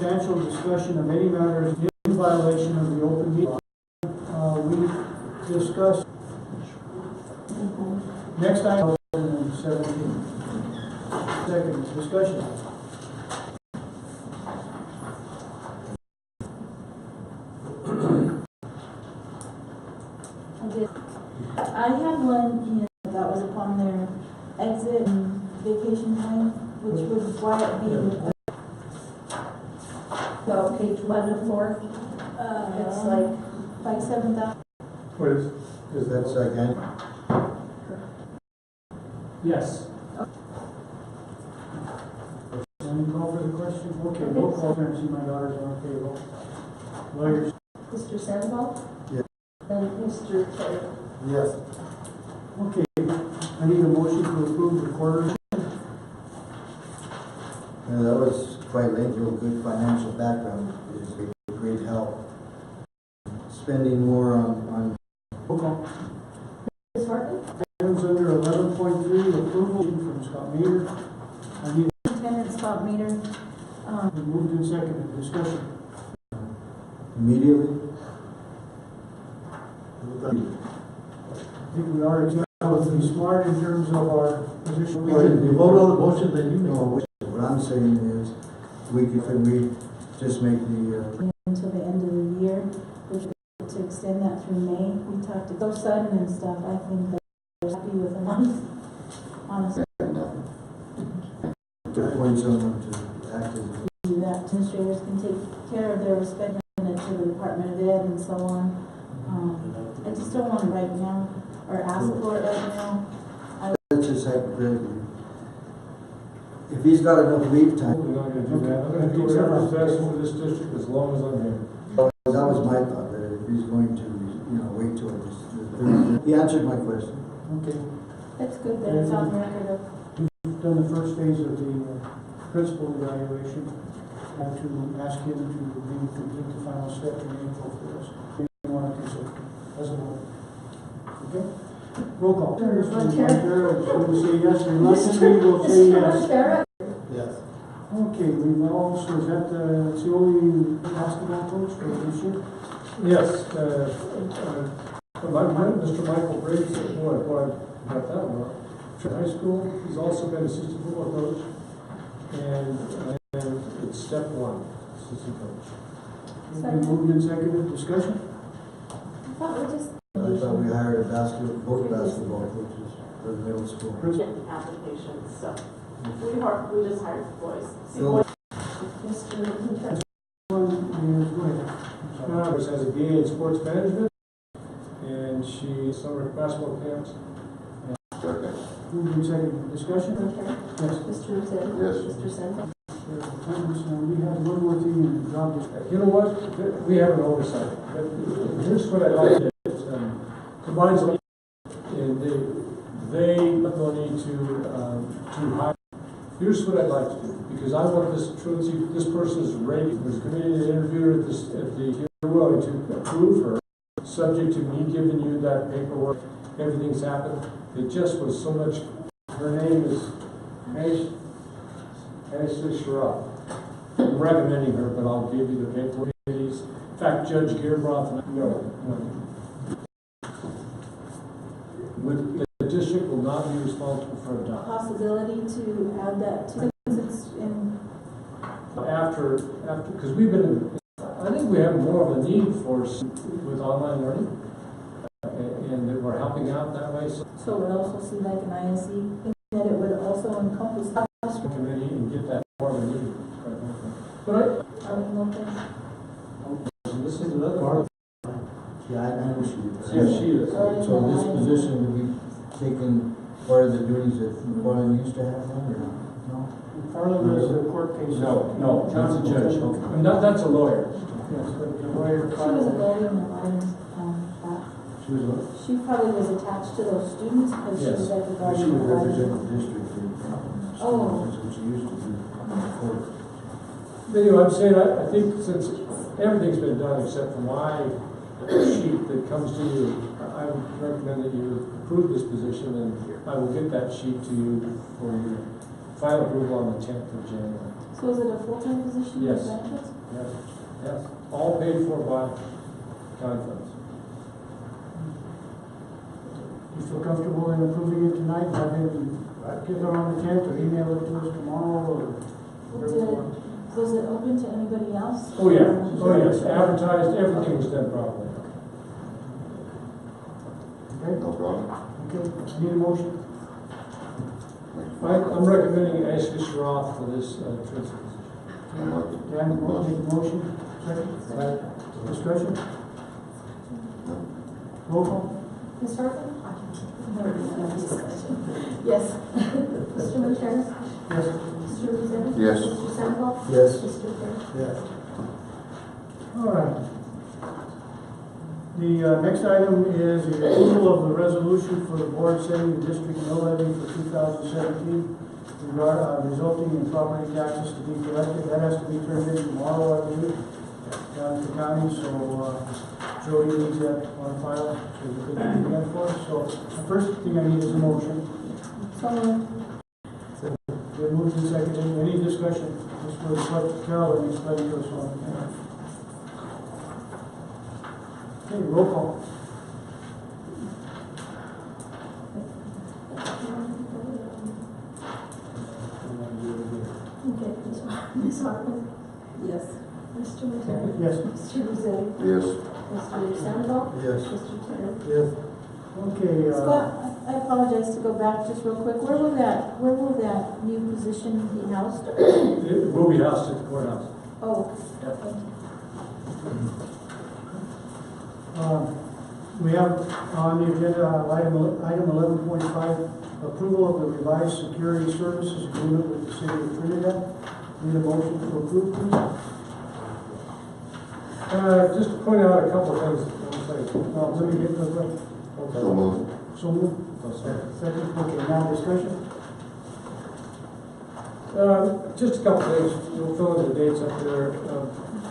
substantial discussion of any matters in violation of the open meeting law. We discussed next item 2017. Second, discussion. I had one that was upon their exit and vacation time, which was why it being. So page 1 of 4. It's like 5,7,000. What is that second? Yes. Any call for the question? Okay, roll call. I see my daughter's on payroll. Lawyers. Mr. Sandoval? Yes. And Mr. Terry? Yes. Okay, I need a motion to approve the quarter. That was quite late, real good financial background. It's a great help. Spending more on Roll call. Ms. Hartman? Items under 11.3, approval from Scott Meter. I need Lieutenant Scott Meter. moved and seconded. Discussion. immediately. I think we are to be smart in terms of our position. Well, you vote on the motion, then you know. What I'm saying is, we just make the, Until the end of the year, which to extend that through May. We talked to both sudden and stuff. I think that they're happy with a month, honestly. to appoint someone to act as. Do that. Administrators can take care of their spending it to the Department of Ed and so on. I just don't want to right now, or ask for it right now. Let's just hypothetically. If he's got enough leave time. We're not going to do that. I'm going to do whatever's best for this district as long as I'm here. That was my thought, that if he's going to, wait till the third. He answered my question. Okay, That's good that it's on record. we've done the first phase of the principal evaluation. I have to ask him to complete the final step in April for us. We want to consider as a board. Okay? Roll call. Mr. Montero will say yes, reluctantly will say yes. Yes. Okay, we've also, is that that's the only basketball coach for this year? Yes, Mr. Michael Briggs, boy, I got that one. High school, he's also been assistant football coach, and it's step 1, assistant coach. Okay, moved and seconded. Discussion? I thought we just. I thought we hired both basketball coaches for the middle school. Applications, so we just hired boys. So, Mr. One is, go ahead. Congress has a BA in sports management, and she's summer basketball camps. Moved and seconded. Discussion? Yes. Mr. Rossetti? Yes. Mr. Sandoval? We have one more thing in the job description. You know what? We have an oversight. But here's what I'd like to do. Combines, and they money to hire. Here's what I'd like to do, because I want this person is ready. There's a committee that interviewed at the hearing. We're willing to approve her, subject to me giving you that paperwork. Everything's happened. It just was so much. Her name is Ashley Sharaf. I'm recommending her, but I'll give you the paperwork. In fact, Judge Gearbroth, no. The district will not be responsible for adoption. Possibility to add that to it's in. After, because we've been, I think we have more of a need with online learning, and that we're helping out that way. So So it would also see like an ISE, that it would also encompass the committee and get that more of a need. But this is another part. yeah, I know she is. Yeah, she is. So this position would be taking part of the duties that Marlon used to have then, or no? Farland is a court case. No, that's a judge. Okay. And that's a lawyer. Yes, but the lawyer. She was a lawyer in the Lions, back. She was what? She probably was attached to those students because she Yes. was at the Well, she Guardian would of represent Lions. the district in Oh. that's what she used to do before. But anyway, I'm saying, I think since everything's been done except for my sheet that comes to you, I would recommend that you approve this position, and I will get that sheet to you for your final approval on the 10th of January. So is it a full-time position with Yes. benefits? Yes, yes, all paid for by county funds. You feel comfortable in approving it tonight, have him get it on the 10th, or email it to us tomorrow, or whatever you want? Was it open to anybody else? Oh, yeah, oh, yes, advertised, everything was done properly. Okay, No problem. okay, need a motion? I'm recommending Ashley Schroff for this truancy position. Dan, will take a motion, second? Discussion? Roll call? Ms. Harper? No discussion. Yes. Mr. Montero? Yes. Mr. Lozano? Yes. Mr. Sandoval? Yes. Mr. Terry? Yes. All right. The next item is the approval of the resolution for the board setting the district mill levy for 2017, resulting in property taxes to be collected. That has to be turned in tomorrow, I believe, down to the county, so Jody needs that on file, so we can do that for us. So the first thing I need is a motion. So moved. Been moved and seconded. Any discussion? This was what Carolyn explained to us on. Okay, roll call. Okay, Ms. Harper? Yes. Mr. Montero? Yes. Mr. Lozano? Yes. Mr. Sandoval? Yes. Mr. Terry? Yes. Okay, Scott, I apologize to go back just real quick. Where will that new position be housed? It will be housed at the courthouse. Oh, Yep. thank you. we have on the agenda item 11.5, approval of the revised security services agreement with the city of Trinidad. Need a motion to approve, please? Just to point out a couple of things. One second. Let me get the, So moved. so move. Oh, sorry. Second, okay, now discussion. Just a couple of things, we'll fill in the dates up there,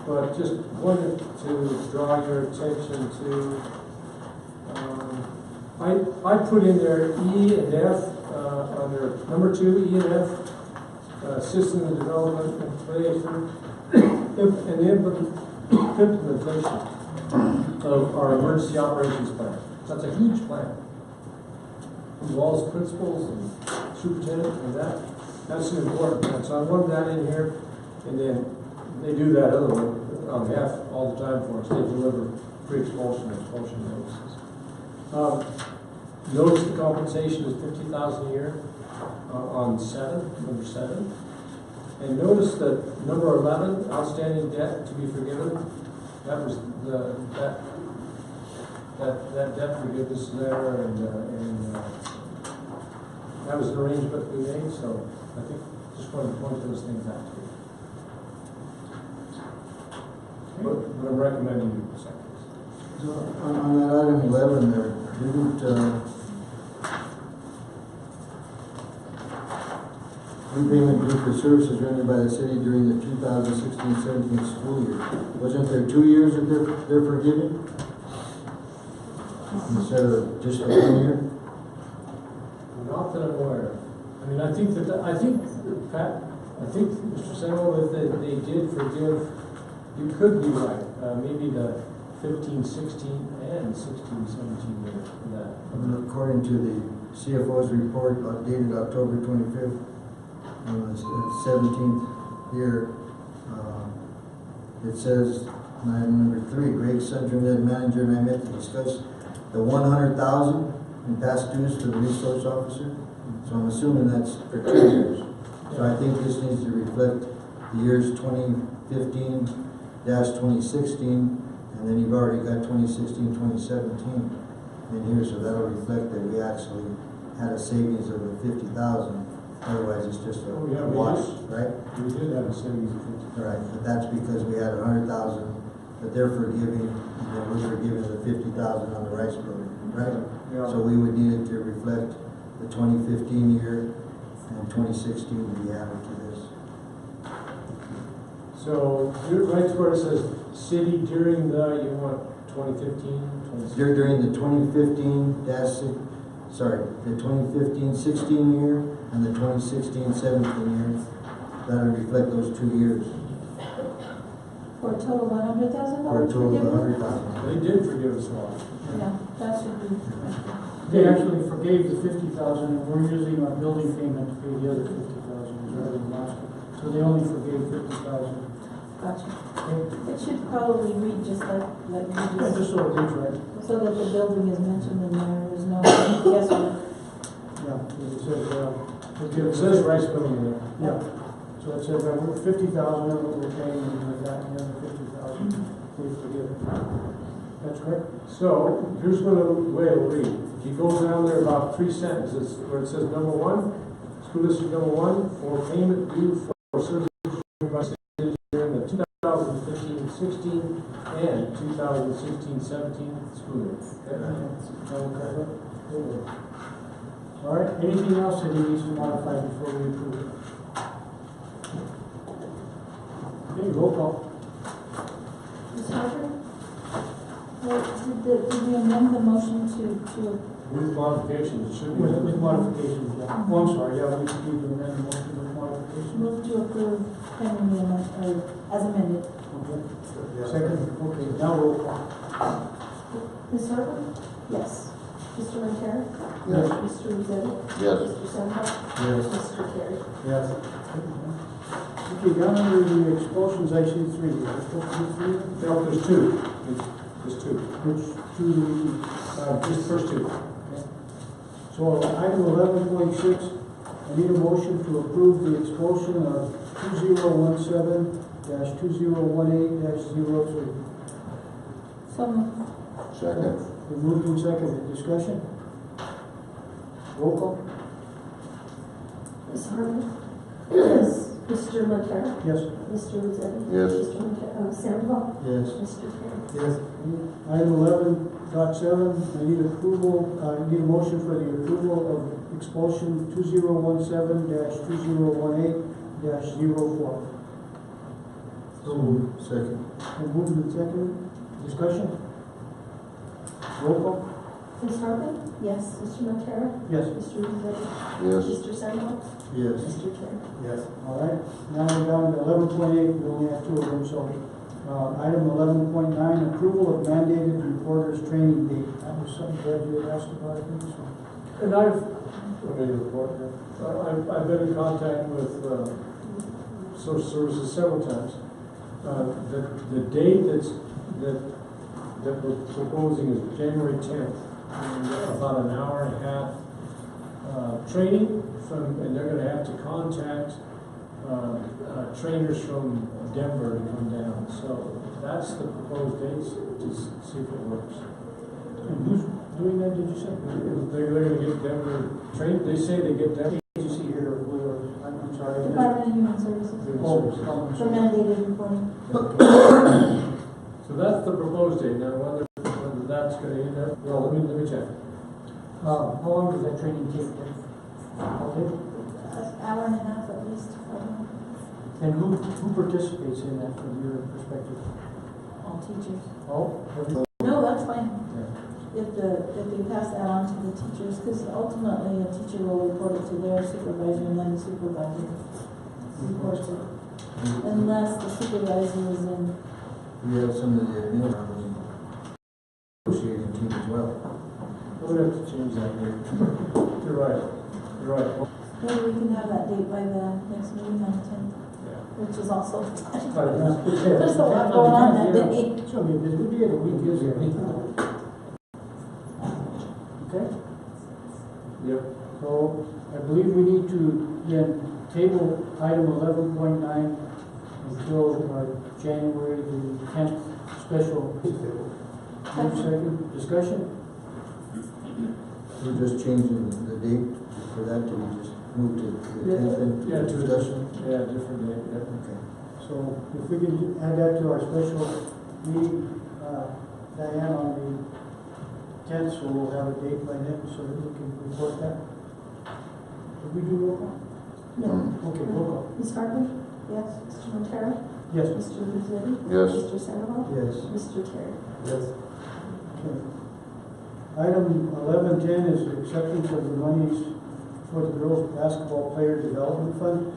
but just wanted to draw your attention to, I put in there E and F, under number 2, E and F, system and development and implementation of our emergency operations plan. That's a huge plan. Involves principals and superintendent and that's an important one. So I wanted that in here, and then they do that other one on behalf all the time for us. They deliver pre-expulsion and expulsion notices. Notice the compensation is $50,000 a year on number 7. And notice that number 11, outstanding debt to be forgiven. That was that debt forgiveness there, and that was an arrangement we made. So I think just wanted to point those things out to you. But I'm recommending you accept this. So on that item 11 there, didn't, repayment due for services rendered by the city during the 2016-17 school year, wasn't there 2 years that they're forgiving? Instead of just 1 year? Not that I'm aware of. I mean, I think Pat, Mr. Senow, if they did forgive, you could be right. Maybe the 15, 16, and 16, 17 year for that. According to the CFO's report dated October 25th, on the 17th year, it says, item number 3, Greg Centrum, head manager, and I met to discuss the 100,000 in past dues for the resource officer. So I'm assuming that's for 2 years. So I think this needs to reflect the years 2015-2016, and then you've already got 2016, 2017 in here, so that'll reflect that we actually had a savings of the 50,000. Otherwise, it's just a Oh, yeah, we wash, did. right? We did have a savings of 50. Right, but that's because we had 100,000 that they're forgiving, and then we were giving the 50,000 on the rice program, right? Yeah. So we would need it to reflect the 2015 year and 2016 to be added to this. So, right where it says city during the, you want 2015, 2016? During the 2015 the 2015-16 year and the 2016-17 year. That'll reflect those 2 years, For a total of $100,000 for a total of forgiveness? $100,000. They did forgive us a lot. Yeah, that should be. They actually forgave the 50,000, and we're using our building payment to pay the other 50,000, rather than last one. So they only forgave 50,000. Gotcha. Okay? It should probably read just like Yeah, you just so it reads right. so that the building is mentioned in there, there's no guesswork. Yeah, it says, It says rice building in there. Yeah, so it says that we're 50,000 of what we're paying, and with that, the other 50,000, we forgive. That's correct? So, here's what the way it'll read. If you go down there about 3 sentences, where it says number 1, school district number 1, for payment due for services during the 2015-16 and 2016-17 school year. Okay? All right, anything else that he needs to modify before we approve it? Okay, roll call. Ms. Harper? Did we amend the motion to With modifications, it should be. With modifications, yeah. Oh, I'm sorry, yeah, we need to amend the motion with modifications. move to approve pending the amendment, or as amended? Okay. Second, okay, now roll call. Ms. Harper? Yes. Mr. Montero? Yes. Mr. Rossetti? Yes. Mr. Sandoval? Yes. Mr. Terry? Yes. Okay, down under the expulsions, I see 3. Are there supposed to be 3? No, there's 2. There's 2. Which 2 do we need? Just the first 2. So item 11.6, I need a motion to approve the expulsion of 2017-2018-03. So moved. Second. Been moved and seconded. Discussion? Roll call? Ms. Harper? Yes. Mr. Montero? Yes. Mr. Rossetti? Yes. Mr. Montero, Sandoval? Yes. Mr. Terry? Yes. Item 11.7, I need approval, I need a motion for the approval of expulsion 2017-2018-04. So moved. Second. Been moved and seconded. Discussion? Roll call? Ms. Harper? Yes. Mr. Montero? Yes. Mr. Rossetti? Yes. Mr. Sandoval? Yes. Mr. Terry? Yes. All right, now we're down to 11.8, we only have 2 of them, so, item 11.9, approval of mandated reporters training date. That was something that you had asked about, I think, so. And I've been in contact with social services several times. The date that we're proposing is January 10th, and about an hour and a half training and they're going to have to contact trainers from Denver to come down. So that's the proposed dates to see if it works. And who's doing that, did you say? They're going to get Denver trained. They say they get Denver. Agency here, I'm sorry. Department of Human Services. Oh, For mandated reporting. So that's the proposed date. Now, whether that's going to end up, well, let me check. How long does that training take? Okay. An hour and a half at least. And who participates in that from your perspective? All teachers. Oh? No, that's fine. If they pass that on to the teachers, because ultimately a teacher will report it to their supervisor and then the supervisor reports it. Unless the supervisor is in. We have some of the negotiating team as well. We'll have to change that here. You're right. You're right. Maybe we can have that date by the next meeting on the 10th, Yeah. which is also. There's There's a lot going on that day. It's gonna be a busy day, the week is here. Okay? Yep. So I believe we need to then table item 11.9 until our January the 10th special. Move second, discussion? We're just changing the date for that to just move to the 10th Yeah, to discussion. Yeah, different date. Yeah. Okay. So if we can add that to our special meeting, Diane, on the 10th, so we'll have a date by then so that we can report that. Did we do roll call? No. Okay, roll call. Ms. Harper? Yes. Mr. Montero? Yes. Mr. Rossetti? Yes. Mr. Sandoval? Yes. Mr. Terry? Yes. Okay. Item 1110 is the acceptance of the monies for the girls' basketball player development fund.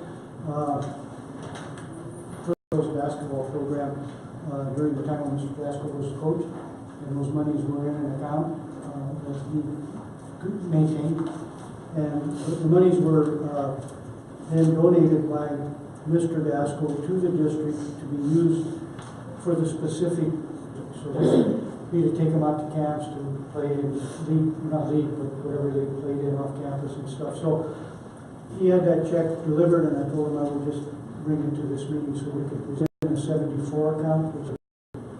For the girls' basketball program during the time when Mr. Gasco was coach, and those monies were in an account that he maintained. And the monies were then donated by Mr. Gasco to the district to be used for the specific, so this would be to take them out to camps to play in league, not league, but whatever they played in off campus and stuff. So he had that check delivered, and I told him I would just bring it to this meeting so we could present in a 74 account, which are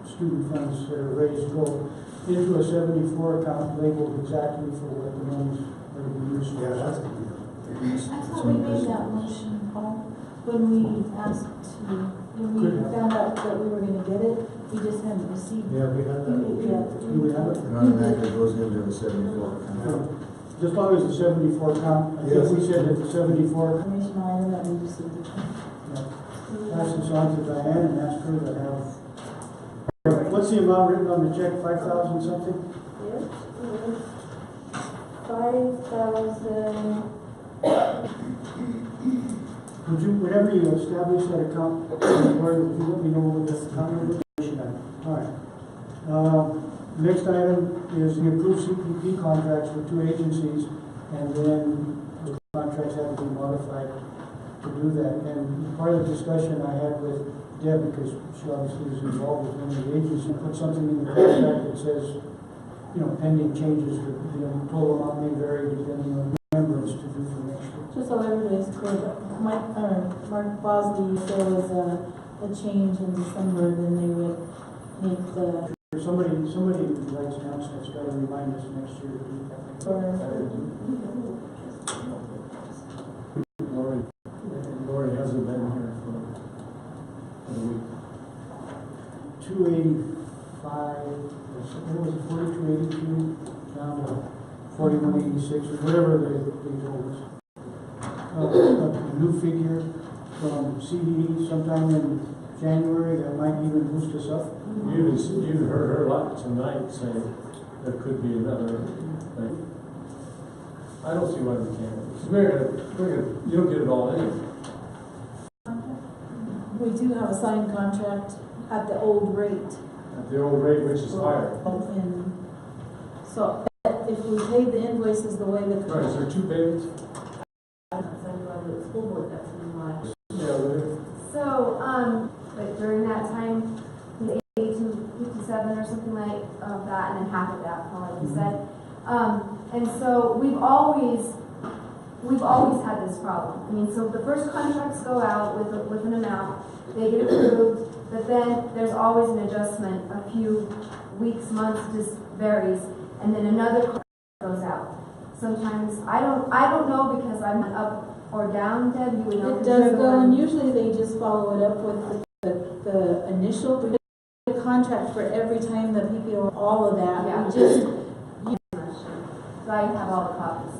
student funds that are raised go into a 74 account labeled exactly for what the monies are to be used for. Yeah, that's a good deal. I thought we made that motion, Paul, when we asked to, when we found out that we were gonna get it, we just hadn't received. Yeah, we have that. Yeah. Do we have it? It automatically goes into the 74 account. Just long as the 74 count, I think we said that the 74. Information item that we received. Pass this on to Diane and ask her to have. What's the amount written on the check, 5,000 something? Yes, 5,000. Would you, whenever you establish that account, where would you let me know what the account number is? All right. Next item is the approved CPP contracts for 2 agencies, and then the contracts have to be modified to do that. And part of the discussion I had with Deb, because she obviously is involved with one of the agencies, put something in the contract that says, you know, pending changes, the total amount may vary depending on remembrance to do for next year. Just so everybody's clear, Mark Bosley, if there was a change in December, then they would make the. Somebody writes down, so it's got to remind us next year to do that. Lori hasn't been here for a week. 285, what was it, 4282, down to 4186, or whatever they told us. A new figure from CDE sometime in January that might even boost us up. You even heard her lot tonight saying there could be another thing. I don't see why we can't. You don't get it all in. We do have a signed contract at the old rate. At the old rate, which is higher. So if we pay the invoices the way that. Right, is there 2 payments? School board, that's in my. Yeah, So, like during that time, the 8257 or something like that, and then half of that, like you said. And so we've always had this problem. I mean, so the first contracts go out with an amount, they get approved, but then there's always an adjustment, a few weeks, months, just varies, and then another contract goes out. Sometimes I don't know because I'm not up or down, Deb, you would know. It does go, and usually they just follow it up with the initial contract for every time the PPO, all of that. Yeah. We just, So I have all the copies.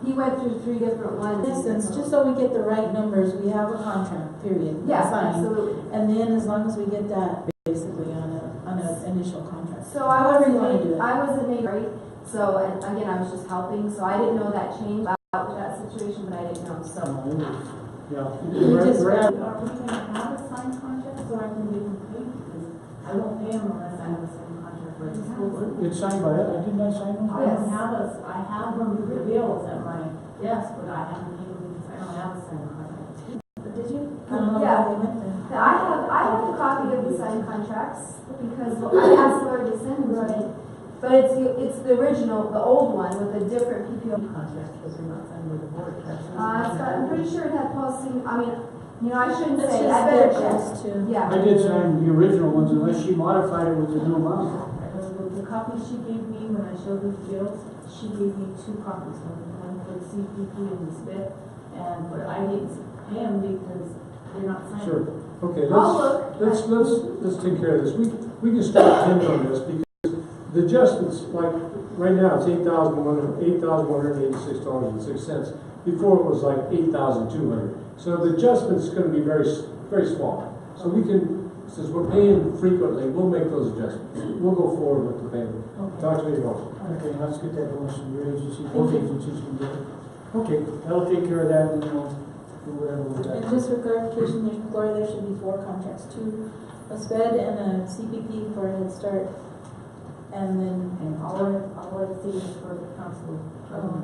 He went through 3 different ones. in essence, just so we get the right numbers, we have a contract, period. Yeah, signed. absolutely. And then as long as we get that basically on an initial contract. So However you want to do it. I wasn't made right. So, and again, I was just helping, so I didn't know that change about that situation, but I didn't know, so. Yeah. We just Right. Are we going to have a signed contract so I can get them paid? Because I won't pay them unless I have a signed contract for the school board. It's signed by it, didn't I sign them? I don't have I have them for the bills at my desk, but I haven't paid them because I don't have a signed contract. Did you? I don't know Yeah. how they went there. I have a copy of the signed contracts because I asked Lori to send them to me. But it's the original, the old one with a different PPO. Contract because they're not signed with the board. I'm pretty sure it had policy, I mean, you know, I shouldn't That's say, just I better their check. best to. Yeah. I did sign the original ones unless she modified it with the new amount. The copy she gave me when I showed her the bills, she gave me 2 copies, one for the CPP and the SPIT, and but I didn't pay them because they're not signed. Sure. Okay, I'll let's take care of this. We can start pinning on this because the adjustments, like right now, it's $8,186.06. Before it was like $8,200. So the adjustment's going to be very, very small. So we can since we're paying frequently, we'll make those adjustments. We'll go forward with the payment. Okay. Talk to me tomorrow. Okay, let's get that going, so your agency, both agencies can do it. Okay, that'll take care of that, and then we'll do whatever with And that. just for clarification, Laura, there should be 4 contracts, 2 a SPED and a CPP for Head Start. And then, And all I see is for the council.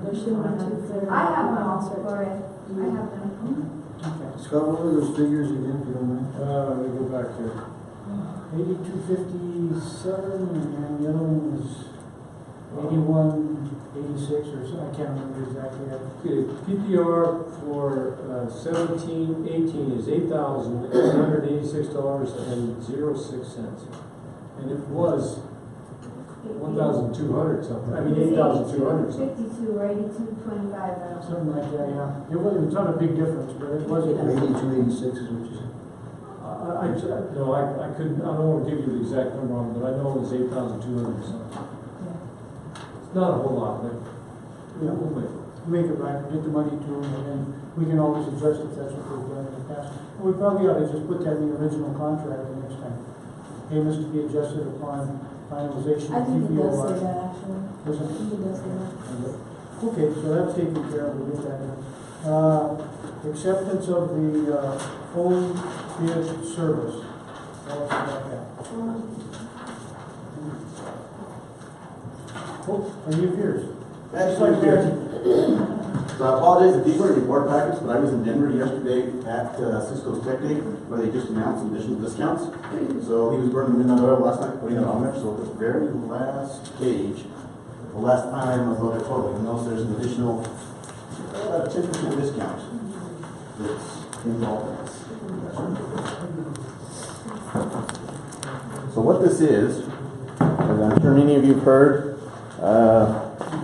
there should be 2 for. I have one also Head for Start. it. I have them. Okay. Scott, what were those figures again, if you don't mind? Let me go back here. 8257, and the other one was 8186 or so, I can't remember exactly. Okay, PPR for 17-18 is $8,886.06, and it was 1,200 something. I mean 8,200 something. 52 or 82.25, I don't know. Something like that, yeah. It's not a big difference, but it wasn't. 8286 is what you said. I couldn't, I don't want to give you the exact number on it, but I know it was 8,200 or something. It's not a whole lot, but Yeah, we'll make it. make it right, get the money to them, and then we can always adjust if that's what we've done in the past. We probably ought to just put that in the original contract the next time. Payments to be adjusted upon finalization I of think it does say PPO. that, actually. Does I it? think it does say that. Okay, so that's taken care of, we'll get that in. Acceptance of the phone bid service. Tell us about that. Oh, are you here? Actually, I'm here. So I apologize if these weren't in board packets, but I was in Denver yesterday at Cisco's Tech Day, where they just announced some additional discounts. So he was burning midnight oil last night, putting it on there, so the very last page, the last time I was loaded total, you notice there's an additional 10% discount that's involved in this. So what this is, as I'm sure many of you have heard,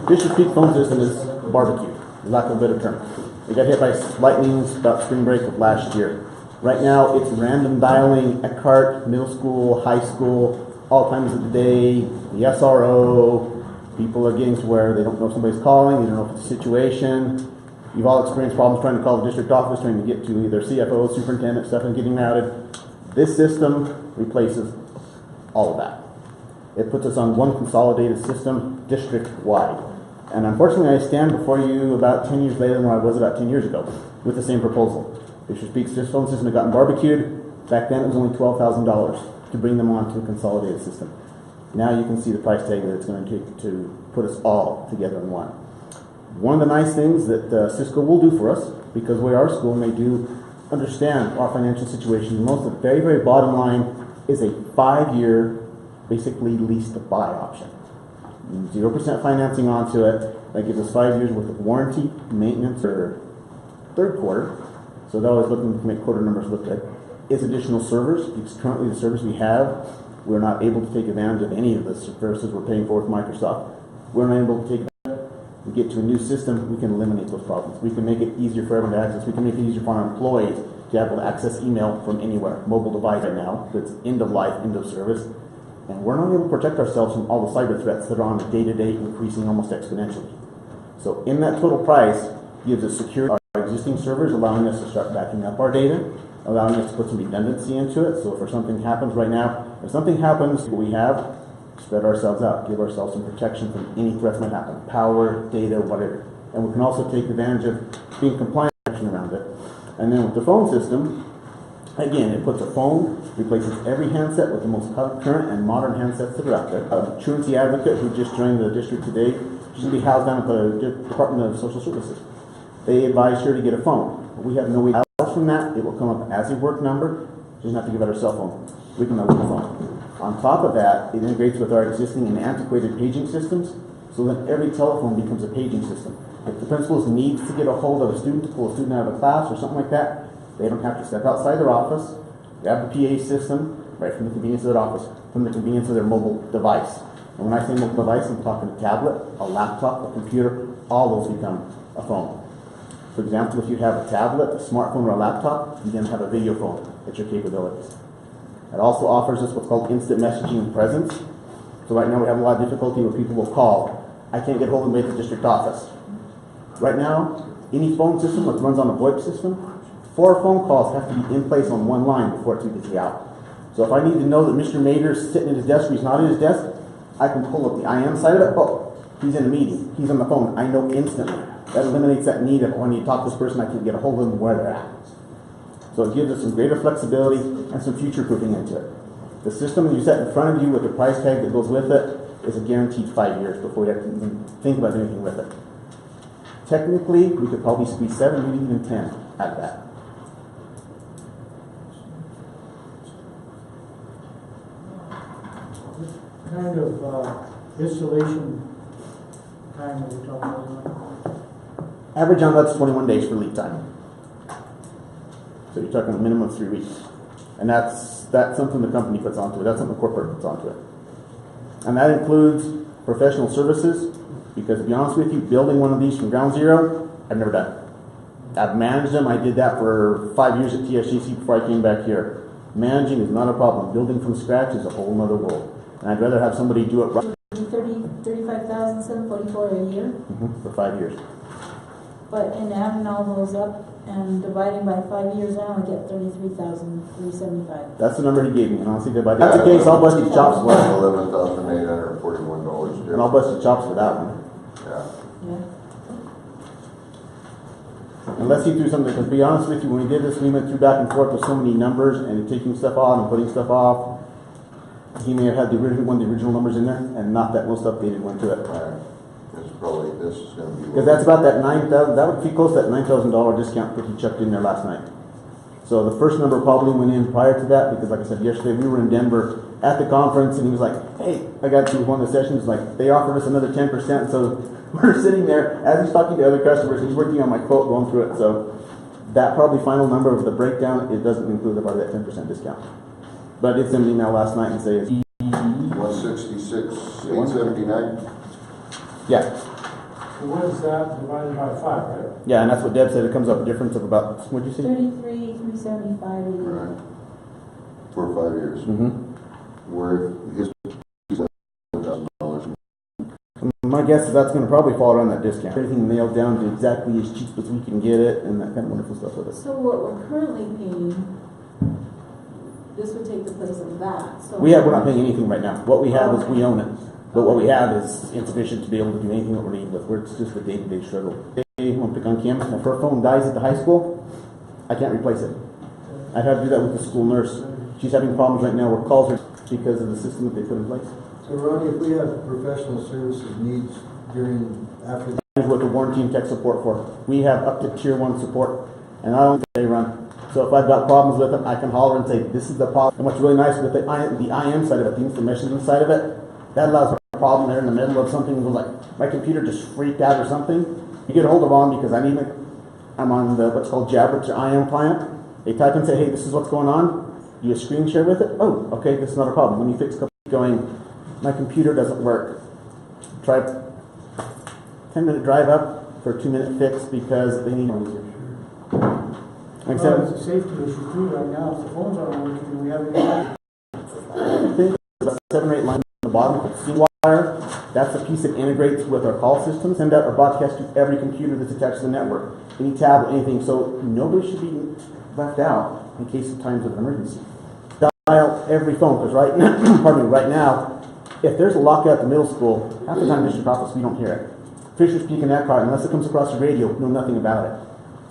District Peak phone system is barbecue, for lack of a better term. It got hit by lightnings about spring break of last year. Right now, it's random dialing at CART, middle school, high school, all times of the day, the SRO. People are getting to where they don't know if somebody's calling, they don't know if it's a situation. You've all experienced problems trying to call the district office, trying to get to either CFO, superintendent, stuff, and getting routed. This system replaces all of that. It puts us on one consolidated system, district-wide. And unfortunately, I stand before you about 10 years later than I was about 10 years ago with the same proposal. District Peak's phone system had gotten barbecued. Back then, it was only $12,000 to bring them onto a consolidated system. Now you can see the price tag that it's going to take to put us all together in one. One of the nice things that Cisco will do for us, because we are a school and they do understand our financial situation, most of the very, very bottom line is a 5-year, basically lease to buy option. 0% financing onto it. That gives us 5 years worth of warranty, maintenance, or third quarter. So they're always looking to make quarter numbers look good. Is additional servers, because currently the servers we have, we're not able to take advantage of any of the services we're paying for with Microsoft. We're not able to take advantage. We get to a new system, we can eliminate those problems. We can make it easier for everyone to access. We can make it easier for our employees to be able to access email from anywhere. Mobile device right now, that's end of life, end of service. And we're not able to protect ourselves from all the cyber threats that are on a day-to-day increasing almost exponentially. So in that total price, gives us secure our existing servers, allowing us to start backing up our data, allowing us to put some redundancy into it. So if something happens right now, if something happens, what we have, spread ourselves out, give ourselves some protection from any threats that might happen, power, data, whatever. And we can also take advantage of being compliant around it. And then with the phone system, again, it puts a phone, replaces every handset with the most current and modern handsets that are out there. A truancy advocate who just joined the district today, she's going to be housed down at the Department of Social Services. They advise her to get a phone. We have no way out from that. It will come up as a work number. She doesn't have to give out her cell phone. We can know the phone. On top of that, it integrates with our existing and antiquated paging systems, so that every telephone becomes a paging system. If the principal needs to get a hold of a student to pull a student out of a class or something like that, they don't have to step outside their office, grab the PA system right from the convenience of their office, from the convenience of their mobile device. And when I say mobile device, I'm talking a tablet, a laptop, a computer, all those become a phone. For example, if you have a tablet, a smartphone, or a laptop, you then have a video phone at your capabilities. It also offers us what's called instant messaging and presence. So right now we have a lot of difficulty where people will call. I can't get hold of them at the district office. Right now, any phone system that runs on a VoIP system, 4 phone calls have to be in place on one line before it's able to get out. So if I need to know that Mr. Mater's sitting at his desk or he's not at his desk, I can pull up the IM side of it. Oh, he's in a meeting. He's on the phone. I know instantly. That eliminates that need of when you talk to this person, I can get a hold of them where they're at. So it gives us some greater flexibility and some future proofing into it. The system you set in front of you with the price tag that goes with it is a guaranteed 5 years before you have to even think about anything with it. Technically, we could probably squeeze 7, maybe even 10 out of that. Kind of installation time that we're talking about. Average on that's 21 days for lead time. So you're talking a minimum of 3 weeks. And that's something the company puts onto it. That's something the corporate puts onto it. And that includes professional services, because to be honest with you, building one of these from ground zero, I've never done. I've managed them. I did that for 5 years at TSGC before I came back here. Managing is not a problem. Building from scratch is a whole other world. And I'd rather have somebody do it right 35,744 a year, for 5 years. but in adding all those up and dividing by 5 years now, I get 33,375. That's the number he gave me. And honestly, if that's the case, I'll bust your chops for it. $11,841. And I'll bust your chops for that one. Yeah. Yeah. Unless he threw something, because to be honest with you, when we did this, we went through back and forth with so many numbers and taking stuff on and putting stuff off. He may have had the original one, the original numbers in there, and not that most updated one to it. This is going to be. Because that's about that $9,000. That would be close to that $9,000 discount that he chucked in there last night. So the first number probably went in prior to that, because like I said yesterday, we were in Denver at the conference, and he was like, "Hey, I got to one of the sessions. Like they offered us another 10%." So we're sitting there as he's talking to other customers. He's working on my quote, going through it. So that probably final number of the breakdown, it doesn't include the part of that 10% discount. But it's in an email last night and say it's 166,879. yeah. So what is that divided by 5, right? Yeah, and that's what Deb said. It comes up a difference of about, what'd you say? 33,375 a year. Right. For 5 years. Where his $1,000. My guess is that's going to probably fall around that discount. Everything nailed down to exactly as cheap as we can get it, and that kind of wonderful stuff with it. So what we're currently paying, this would take the place of that, so. We're not paying anything right now. What we have is we own it. But what we have is insufficient to be able to do anything that we're needing with. It's just a day-to-day struggle. Hey, I'm going to pick on Kim. If her phone dies at the high school, I can't replace it. I've had to do that with the school nurse. She's having problems right now where calls are because of the system that they put in place. So Ronnie, if we have professional services needs after the That's what the warranty and tech support for. We have up to tier 1 support, and I don't think they run. So if I've got problems with them, I can holler and say, this is the problem. And what's really nice with the IM side of it, the information side of it, that allows for a problem there in the middle of something, like my computer just freaked out or something. You get a hold of them because I'm on the what's called Jabber, it's your IM client. They type and say, hey, this is what's going on. You screen share with it. Oh, okay, this is not a problem. When you fix a couple going, my computer doesn't work. Try 10-minute drive up for a 2-minute fix because they need one easier. Like I Well, said, it's a safety issue too right now. If the phones aren't working, and we have any. I think about 7 or 8 lines on the bottom called C-Wire. That's a piece that integrates with our call system, send out our broadcast to every computer that's attached to the network, any tablet, anything. So nobody should be left out in case of times of emergency. Dial every phone, because right now, right now, if there's a lockout at the middle school, half the time in district office we don't hear it. Fisher speaking that card, unless it comes across the radio, we know nothing about it.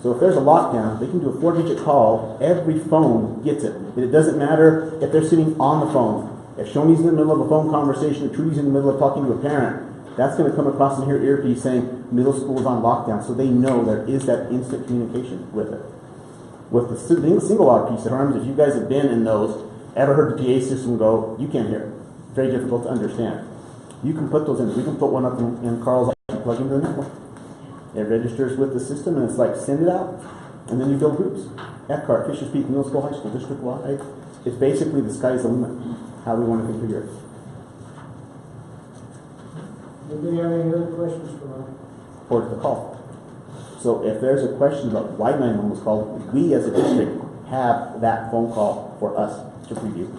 So if there's a lockdown, they can do a 4-digit call. Every phone gets it. It doesn't matter if they're sitting on the phone. If Shoney's in the middle of a phone conversation, or Trudy's in the middle of talking to a parent, that's going to come across in her earpiece saying middle school is on lockdown. So they know there is that instant communication with it. With the single hour piece of terms, if you guys have been in those, ever heard the PA system go, you can't hear it. Very difficult to understand. You can put those in. We can put one up in Carl's plug into the network. It registers with the system, and it's like, send it out, and then you build groups. Eckhart, Fisher Peak, Middle School, High School, District Wide. It's basically the sky's the limit, how we want to configure it. Anybody have any other questions for us? Or the call. So if there's a question about why 911 was called, we as a district have that phone call for us to preview.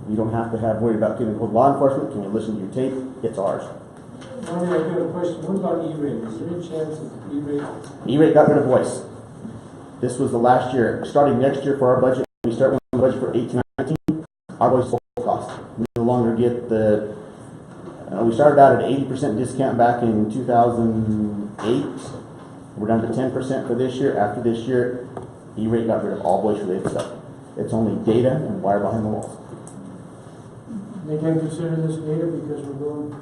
You don't have to worry about getting with law enforcement. Can you listen to your tape? It's ours. Ronnie, I got a question. What about E-rate? Is there any chance of E-rate? E-rate got rid of voice. This was the last year. Starting next year for our budget, we start with the budget for 18-19. our voice full cost. We no longer get the, we started out at 80% discount back in 2008. We're down to 10% for this year. After this year, E-rate got rid of all voice related stuff. It's only data and wire behind the walls. They can consider this data because we're going,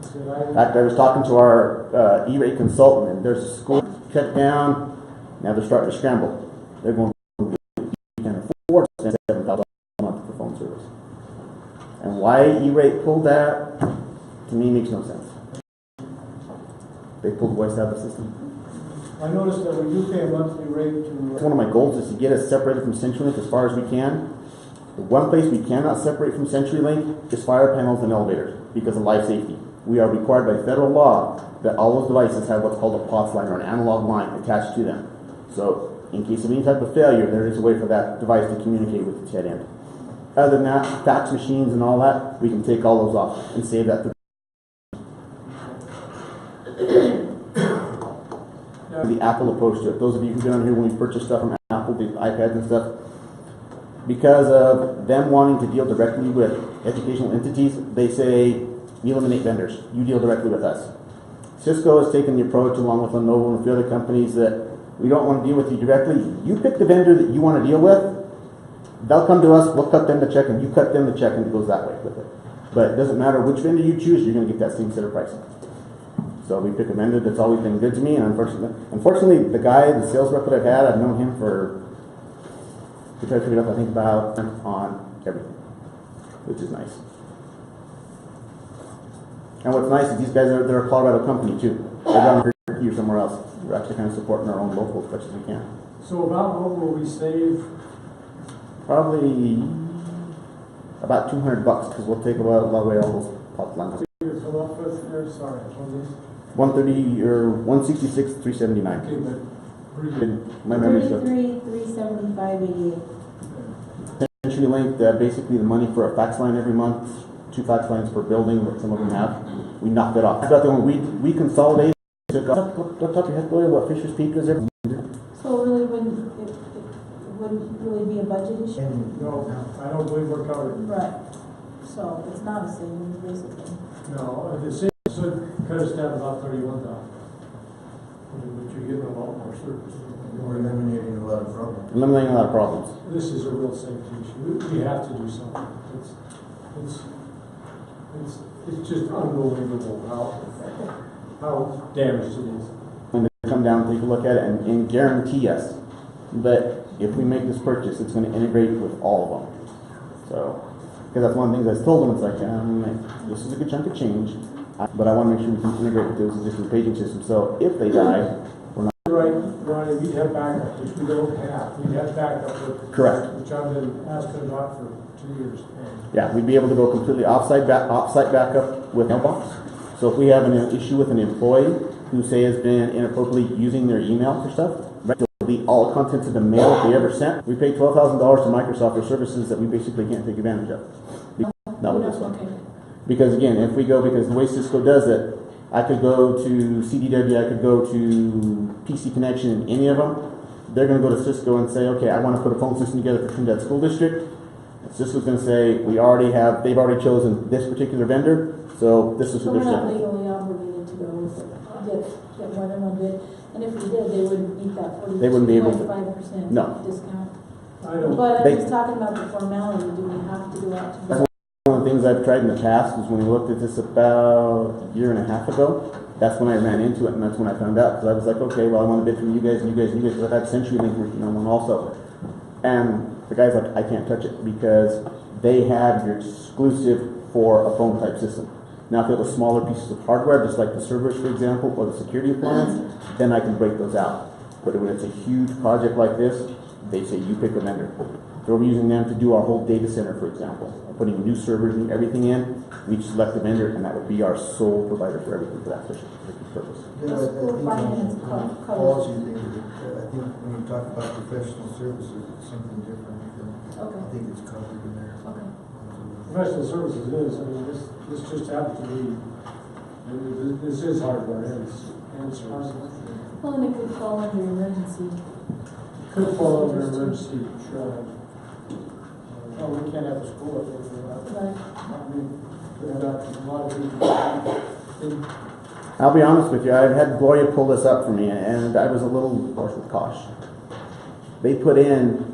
is it In either? fact, I was talking to our E-rate consultant, and there's a school cut down. Now they're starting to scramble. They're going to afford to spend $7,000 a month for phone service. And why E-rate pulled that, to me, makes no sense. They pulled voice out of the system. I noticed that we do pay a monthly rate to. One of my goals is to get us separated from CenturyLink as far as we can. The one place we cannot separate from CenturyLink is fire panels and elevators because of life safety. We are required by federal law that all those devices have what's called a POTS line or an analog line attached to them. So in case of any type of failure, there is a way for that device to communicate with its head end. Other than that, fax machines and all that, we can take all those off and save that. The Apple approach to it. Those of you who've been on here when we purchased stuff from Apple, the iPads and stuff, because of them wanting to deal directly with educational entities, they say, you eliminate vendors. You deal directly with us. Cisco has taken the approach, along with Lenovo and a few other companies, that we don't want to deal with you directly. You pick the vendor that you want to deal with. They'll come to us, we'll cut them the check, and you cut them the check, and it goes that way with it. But it doesn't matter which vendor you choose, you're going to get that same set of pricing. So we pick a vendor that's always been good to me, and unfortunately, the guy, the sales rep that I've had, I've known him for, to try to figure it out, I think about on everything, which is nice. And what's nice is these guys they're a Colorado company too. They're down here somewhere else. We're actually kind of supporting our own local as much as we can. So about what will we save? Probably about $200 because we'll take a lot away all those pop lines. You come up with there, sorry, what is? 130 or 166, 379. Okay, but My memory's good. 33, 375, 88. CenturyLink, basically the money for a fax line every month, 2 fax lines per building, what some of them have, we knocked it off. About the one we consolidated. Don't talk your head boy what Fisher's Peak is every. So it wouldn't really be a budget issue? no, I don't believe we're covered. Right. So it's not a savings, basically. No, the savings would cut us down about 31,000. But you're getting a lot more service. We're eliminating a lot of problems. Eliminating a lot of problems. This is a real safety issue. We have to do something. It's just unbelievable how damaged it is. And they come down, take a look at it, and guarantee us that if we make this purchase, it's going to integrate with all of them. So, because that's one of the things I told them. It's like, this is a good chunk of change, but I want to make sure we can integrate with those existing paging systems. So if they die, we're not. Right, Ronnie, we'd have backup, which we don't have. We'd have backup. Correct. Which I've been asking about for 2 years. Yeah, we'd be able to go completely offsite backup with mailbox. So if we have an issue with an employee who say has been inappropriately using their email for stuff, delete all contents of the mail that they ever sent. We pay $12,000 to Microsoft for services that we basically can't take advantage of. Not with this one. Okay. Because again, if we go, because the way Cisco does it, I could go to CDW, I could go to PC Connection, any of them. They're going to go to Cisco and say, okay, I want to put a phone system together for Trinidad School District. Cisco's going to say, they've already chosen this particular vendor, so this is So what we're they're not saying. legally obligated to go get more than one bid, and if we did, they wouldn't beat that They wouldn't be able to. 42.5% No. discount. I don't. But They- I'm just talking about the formality, do we have to go out to bid? That's one of the things I've tried in the past is when we looked at this about a year and a half ago, that's when I ran into it, and that's when I found out, because I was like, okay, well, I want to bid from you guys, and you guys, and you guys, because I've had CenturyLink working on one also. And the guy's like, I can't touch it, because they have your exclusive for a phone type system. Now, if it was smaller pieces of hardware, just like the servers, for example, or the security appliance, then I can break those out. But when it's a huge project like this, they say you pick a vendor. So we're using them to do our whole data center, for example, putting new servers and everything in. We select a vendor, and that would be our sole provider for everything for that purpose. Yeah, I think Finance on the policy thing, I think when you talk about professional services, it's something different. Okay. I think it's covered in there. Okay. Professional services is, I mean, this just happens to be, this is hardware and services. Well, and it could fall under emergency. Could fall under emergency. Well, we can't have a school up there for that. Right. I mean, we've got a lot of people. I'll be honest with you, I had Gloria pull this up for me, and I was a little harsh with caution. They put in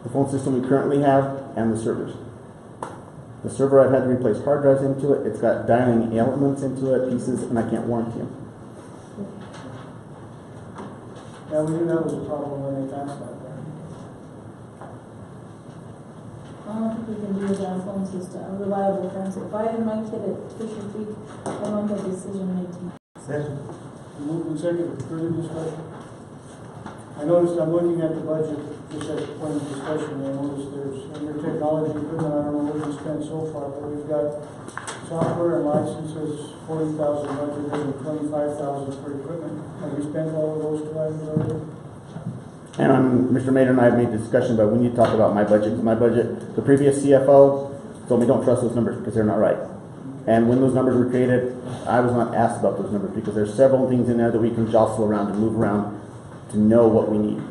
the phone system we currently have and the servers. The server, I've had to replace hard drives into it, it's got dialing elements into it, pieces, and I can't warranty them. Yeah, we knew that was a problem when they passed that. I don't think we can do without a phone system, a reliable phone system. If I had my kid at Fisher Creek, I want that decision made tonight. Move in second, further discussion? I noticed, I'm looking at the budget, just at the point of discussion, I noticed there's, under technology equipment, I don't know what we spent so far, but we've got software and licenses, 40,000 budgeted and 25,000 for equipment. Have we spent all of those two items already? And Mr. Mayor and I have made a discussion, but we need to talk about my budget. 'Cause my budget, the previous CFO told me don't trust those numbers because they're not right. And when those numbers were created, I was not asked about those numbers because there's several things in there that we can jostle around and move around to know what we need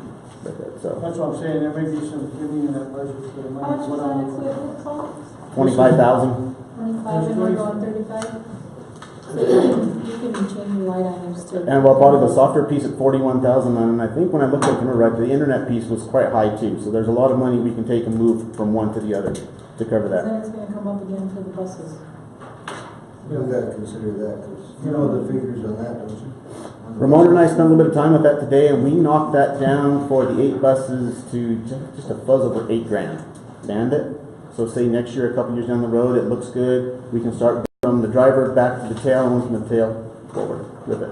with it. So That's what I'm saying, there may be some giving in that budget for the money. How much was that equipment cost? 25,000. 25 and we're going 35? So you can change your light items to. And well, probably the software piece at 41,000, and I think when I looked at the number, right, the internet piece was quite high too. So there's a lot of money we can take and move from one to the other to cover that. Then it's gonna come up again for the buses. We gotta consider that, because you know the figures on that, don't you? Ramon and I spent a little bit of time with that today, and we knocked that down for the 8 buses to just a fuzz over $8,000. Bandit. So say next year, a couple years down the road, it looks good. We can start from the driver back to the tail, and from the tail forward with it.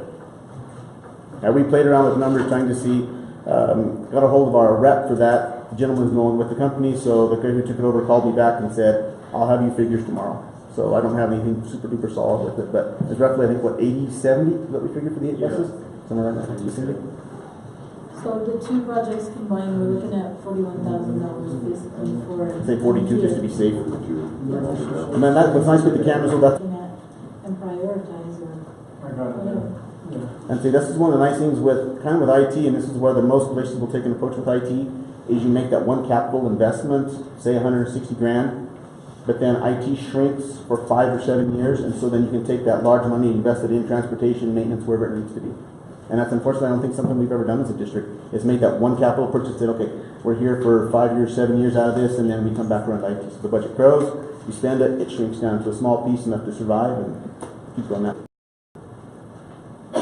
Now we played around with numbers, trying to see. Got a hold of our rep for that. The gentleman's going with the company, so the guy who took it over called me back and said, "I'll have you figures tomorrow." So I don't have anything super duper solid with it, but it's roughly, I think, what, 80, 70 that we figured for the 8 buses? Somewhere around that, 80, 70? So the two projects combined, we're looking at $41,000 basically for. Say 42 just to be safe. Yeah. And then what's nice with the cameras, well, that's, Looking at and prioritize or I got it. whatever. and see, this is one of the nice things with, kind of with IT, and this is where the most places will take an approach with IT, is you make that one capital investment, say 160 grand, but then IT shrinks for 5 or 7 years, and so then you can take that large money, invest it in transportation, maintenance, wherever it needs to be. And that's unfortunately, I don't think something we've ever done as a district, is made that one capital purchase, said, okay, we're here for 5 years, 7 years out of this, and then we come back around to IT. So the budget grows, you spend it, it shrinks down to a small piece enough to survive, and keep going that. The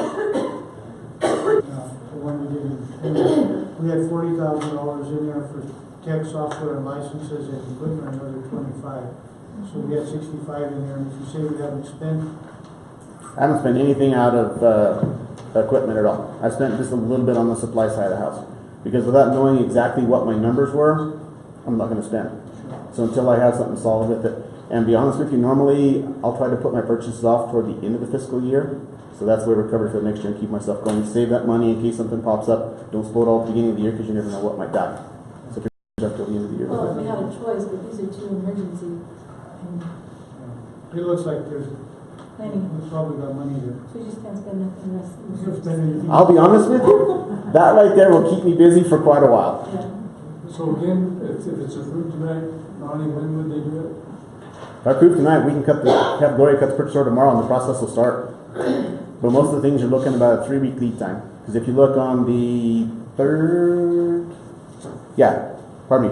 one we did, we had $40,000 in there for tech software and licenses and equipment, another 25. So we had 65 in there, and if you say we haven't spent, I haven't spent anything out of equipment at all. I spent just a little bit on the supply side of the house. Because without knowing exactly what my numbers were, I'm not going to spend. So until I have something solid with it. And be honest with you, normally I'll try to put my purchases off toward the end of the fiscal year. So that's where we're covered for the next year and keep myself going. Save that money in case something pops up. Don't spoil it all at the beginning of the year because you never know what might die. So if you're up till the end of the year. Well, if we had a choice, but these are two emergency. it looks like there's, Planning. we've probably got money there. So we just can't spend nothing the rest of We the could spend anything. I'll be honest with you, that right there will keep me busy for quite a while. Yeah. So again, if it's approved tonight, Ronnie, when would they do it? If I prove tonight, we can have Gloria cut the purchase order tomorrow and the process will start. But most of the things you're looking at about a 3-week lead time. Because if you look on the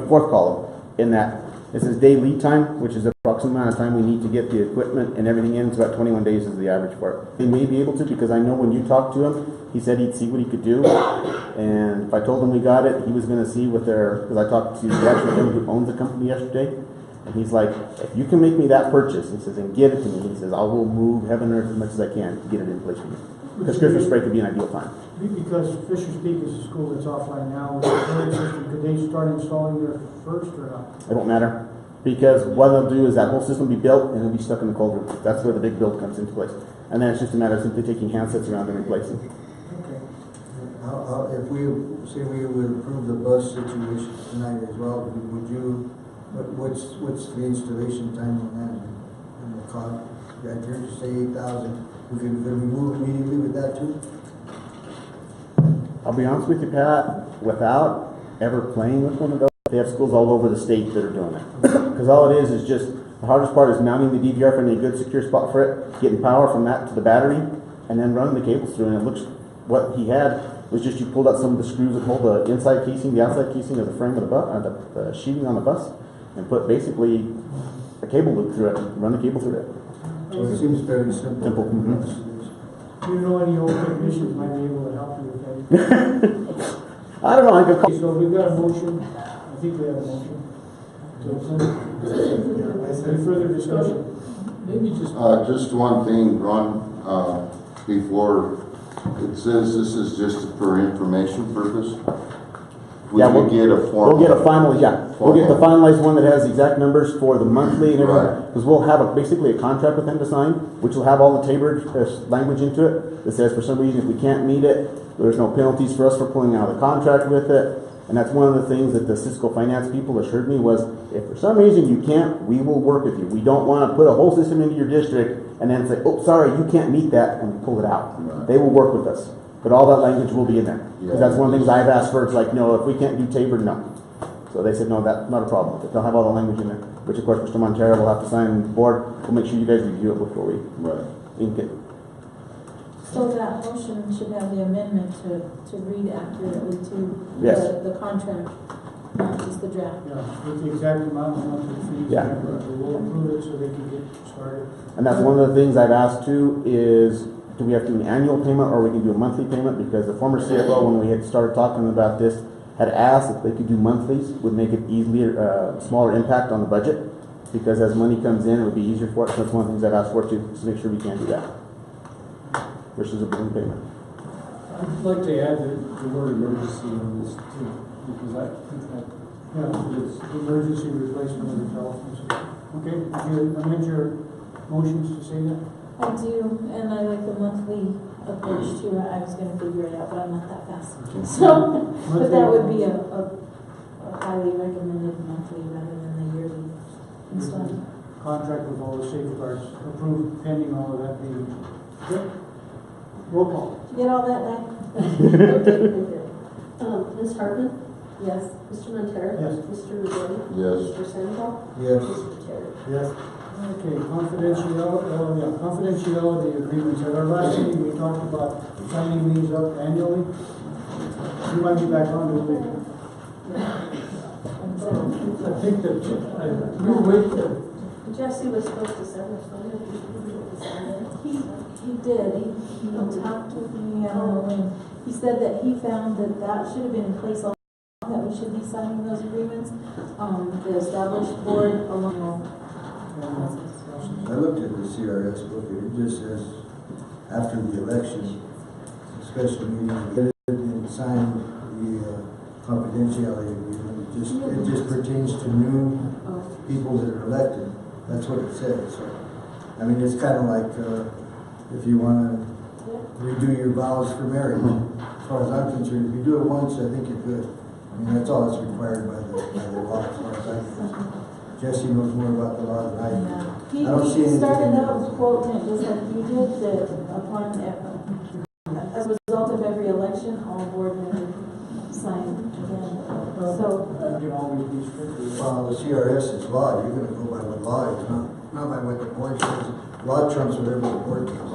fourth column in that, it says day lead time, which is the approximate amount of time we need to get the equipment and everything in. It's about 21 days is the average for it. They may be able to, because I know when you talked to him, he said he'd see what he could do. And if I told him we got it, he was going to see what because I talked to the actual guy who owns the company yesterday. And he's like, if you can make me that purchase, he says, and give it to me, he says, I will move heaven and earth as much as I can to get it in place for you. Because Christmas break would be an ideal time. Because Fisher Peak is a school that's offline now, with the current system, could they start installing there first or not? It won't matter. Because what they'll do is that whole system will be built and it'll be stuck in the cold room. That's where the big build comes into place. And then it's just a matter of simply taking handsets around and replacing. Okay. If we, say we would approve the bus situation tonight as well, would you, what's the installation time on that and the cost? I heard you say 8,000. We could move immediately with that too? I'll be honest with you, Pat, without ever playing with one of those, I they have schools all over the state that are doing it. Because all it is just, the hardest part is mounting the DVR, finding a good secure spot for it, getting power from that to the battery, and then running the cables through. And it looks, what he had was just you pulled out some of the screws that hold the inside casing, the outside casing of the frame of the bus, the sheeting on the bus, and put basically a cable loop through it, run the cable through it. So it seems very simple. Simple, mhm. Do you know any old technicians might be able to help you with that? I don't know, I could call. Okay, so we've got a motion, I think we have a motion. To approve. Any further discussion? Maybe just, Just one thing, Ron, before, it says this is just for information purpose. We Yeah, could get a form. We'll get a final, yeah, we'll get the finalized one that has the exact numbers for the monthly and everything. Right. Because we'll have basically a contract with them to sign, which will have all the tapered language into it, that says for some reason if we can't meet it, there's no penalties for us for pulling out of the contract with it. And that's one of the things that the Cisco finance people assured me was, if for some reason you can't, we will work with you. We don't want to put a whole system into your district and then say, oh, sorry, you can't meet that, and pull it out. Right. They will work with us. But all that language will be in there. Because Yeah. that's one of the things I've asked for. It's like, no, if we can't do tapered, no. So they said, no, that's not a problem with it. They'll have all the language in there. Which of course, Mr. Montero will have to sign the board. We'll make sure you guys review it before we Right. ink it. So that motion should have the amendment to read accurately to Yes. the contract, not just the draft. Yeah, with the exact amount of monthly fees. Yeah. We'll approve it so they can get started. And that's one of the things I've asked too is, do we have to do an annual payment or we can do a monthly payment? Because the former CFO, when we had started talking about this, had asked if they could do monthlies, would make it easier, smaller impact on the budget. Because as money comes in, it would be easier for us. That's one of the things I've asked for too, is to make sure we can do that. Versus a balloon payment. I'd like to add the word emergency on this too, because I think that, Yeah, it's emergency replacement of the telephone system. Okay, did you amend your motions to say that? I do, and I like the monthly approach too. I was gonna figure it out, but I'm not that fast. So, but that would be a highly recommended monthly rather than the yearly installment. Contract with all the safeguards approved pending all of that being. Okay. Roll call. Did you get all that, Di? Okay, very good. Ms. Hartman? Yes. Mr. Montero? Yes. Mr. Rossetti? Yes. Mr. Sandoval? Yes. Mr. Terry? Yes. Okay, confidentiality agreements. At our last meeting, we talked about signing these up annually. You might be back on to it. I think that, we're waiting. Jesse was supposed to send us one. He did. He talked with me, I don't know when. He said that he found that should have been in place all that we should be signing those agreements. The established board along. I looked at the CRS book, and it just says, after the election, special meeting, get it and sign the confidentiality agreement. It just pertains to new people that are elected. That's what it says. So, I mean, it's kind of like, if you want to redo your vows for marriage. As far as I'm concerned, if you do it once, I think you're good. I mean, that's all that's required by the law, as far as I'm concerned. Jesse knows more about the law than I do. He I don't see anything started in out this. quoting it just like you did, that upon, as a result of every election, all board members sign again. So, You can always be strictly. Well, the CRS is law, you're gonna go by what law is, not by what the board says. Law trumps whatever the board says.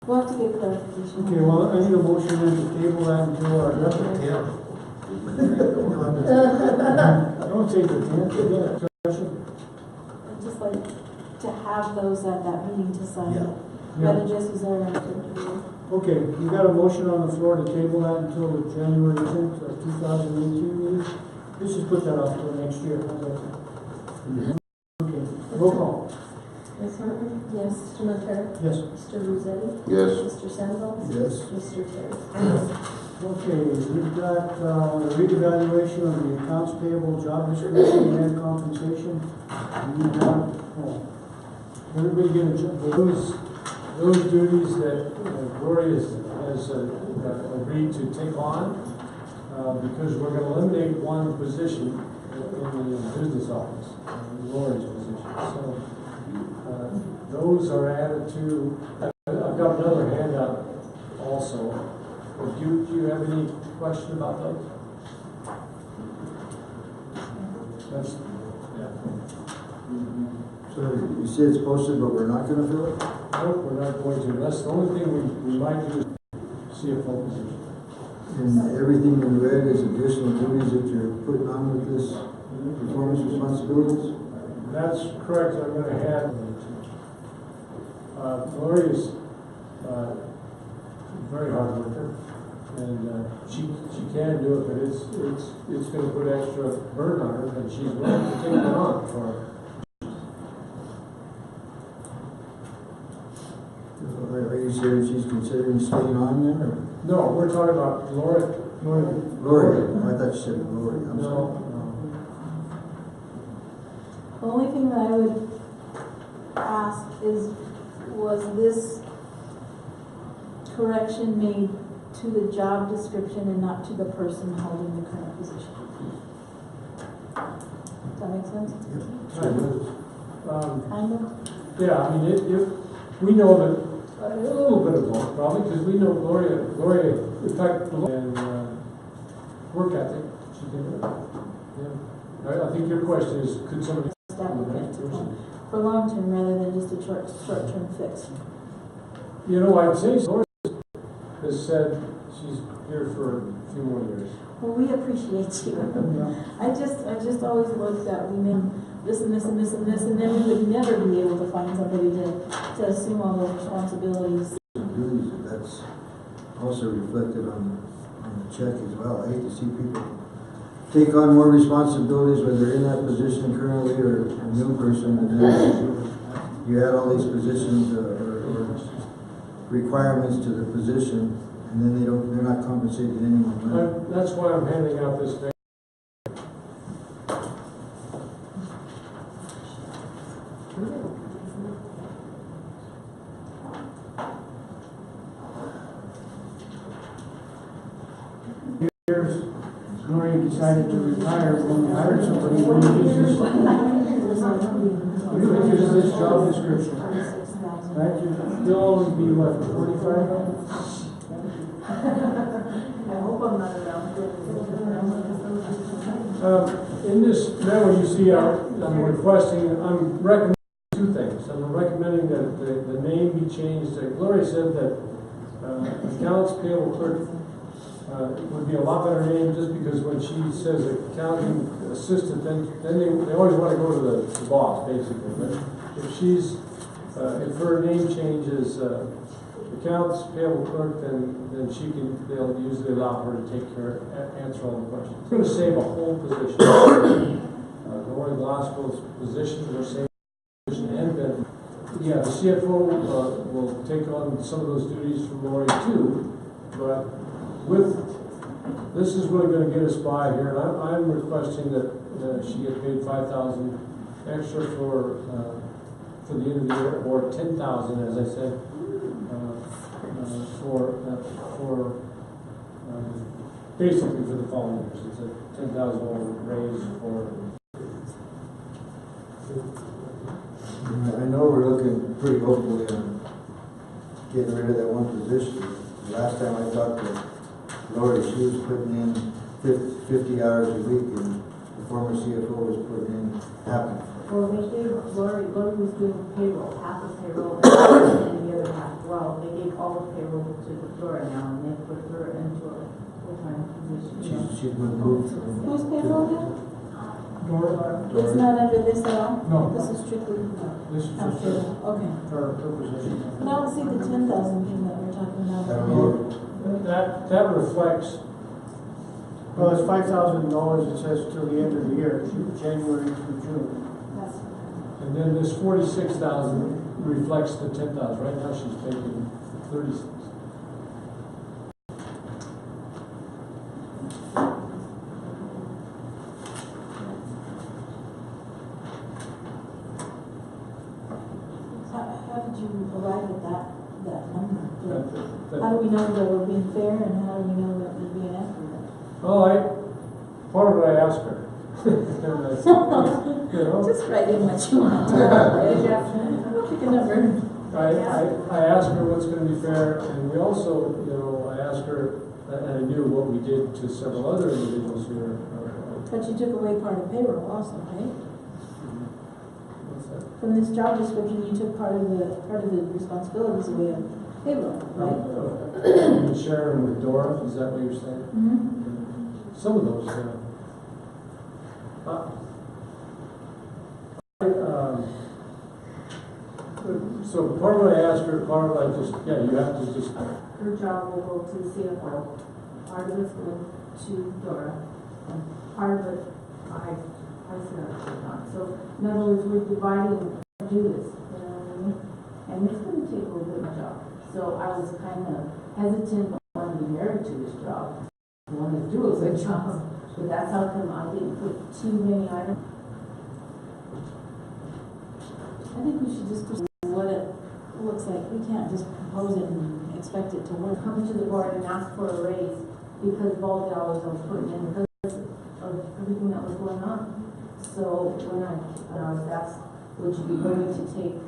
we'll have to get clarification. Okay, well, I need a motion then to table that until our. Don't take the tenth. Just like to have those at that meeting to sign it. Yeah. Better just use our. Okay, you got a motion on the floor to table that until the January 10th of 2018 meeting. Let's just put that off till next year. How's that sound? Okay, roll call. Ms. Hartman? Yes. Mr. Montero? Yes. Mr. Rossetti? Yes. Mr. Sandoval? Yes. Mr. Terry? Okay, we've got reevaluation of the accounts payable, job description, and compensation. Everybody get a job. Those duties that Gloria has agreed to take on, because we're going to eliminate one position in the business office, Lori's position. So those are added to. I've got another handout also. Do you have any question about those? That's, yeah. So you say it's posted, but we're not gonna fill it? Nope, we're not going to. That's the only thing we might do is CFO position. And everything in red is additional duties that you're putting on with this performance responsibilities? That's correct. I'm gonna add, Lori is, very hard worker, and, she can do it, but it's gonna put extra burden on her, and she's willing to take it on for her. Are you saying she's considering staying on then, or? No, we're talking about Lori. Lori, I thought you said Lori, I'm sorry. No, The only thing that I would ask is, was this correction made to the job description and not to the person holding the current position? Does that make sense? kind of. Kind of? Yeah, I mean, we know that, a little bit of both, probably, because we know Gloria, in fact, and, work ethic, she can do it. Yeah. I think your question is, could somebody? Applicant for long term rather than just a short term fix. You know, I'd say Gloria has said she's here for a few more years. Well, we appreciate you. I just always looked at, we made this and this and this and this, and then we would never be able to find somebody to assume all those responsibilities. Duties, that's also reflected on the check as well. I hate to see people take on more responsibilities when they're in that position currently, or a new person, and then you add all these positions or requirements to the position, and then they're not compensated anymore. That's why I'm handing out this thing. Years, Gloria decided to retire when we hired somebody who uses this job description. Right, you'll always be what, 45? I hope I'm not around. In this memo, you see, I'm recommending two things. I'm recommending that the name be changed. Gloria said that accounts payable clerk would be a lot better name, just because when she says accounting assistant, then they always want to go to the boss, basically. But if her name changes accounts payable clerk, then they'll usually allow her to answer all the questions. It's going to save a whole position. Lori Glasgow's position, we're saving position, and then, yeah, the CFO will take on some of those duties from Lori too, but this is really going to get us by here, and I'm requesting that she get paid $5,000 extra for the end of the year, or $10,000, as I said, basically for the following years. It's a $10,000 raise for. I know we're looking pretty hopefully on getting rid of that one position. Last time I talked to Lori, she was putting in 50 hours a week, and the former CFO was putting in half. Well, they gave Lori was doing payroll, half of payroll, and the other half. Well, they gave all the payroll to Laura now, and they put her into a full-time position. She's been moved. Who's payroll now? Dora, It's not under this at all? No. This is strictly This is house just payroll, okay. her position. But I don't see the 10,000 thing that we're talking I about. don't know. that reflects. Well, it's $5,000, it says till the end of the year, January through June. That's And then this 46,000 reflects the 10,000. Right now she's taking 36. How did you arrive at that number? That- How do we know that we're being fair, and how do we know that we're being accurate? Well, part of it I asked her. And I said, you know, Just write in what you want. Pick a number. I asked her what's going to be fair, and we also, I asked her, and I knew what we did to several other individuals here, But you took away part of payroll also, right? What's that? From this job description, you took part of the responsibilities away of payroll, right? Sharing with Dora, is that what you're saying? Mm-hmm. Some of those, so part of what I asked her, part of I just, yeah, you have to just, Her job will go to the CFO, part of it's going to Dora, and part of it, I sit up on. So, in other words, we're dividing duties, you know what I mean? And it's gonna take a little bit of job. So I was kind of hesitant on to be married to this job. I wanted to do a good job, but that's how come I didn't put too many items. I think we should just do what it looks like. We can't just propose it and expect it to work. Come to the board and ask for a raise because of all the hours I was putting in because of everything that was going on. So when I was asked, would you be willing to take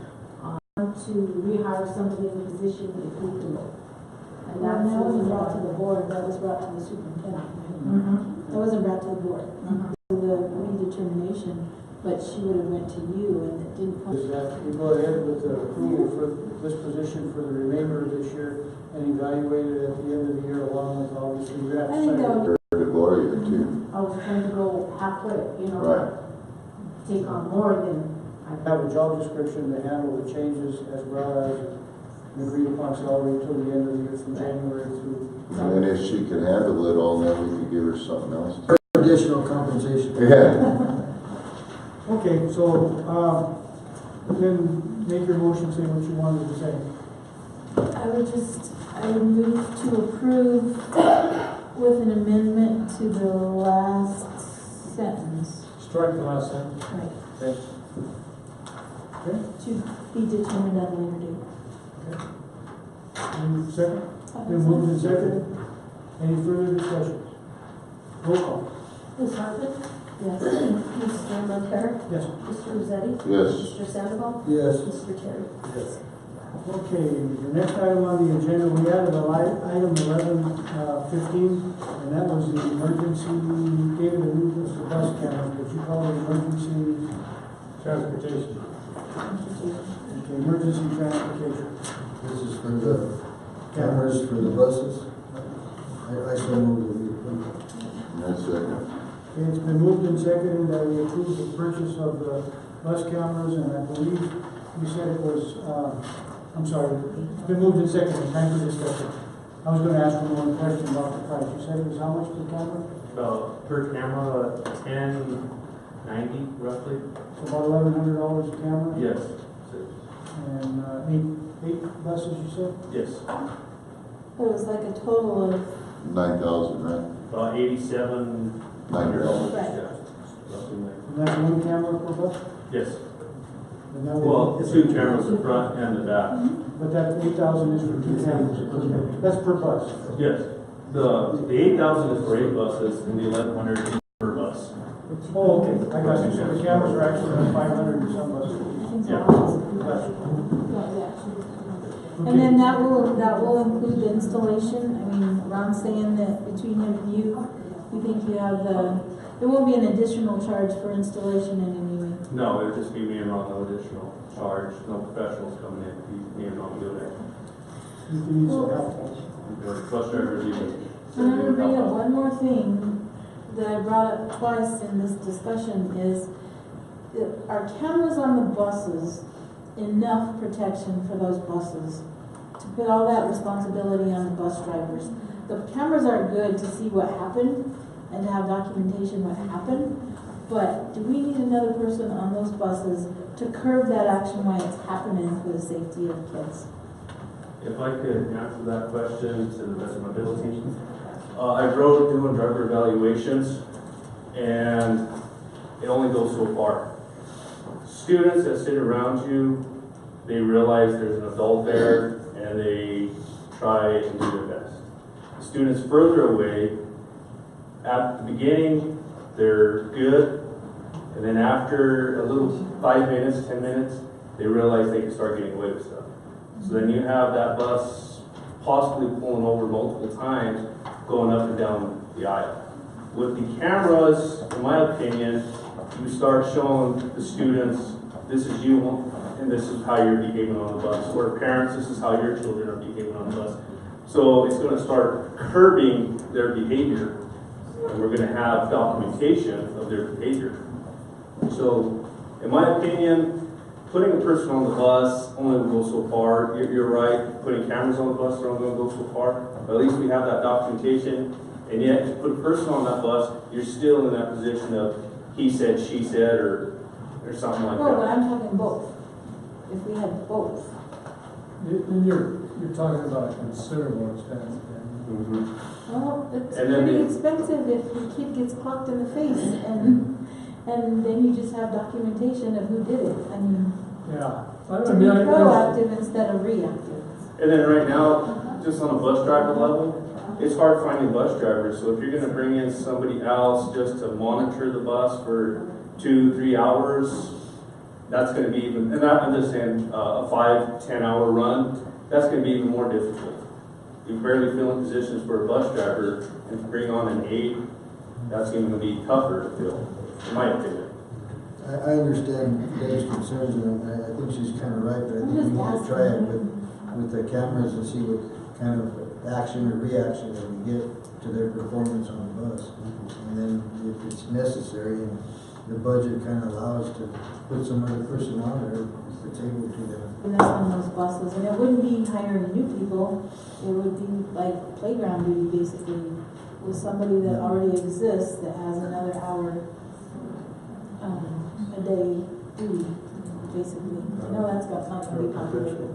to rehire somebody in the position if we can? And That that's wasn't brought to the board, that was brought to the superintendent. Mm-hmm. That wasn't brought to the board. Mm-hmm. The redetermination, but she would have went to you and it didn't come. Is that we go ahead with the approval for this position for the remainder of this year and evaluate it at the end of the year along with obviously your I think that would be. To Gloria too. I was trying to go halfway, you know, Right. take on more than I Have a job description to handle the changes as well as an agreed upon salary until the end of the year from January through. And if she could handle it all, then we could give her something else. Additional compensation. Yeah. Okay, so, then make your motion, say what you wanted to say. I would move to approve with an amendment to the last sentence. strike the last sentence. Right. Okay. Okay. To be determined at a later date. And second? Been moved and seconded. Any further discussion? Roll call. Ms. Hartman? Yes. Mr. Montero? Yes. Mr. Rossetti? Yes. Mr. Sandoval? Yes. Mr. Terry? Yes. Okay, the next item on the agenda, we added item 11:15, and that was the emergency, David alluded to the bus cameras, but you call it emergency, Transportation. okay, emergency transportation. This is for the cameras for the buses. I so move that we approve. That's it. Okay, it's been moved and seconded that we approve the purchase of the bus cameras, and I believe you said it was, I'm sorry, it's been moved and seconded, time for discussion. I was gonna ask one more question about the price. You said it was how much per camera? Per camera, $10.90 roughly. So about $1,100 a camera? Yes. And eight buses, you said? Yes. It was like a total of, 9,000, right? About 87. $90. Right. Yeah. Roughly like- And that's one camera per bus? Yes. And that would- Well, two cameras, the front and the back. But that 8,000 is for two cameras? That's per bus? Yes. The 8,000 is for 8 buses and the 1,100 is per bus. Oh, okay, I got you. So the cameras are actually on 500 or some buses? I think Yeah. Gotcha. And then that will include the installation. I mean, Ron's saying that between him and you think you have there won't be an additional charge for installation in any way. No, it would just be me and Ron, no additional charge, no professionals coming in, me and Ron doing it. You can use the help. Bus drivers even. And I'm gonna bring up one more thing that I brought up twice in this discussion is, are cameras on the buses enough protection for those buses? To put all that responsibility on the bus drivers. The cameras are good to see what happened and to have documentation what happened, but do we need another person on those buses to curb that action while it's happening for the safety of kids? If I could answer that question to the best of my ability. I wrote doing driver evaluations, and it only goes so far. Students that sit around you, they realize there's an adult there, and they try and do their best. Students further away, at the beginning, they're good, and then after a little 5 minutes, 10 minutes, they realize they can start getting away with stuff. So then you have that bus possibly pulling over multiple times, going up and down the aisle. With the cameras, in my opinion, you start showing the students, this is you and this is how you're behaving on the bus. Or parents, this is how your children are behaving on the bus. So it's going to start curbing their behavior, and we're going to have documentation of their behavior. So, in my opinion, putting a person on the bus only will go so far. You're right, putting cameras on the bus are only going to go so far. But at least we have that documentation. And yet, to put a person on that bus, you're still in that position of he said, she said, or something like No, but that. I'm talking both. If we had both. And you're talking about a considerable expense. Mhm. Well, it's And then pretty the- expensive if the kid gets clocked in the face and then you just have documentation of who did it. I mean, Yeah. to be proactive instead of reactive. And then right now, just on a bus driver level, it's hard finding bus drivers. So if you're going to bring in somebody else just to monitor the bus for 2-3 hours, that's going to be even, and I'm just saying a 5-10 hour run, that's going to be even more difficult. You're barely filling positions for a bus driver, and to bring on an aide, that's going to be tougher to fill, in my opinion. I understand Debbie's concerns, and I think she's kind of right, but I I'm think we just need to try it asking. with the cameras and see what kind of action or reaction that we get to their performance on the bus. And then if it's necessary and the budget kind of allows to put some other person on there, if it's able to then. And that's on those buses. And it wouldn't be hiring new people. It would be like playground duty basically with somebody that already exists that has another hour a day duty, basically. I know that's not going to be populated.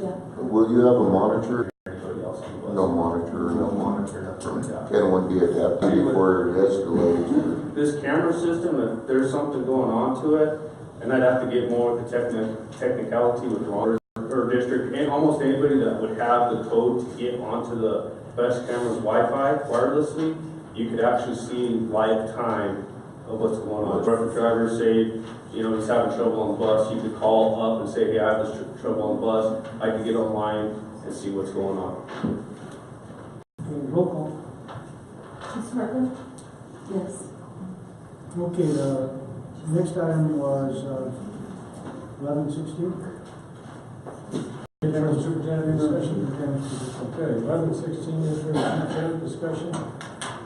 Yeah. Will you have a monitor? Anybody else on the bus? No monitor, No monitor, nothing like that. Can one be adapted before it escalates? This camera system, if there's something going on to it, and I'd have to get more with the technicality with Ron or district, and almost anybody that would have the code to get onto the bus camera's Wi-Fi wirelessly, you could actually see live time of what's going on. If a driver say, you know, he's having trouble on the bus, you could call up and say, hey, I have this trouble on the bus. I could get online and see what's going on. Okay, roll call. Ms. Hartman? Yes. Okay, the next item was 11:16. Interim superintendent discussion. Superintendent's position. Okay, 11:16 is for superintendent discussion.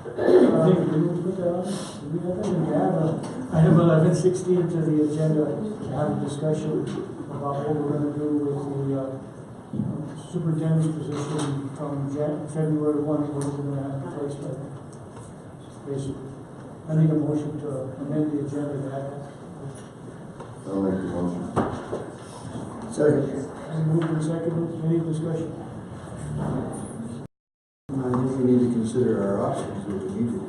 Did we put that on? Did we have that? We have item 11:16 to the agenda, to have a discussion about what we're going to do with the superintendent's position from February 1, what we're going to have in place by then. Basically, I need a motion to amend the agenda to that. I'll make the motion. Second. Moved and seconded, any discussion? I think we need to consider our options if we need to.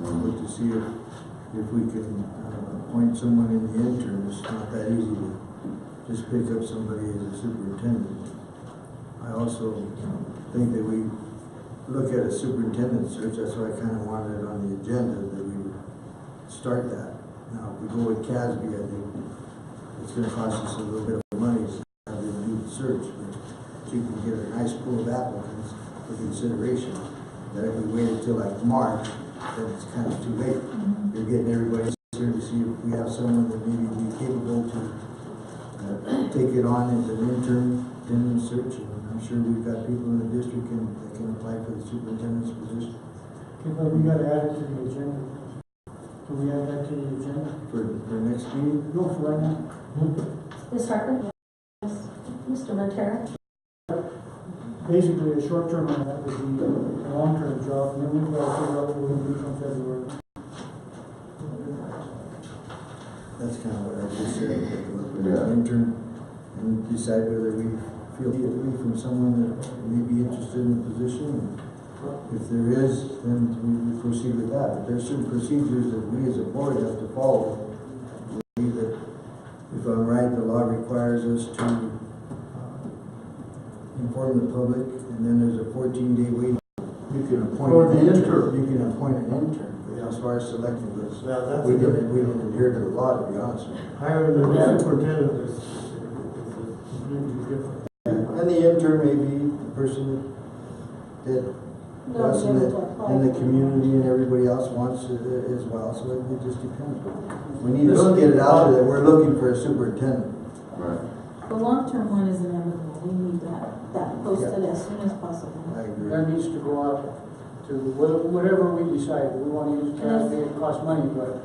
Look to see if we can appoint someone in the interim. It's not that easy to just pick up somebody as a superintendent. I also think that we look at a superintendent search. That's why I kind of wanted it on the agenda, that we would start that. Now, if we go with CASB, I think it's going to cost us a little bit of money to have them do the search, but you can get a nice pool of applicants for consideration. That if we waited till like March, then it's kind of too late. You're getting everybody here to see if we have someone that maybe be capable to take it on as an intern search. And I'm sure we've got people in the district that can apply for the superintendent's position Okay, but we got to add it to the agenda. Can we add that to the agenda? for next meeting. No, for right now. Ms. Hartman? Yes. Mr. Montero? Basically, a short term on that would be a long-term job, and then we've got to figure out what we're going to do from February. That's kind of what I just said. With an intern and decide whether we feel differently from someone that may be interested in the position. And if there is, then we proceed with that. But there's certain procedures that we as a board have to follow. I believe that, if I'm right, the law requires us to inform the public, and then there's a 14-day wait. You can appoint an intern. You can appoint an intern. But as far as selecting this, we didn't adhere to the law, to be honest with you. Hiring the superintendent is completely different. And the intern may be the person that No, us you and have the, to apply. and the community and everybody else wants it as well, so it just depends. We need to get it out there that we're looking for a superintendent. Right. The long-term one is inevitable, we need that posted as soon as possible. I agree. That needs to go out to whatever we decide. We want to use CASB, it costs money, but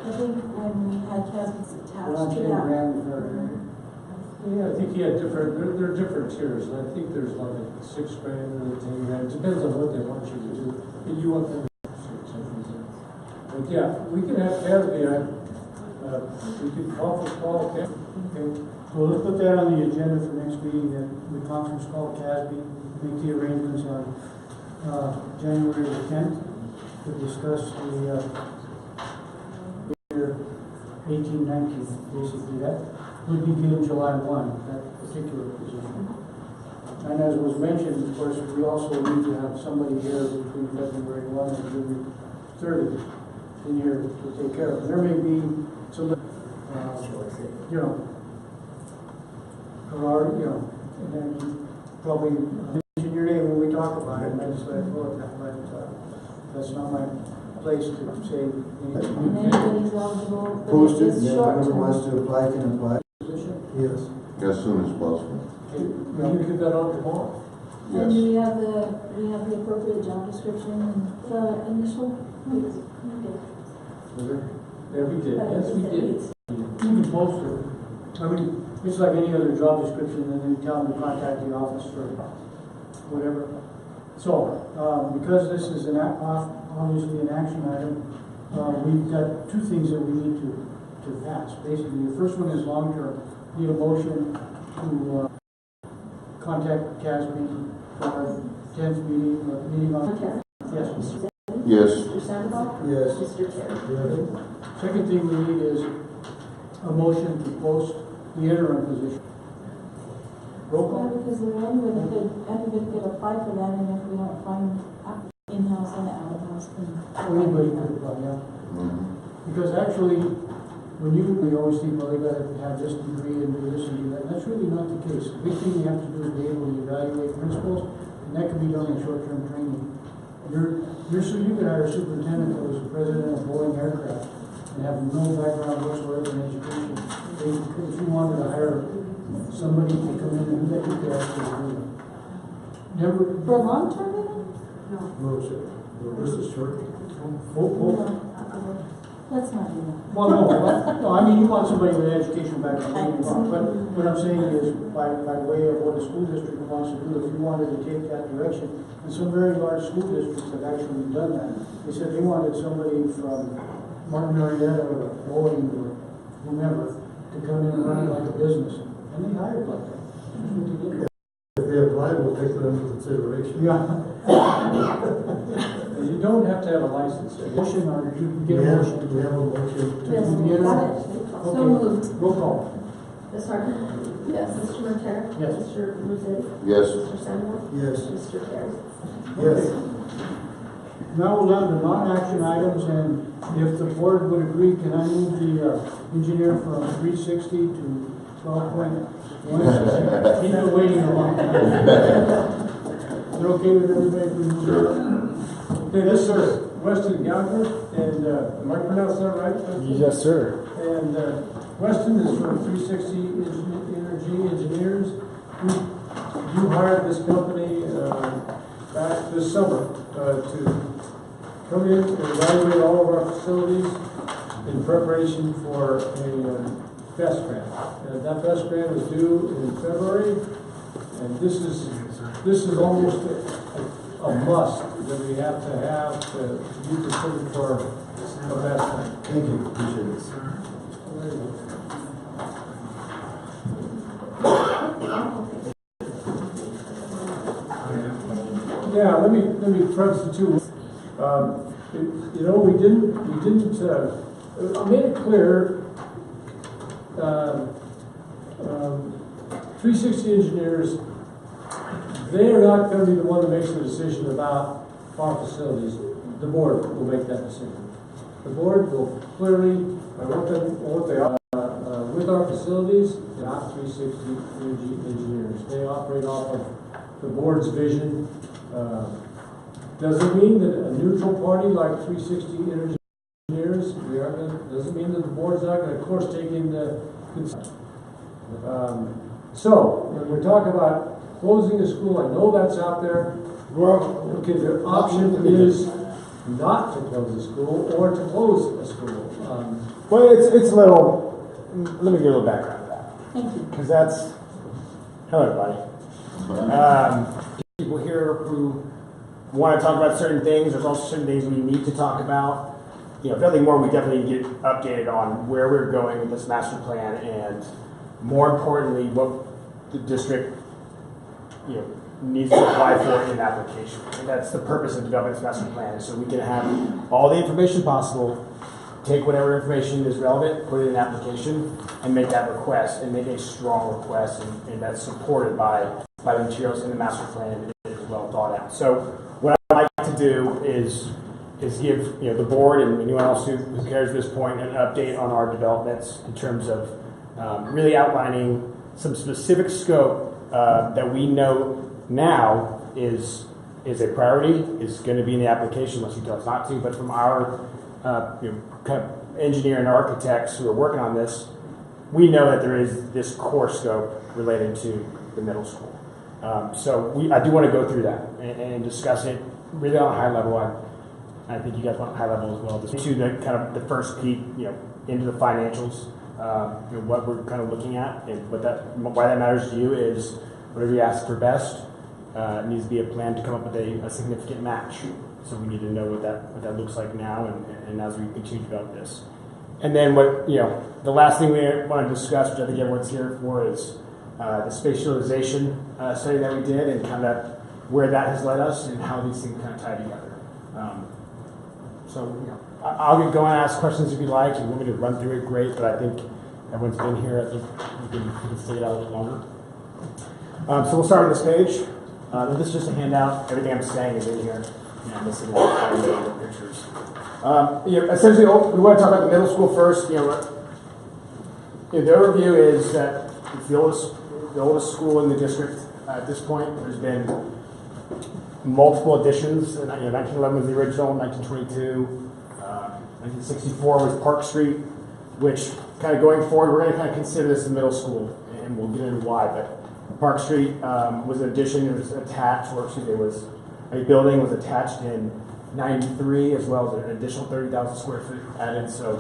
I think when we had cabinets we're attached not to 10 that. grand for, Yeah, I think he had different, there are different tiers, and I think there's like a 6 grand or a 10 grand, depends on what they want you to do. And you want them to do something. But yeah, we can have Casby, we could conference call Casby. okay. Well, let's put that on the agenda for next meeting, that we conference call CASB, make the arrangements on, January the 10th to discuss the, year 18-19, basically. That would begin July 1, that particular position. And as was mentioned, of course, we also need to have somebody here between February 1 and June 30 in here to take care of it. There may be some, you know, and then probably mention your name when we talk about it, and I just let it go at that, but that's not my place to say And anything. anybody's eligible, but Post it, it's and then short whoever wants term. to apply can apply. Position? Yes. As soon as possible. Okay. We can get that out tomorrow. And Yes. do we have the appropriate job description and the initial? Okay. Yeah, we did, yes, we did. You can post it. I mean, it's like any other job description, and then you tell them to contact the office for whatever. So, because this is obviously an action item, we've got two things that we need to pass. Basically, the first one is long-term. Need a motion to contact CASB for our 10th meeting on. Yes. Yes. Mr. Sandoval? Yes. Mr. Terry? Second thing we need is a motion to post the interim position. Roll Yeah, call? because anybody could apply for that, and if we don't find in-house and out-of-house, then. Anybody could apply, yeah. Mhm. Because actually, when we always think, well, they gotta have this degree and do this and do that, that's really not the case. The big thing you have to do is be able to evaluate principals, and that can be done in short-term training. You could hire a superintendent that was the president of Boeing Aircraft and have no background whatsoever in education. If you wanted to hire somebody to come in and do that, you could actually do it. Never, For long-term, even? No, sir. This is short. Let's not do that. well, no, I mean, you want somebody with an education background, don't get me wrong, but what I'm saying is, by way of what the school district wants to do, if you wanted to take that direction, and some very large school districts have actually done that. They said they wanted somebody from Martin Marietta or Boeing or whomever to come in and run it like a business, and they hired like that. That's what they did. If they apply, we'll take that into consideration. Yeah. You don't have to have a license. Motion, or you can get a Yeah, motion. we have a motion. Yes, do the interim? got it. So Okay. moved. Roll call. Ms. Harper? Yes. Mr. Montero? Yes. Mr. Rossetti? Yes. Mr. Sandoval? Yes. Mr. Terry? Yes. Now we're down to non-action items, and if the board would agree, can I move the engineer from 360 to 12.1? He's been waiting a long time. Is it okay with everybody if we move it? Okay, this is Weston Gallagher, and, am I pronouncing that right? Weston? Yes, sir. And Weston is from 360 Energy Engineers. You hired this company back this summer to come in and evaluate all of our facilities in preparation for a best grant. And that best grant is due in February, and this is almost a must that we have to be considered for a best grant. Thank you, appreciate it. Yeah, let me preface the two. You know, we didn't, I made it clear, 360 Engineers, they are not gonna be the one that makes the decision about our facilities. The board will make that decision. The board will clearly, what they are, with our facilities, not 360 Energy Engineers. They operate off of the board's vision, Doesn't mean that a neutral party like 360 Engineers, doesn't mean that the board's not going to, of course, take into consideration. So, when we talk about closing a school, I know that's out there. Well, okay, the option is not to close a school or to close a school. Well, it's a little, let me give a little background to that. Thank you. Because that's, hello everybody. People here who want to talk about certain things, there's also certain things we need to talk about. You know, if nothing more, we definitely need to get updated on where we're going with this master plan and more importantly, what the district, you know, needs to apply for in an application. And that's the purpose of developing this master plan, so we can have all the information possible, take whatever information is relevant, put it in an application, and make that request, and make a strong request, and that's supported by the materials in the master plan, and it is well thought out. So what I'd like to do is give the board and anyone else who cares at this point an update on our developments in terms of really outlining some specific scope that we know now is a priority, is going to be in the application unless you tell us not to, but from our kind of engineer and architects who are working on this, we know that there is this core scope related to the middle school. So I do want to go through that and discuss it really on a high level. I think you guys want a high level as well. Just to the kind of the first peek, into the financials, what we're kind of looking at, and why that matters to you is whatever you ask for best needs to be a plan to come up with a significant match. So we need to know what that looks like now, and as we continue to develop this. And then the last thing we want to discuss, which I think everyone's here for, is the spatialization study that we did and kind of where that has led us and how these things kind of tie together. I'll get going and ask questions if you like. If you want me to run through it, great, but I think everyone's been here. I think we can stay it out a little longer. So we'll start on this page. This is just a handout. Everything I'm saying is in here. I'm missing the pictures. Essentially, we want to talk about the middle school first. The overview is that it's the oldest school in the district at this point. There's been multiple additions. 1911 was the original, 1922, 1964 was Park Street, which kind of going forward, we're going to kind of consider this a middle school, and we'll get into why. But Park Street was an addition. It was attached, or excuse me, a building was attached in 93, as well as an additional 30,000 square feet added. So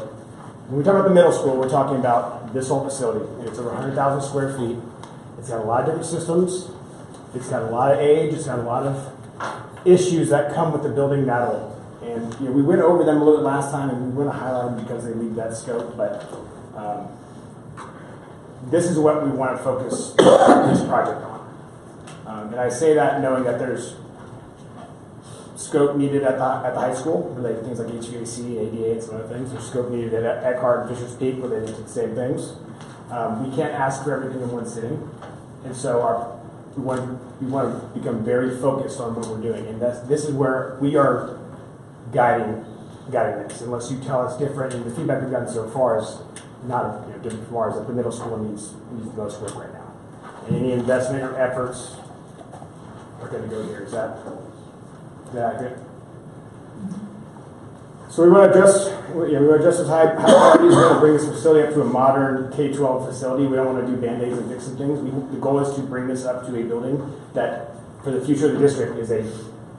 when we talk about the middle school, we're talking about this whole facility. It's over 100,000 square feet. It's got a lot of different systems. It's got a lot of age. It's got a lot of issues that come with the building that old. And we went over them a little bit last time, and we want to highlight them because they leave that scope. But this is what we want to focus this project on. And I say that knowing that there's scope needed at the high school related to things like HVAC, ADA, and some other things. There's scope needed at Eckhart and Fisher's Peak related to the same things. We can't ask for everything in one sitting, and so we want to become very focused on what we're doing, and this is where we are guiding this. Unless you tell us different, and the feedback we've gotten so far is not different from ours. That the middle school needs the most work right now, and any investment or efforts are going to go here. Is that accurate? So we want to adjust this high priorities. We want to bring this facility up to a modern K-12 facility. We don't want to do band-aids and fix some things. The goal is to bring this up to a building that, for the future of the district, is a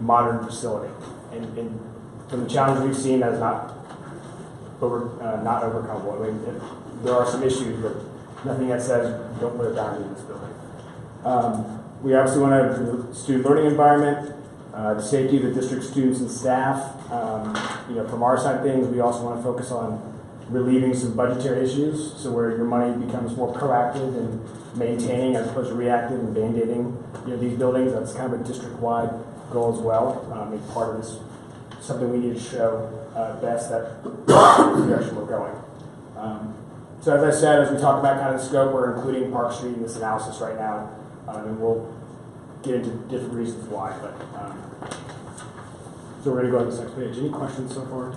modern facility. And from the challenge we've seen, that is not overcomable. I mean, there are some issues, but nothing that says don't put a dime in this building. We obviously want to have a student learning environment. The safety of the district students and staff. From our side of things, we also want to focus on relieving some budgetary issues, so where your money becomes more proactive and maintaining as opposed to reactive and band-aiding these buildings. That's kind of a district-wide goal as well. And part of this, something we need to show best that the direction we're going. So as I said, as we talk about kind of the scope, we're including Park Street in this analysis right now, and we'll get into different reasons why, but so we're going to go to the next page. Any questions so far?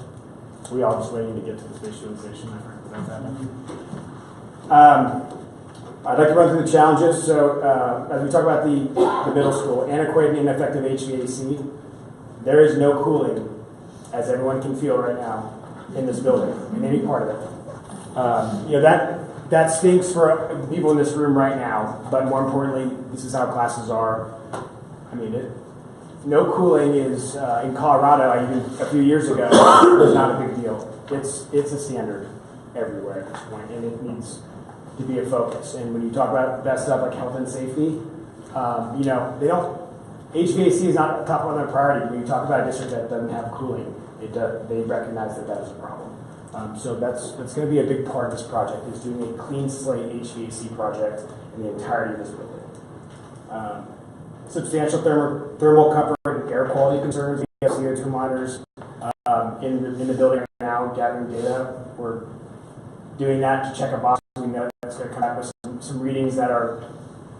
We all just waiting to get to the spatialization. I'd like to run through the challenges. So as we talk about the middle school, antiquated and ineffective HVAC, There is no cooling, as everyone can feel right now, in this building, in any part of it. That stinks for the people in this room right now, but more importantly, this is how classes are. I mean, no cooling is, in Colorado, even a few years ago, was not a big deal. It's a standard everywhere at this point, and it needs to be a focus. And when you talk about that stuff like health and safety, HVAC is not top on their priority. When you talk about a district that doesn't have cooling, they recognize that is a problem. So that's going to be a big part of this project, is doing a clean slate HVAC project in the entirety of this building. Substantial thermal comfort and air quality concerns. We have CO2 monitors in the building right now, gathering data. We're doing that to check a box. We know that's going to come back with some readings that are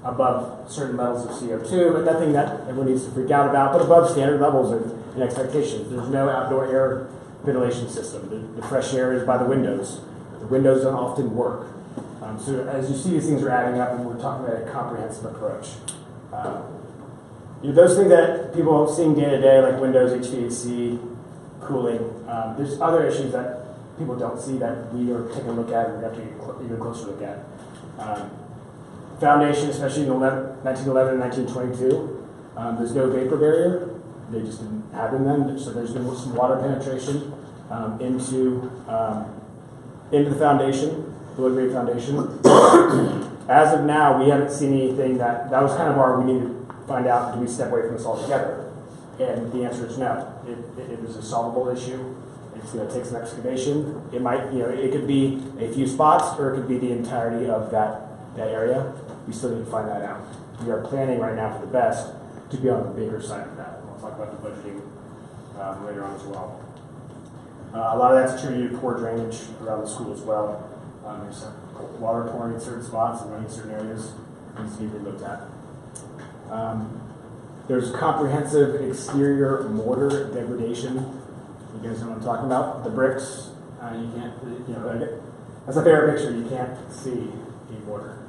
above certain levels of CO2, but nothing that everyone needs to freak out about, but above standard levels and expectations. There's no outdoor air ventilation system. The fresh air is by the windows. The windows don't often work. So as you see, these things are adding up, and we're talking about a comprehensive approach. Those things that people are seeing day to day, like windows, HVAC, cooling, there's other issues that people don't see that we are taking a look at, and we have to take an even closer look at. Foundation, especially in 1911 and 1922, there's no vapor barrier. They just didn't have them then, so there's been some water penetration into the foundation, the wood grade foundation. As of now, we haven't seen anything that was kind of we need to find out, do we step away from this altogether? And the answer is no. It is a solvable issue. It's going to take some excavation. It might, it could be a few spots, or it could be the entirety of that area. We still need to find that out. We are planning right now for the best to be on the bigger side of that. We'll talk about the budgeting later on as well. A lot of that's attributed to poor drainage around the school as well. There's some water pouring in certain spots and running in certain areas. It needs to be looked at. There's comprehensive exterior mortar degradation. You guys know what I'm talking about? The bricks, you can't, that's a fair picture. You can't see the mortar.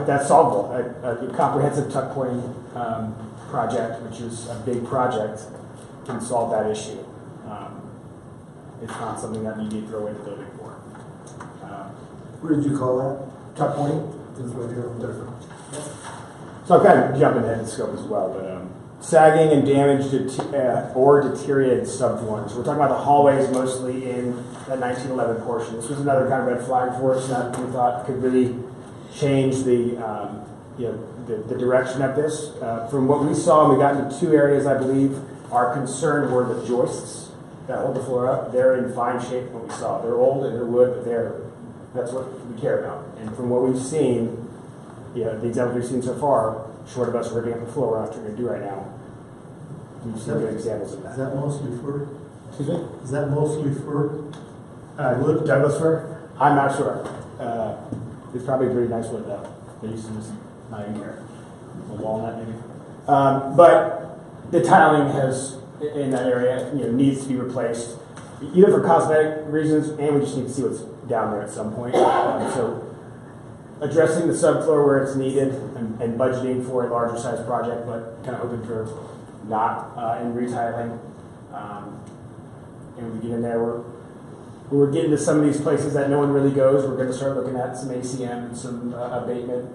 That's solvable. A comprehensive tuck pointing project, which is a big project, can solve that issue. It's not something that you need to throw away the building for. What did you call that? Tuck pointing. This right here, different. So I'm kind of jumping ahead in scope as well, but sagging and damaged or deteriorated subfloors. We're talking about the hallways mostly in that 1911 portion. This was another kind of red flag for us that we thought could really change the direction of this. From what we saw, we got into two areas, I believe. Our concern were the joists that hold the floor up. They're in fine shape, what we saw. They're old and they're wood, but that's what we care about. And from what we've seen, the examples we've seen so far, short of us ripping up the floor, we're not going to do right now. We've seen good examples of that. Is that mostly fir? Excuse me? Is that mostly fir? Wood, Douglas fir? I'm not sure. It's probably pretty nice wood though. They used to just not even care. A walnut maybe. But the tiling in that area needs to be replaced, either for cosmetic reasons, and we just need to see what's down there at some point. So addressing the subfloor where it's needed and budgeting for a larger size project, but kind of hoping for not in retiling. And we get in there, we're getting to some of these places that no one really goes. We're going to start looking at some ACM and some abatement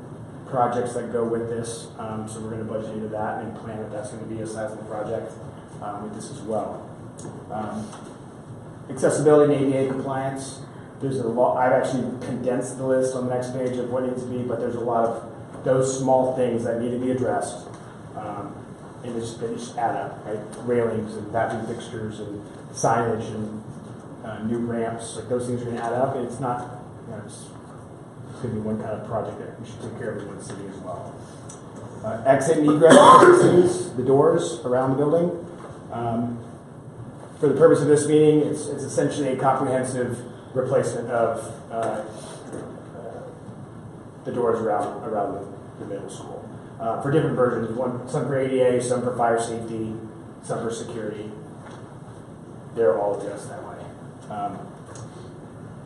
projects that go with this. So we're going to budget into that and plan that that's going to be a sizable project with this as well. Accessibility and ADA compliance. There's a lot. I've actually condensed the list on the next page of what needs to be, but there's a lot of those small things that need to be addressed. And they just add up, right? Railings and bathroom fixtures and signage and new ramps, like those things are going to add up. And it's not, it's going to be one kind of project that we should take care of in one city as well. Exit and egress entrances, the doors around the building. For the purpose of this meeting, it's essentially a comprehensive replacement of the doors around the middle school. For different versions, some for ADA, some for fire safety, some for security. They're all addressed that way.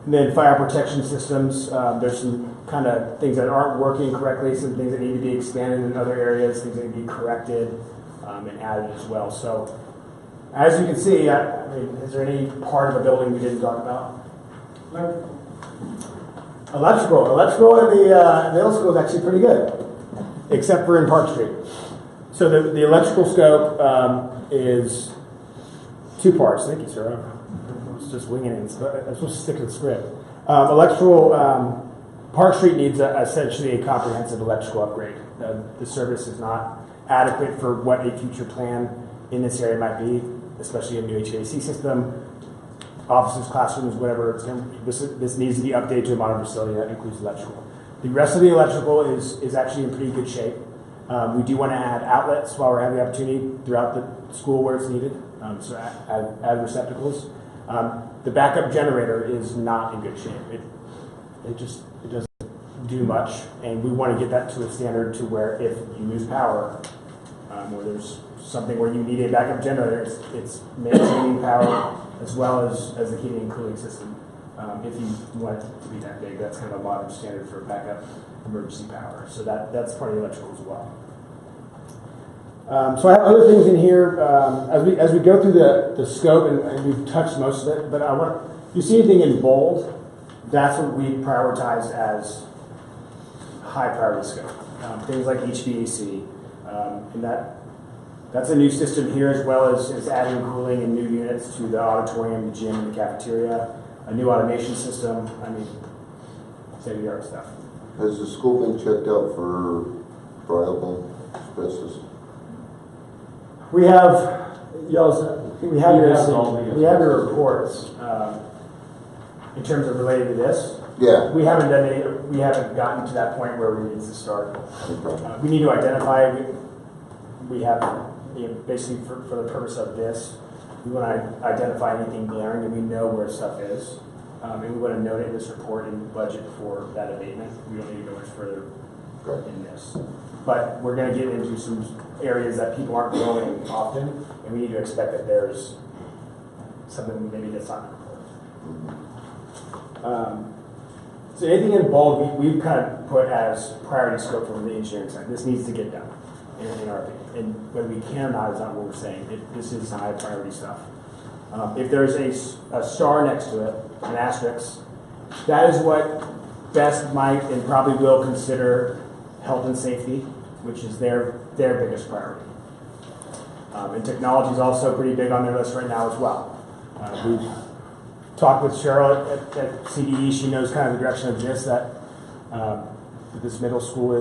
And then fire protection systems, there's some kind of things that aren't working correctly, some things that need to be expanded in other areas, things that need to be corrected. and added as well. So as you can see, I mean, is there any part of the building we didn't talk about? Electrical at the middle school is actually pretty good, except for in Park Street. So the electrical scope is two parts. Thank you, sir. I was just winging it. I'm supposed to stick to the script. Electrical, Park Street needs essentially a comprehensive electrical upgrade. The service is not adequate for what a future plan in this area might be, especially a new HVAC system, offices, classrooms, whatever. This needs to be updated to a modern facility that includes electrical. The rest of the electrical is actually in pretty good shape. We do want to add outlets while we're having the opportunity throughout the school where it's needed, so add receptacles. The backup generator is not in good shape. It doesn't do much, and we want to get that to a standard to where if you lose power, or there's something where you need a backup generator, it's maintaining power as well as the heating and cooling system. If you want it to be that big, that's kind of a modern standard for backup emergency power. So that's part of the electrical as well. So I have other things in here as we go through the scope, and we've touched most of it. But if you see anything in bold, that's what we prioritized as high priority scope. Things like HVAC, and that's a new system here, as well as adding cooling and new units to the auditorium, the gym, and the cafeteria. A new automation system. I mean, state-of-the-art stuff. Has the school been checked out for friable asbestos? We have your reports in terms of related to this. Yeah. We haven't gotten to that point where we need to start. We need to identify. We have basically for the purpose of this, we want to identify anything glaring, and we know where stuff is, and we want to note it in this report and budget for that abatement. We don't need to go much further in this. But we're going to get into some areas that people aren't going often, and we need to expect that there's something maybe that's not reported. So anything in bold, we've kind of put as priority scope from the engineering side. This needs to get done, in our opinion. And whether we can or not is not what we're saying. This is high priority stuff. If there's a star next to it, an asterisk, that is what best might and probably will consider health and safety, which is their biggest priority. And technology is also pretty big on their list right now as well. We've talked with Cheryl at CDE. She knows kind of the direction of this, that this middle school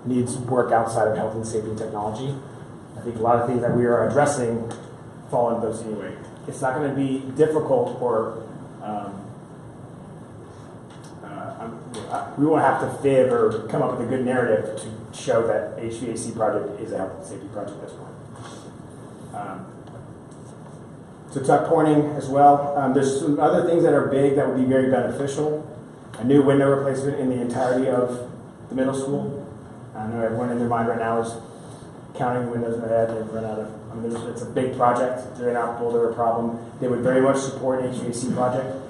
needs work outside of health and safety and technology. I think a lot of things that we are addressing fall into those anyway. It's not going to be difficult or we won't have to fib or come up with a good narrative to show that HVAC project is a health and safety project at this point. So tuck pointing as well. There's some other things that are big that would be very beneficial. A new window replacement in the entirety of the middle school. I know everyone in their mind right now is counting the windows in their head. They've run out of. I mean, it's a big project. They're inoperable. They're a problem. They would very much support an HVAC project.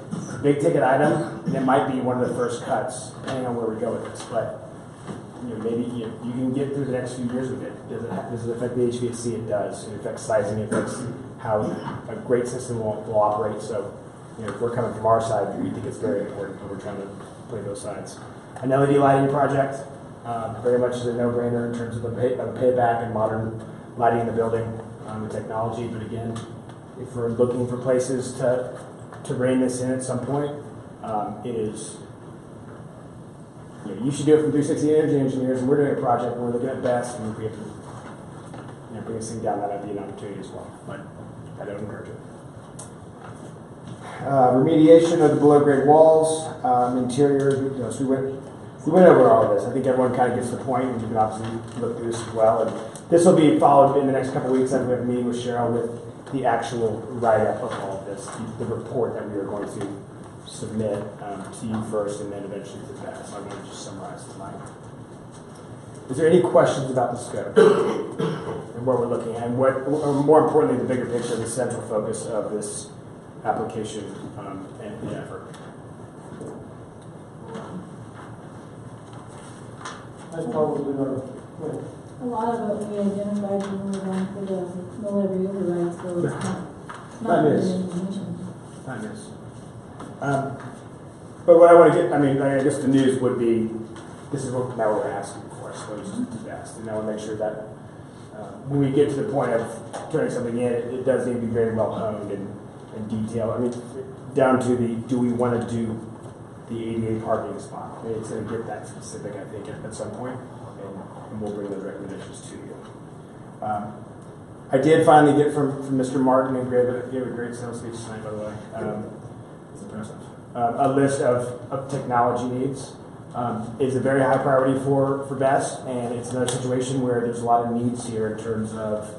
Big ticket item, and it might be one of the first cuts, depending on where we go with this. But maybe you can get through the next few years with it. Does it affect the HVAC? It does. It affects sizing. It affects how a great system will operate. So, if we're coming from our side, we think it's very important when we're trying to play both sides. An LED lighting project, very much is a no-brainer in terms of a payback and modern lighting in the building, the technology. But again, if we're looking for places to rein this in at some point, it is. You should do it from 360 Energy Engineers, and we're doing a project where we're looking at best, and if we have to bring this thing down, that might be an opportunity as well. But I don't encourage it. Remediation of the below-grade walls, interior. So we went over all of this. I think everyone kind of gets the point, and you can obviously look through this as well. And this will be followed in the next couple of weeks. After we have a meeting with Cheryl with the actual write-up of all of this, the report that we are going to submit to you first, and then eventually to that. So I'm going to just summarize tonight. Is there any questions about the scope and what we're looking at, and what, or more importantly, the bigger picture, the central focus of this application and the effort? That's probably our, A lot of it we identified when we were going for the mill levy override, so it's not That good is. information. I guess. But what I want to get, I mean, I guess the news would be, this is what now we're asking for, I suppose, to ask. And I want to make sure that when we get to the point of turning something in, it does need to be very well honed and detailed. I mean, down to the, do we want to do the ADA parking spot? I mean, it's going to get that specific, I think, at some point, and we'll bring those recommendations to you. I did finally get from Mr. Martin, who gave a great sales speech tonight, by the way. It's impressive. A list of technology needs. Is a very high priority for BEST, and it's another situation where there's a lot of needs here in terms of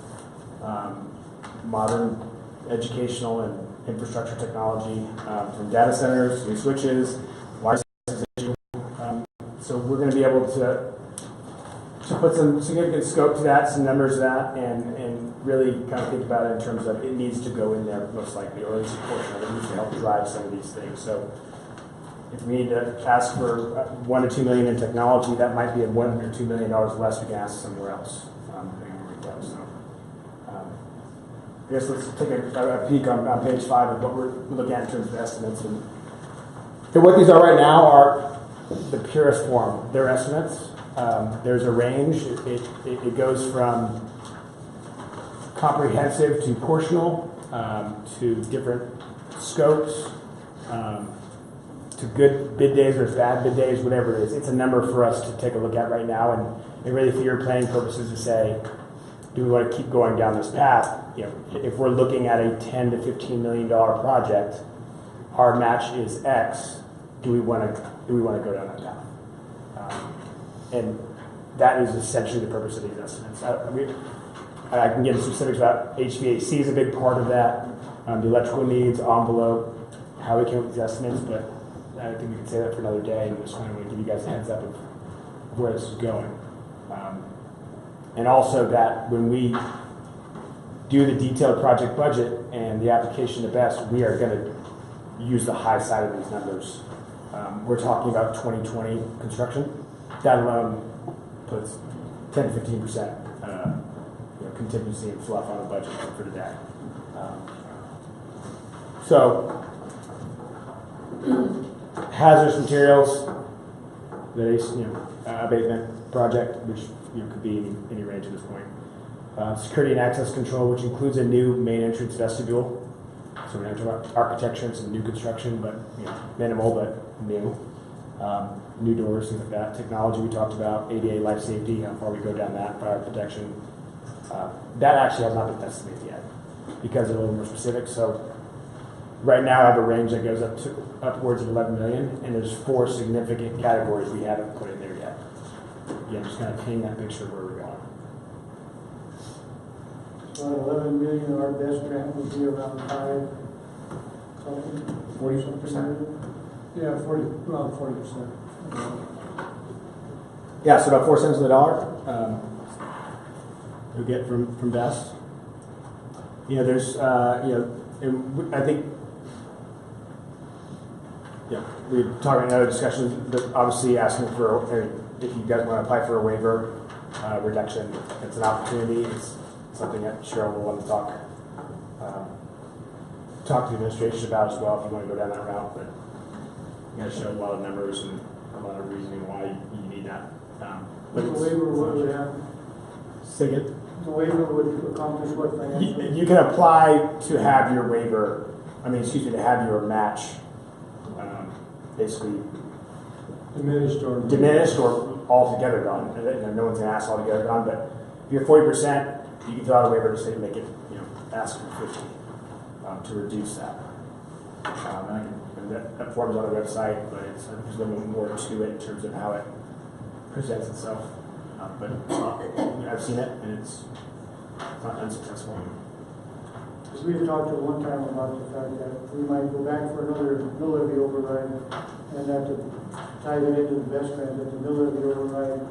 modern educational and infrastructure technology, from data centers, new switches, wireless. So we're going to be able to put some significant scope to that, some numbers to that, and really kind of think about it in terms of it needs to go in there most likely, or at least a portion of it needs to help drive some of these things. So if we need to ask for $1 to $2 million in technology, that might be $1 or $2 million less we can ask somewhere else. Depending on where we go. So I guess let's take a peek on page 5 of what we're looking at in terms of estimates. And what these are right now are the purest form. They're estimates. There's a range. It goes from comprehensive to portional, to different scopes, to good bid days or bad bid days, whatever it is. It's a number for us to take a look at right now, and really for your planning purposes to say, do we want to keep going down this path? You know, if we're looking at a $10 to $15 million project, our match is X. Do we want to go down that path? And that is essentially the purpose of these estimates. I can get into specifics about HVAC is a big part of that, the electrical needs, envelope, how we came up with these estimates, but I think we can say that for another day, and just kind of want to give you guys a heads up of where this is going. And also that when we do the detailed project budget and the application to BEST, we are going to use the high side of these numbers. We're talking about 2020 construction. That alone puts 10 to 15% contingency and fluff on the budget for today. So hazardous materials, that is, abatement project, which could be any range at this point. Security and access control, which includes a new main entrance vestibule. So we're going to talk about architecture and some new construction, but minimal, but new. New doors, things like that. Technology we talked about, ADA life safety, how far we go down that, fire protection. That actually has not been estimated yet because they're a little more specific. So right now I have a range that goes up to upwards of 11 million, and there's 4 significant categories we haven't put in there yet. Again, just kind of painting that picture of where we're going. So 11 million, our best grant would be around 5 something. 40%. Yeah, around 40%. Yeah, so about 4 cents on the dollar. You'll get from BEST. There's and I think we talked in other discussions, but obviously asking for if you guys want to apply for a waiver reduction, it's an opportunity. It's something that Cheryl will want to talk to the administration about as well if you want to go down that route. But you got to show a lot of numbers and a lot of reasoning why you need that. But the waiver would have. Say it. The waiver would accomplish what financially? You can apply to have your waiver, to have your match basically Diminished or altogether gone. No one's going to ask altogether gone, but if you're 40%, you can fill out a waiver to say make it, ask for 50 to reduce that. And that form's on the website, but there's a little more to it in terms of how it presents itself. But I've seen it, and it's not unsuccessful. Because we had talked at one time about the fact that we might go back for another mill levy override, and that to tie that into the best grant, that the mill levy override,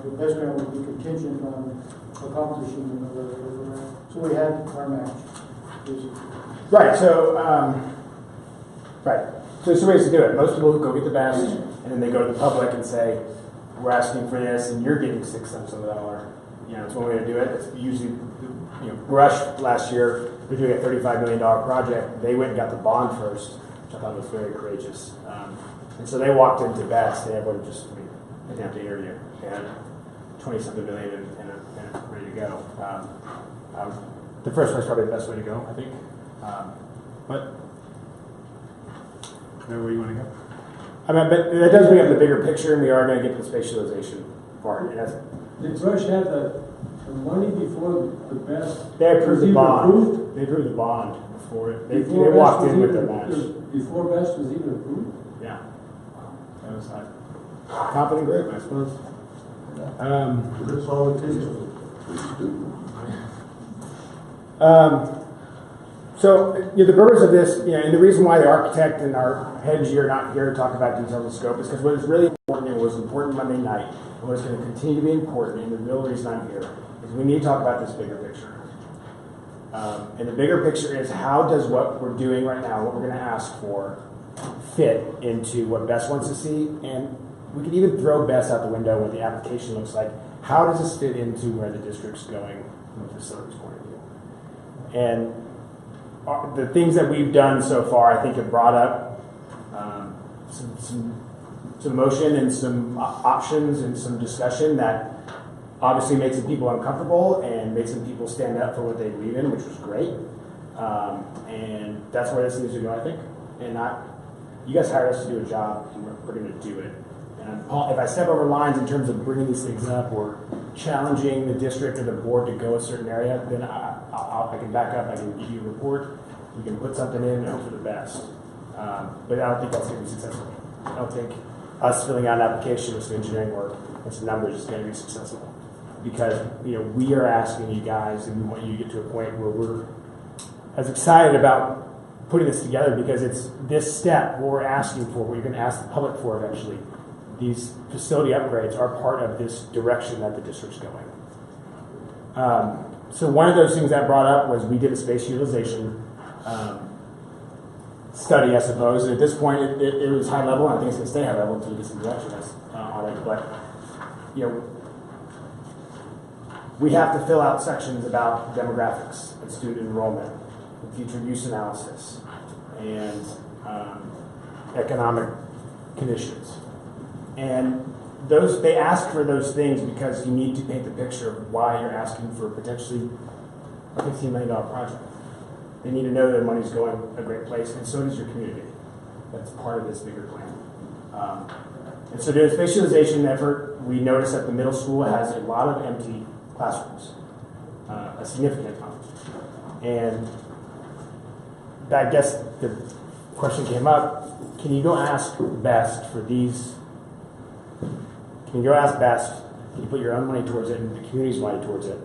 the best grant would be contingent on accomplishing the mill levy override. So we had our match. Right. So there's 2 ways to do it. Most people go get the best, and then they go to the public and say, we're asking for this and you're getting 6 cents on the dollar. You know, it's one way to do it. It's usually, you know, Brush last year, they're doing a $35 million project. They went and got the bond first, which I thought was very courageous. And so they walked into Best, and everyone just, I mean, they didn't have to interview, and 20-something million and ready to go. The first one's probably the best way to go, I think. But where you want to go? I mean, but that does bring up the bigger picture, and we are going to get to the spatialization part. And that's, Did Brush have the money before the Best? they approved the was even bond. approved? They approved the bond before it. They Before walked Best in was with their even- match. Before Best was even approved? Yeah. That was a confident group, I suppose. Good politicians. So, you know, the purpose of this, you know, and the reason why the architect and our head engineer are not here to talk about details of scope is because what is really important, and was important Monday night, and what's going to continue to be important, and the real reason I'm here, is we need to talk about this bigger picture. And the bigger picture is how does what we're doing right now, what we're going to ask for, fit into what Best wants to see, and we can even throw Best out the window what the application looks like. How does this fit into where the district's going from a facilities point of view? And the things that we've done so far, I think, have brought up some motion and some options and some discussion that obviously makes some people uncomfortable and makes some people stand up for what they believe in, which was great. And that's where this needs to go, I think. And you guys hired us to do a job, and we're going to do it. And if I step over lines in terms of bringing these things up or challenging the district or the board to go a certain area, then I can back up, I can give you a report, we can put something in and hope for the best. But I don't think that's going to be successful. I don't think us filling out an application with some engineering work and some numbers is going to be successful. Because, you know, we are asking you guys, and we want you to get to a point where we're as excited about putting this together, because it's this step, what we're asking for, what you're going to ask the public for eventually. These facility upgrades are part of this direction that the district's going. So one of those things that brought up was we did a space utilization study, I suppose. And at this point, it was high level, and I think it's going to stay high level until we get some direction on it. But, you know, we have to fill out sections about demographics and student enrollment, and future use analysis, and economic conditions. And they ask for those things because you need to paint the picture of why you're asking for potentially a $15 million project. They need to know their money's going a great place, and so does your community. That's part of this bigger plan. And so doing a spatialization effort, we noticed that the middle school has a lot of empty classrooms, a significant amount. And I guess the question came up, can you go ask Best for these? Can you go ask Best, can you put your own money towards it and the community's money towards it,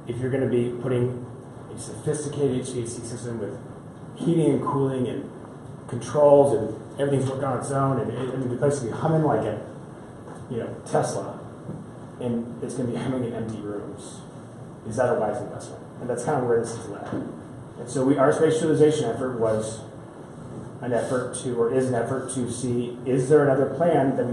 if you're going to be putting a sophisticated HVAC system with heating and cooling and controls and everything's working on its own, and the place will be humming like a, you know, Tesla, and it's going to be humming in empty rooms. Is that a wise investment? And that's kind of where this is led. And so our spatialization effort was an effort to, or is an effort to see, is there another plan that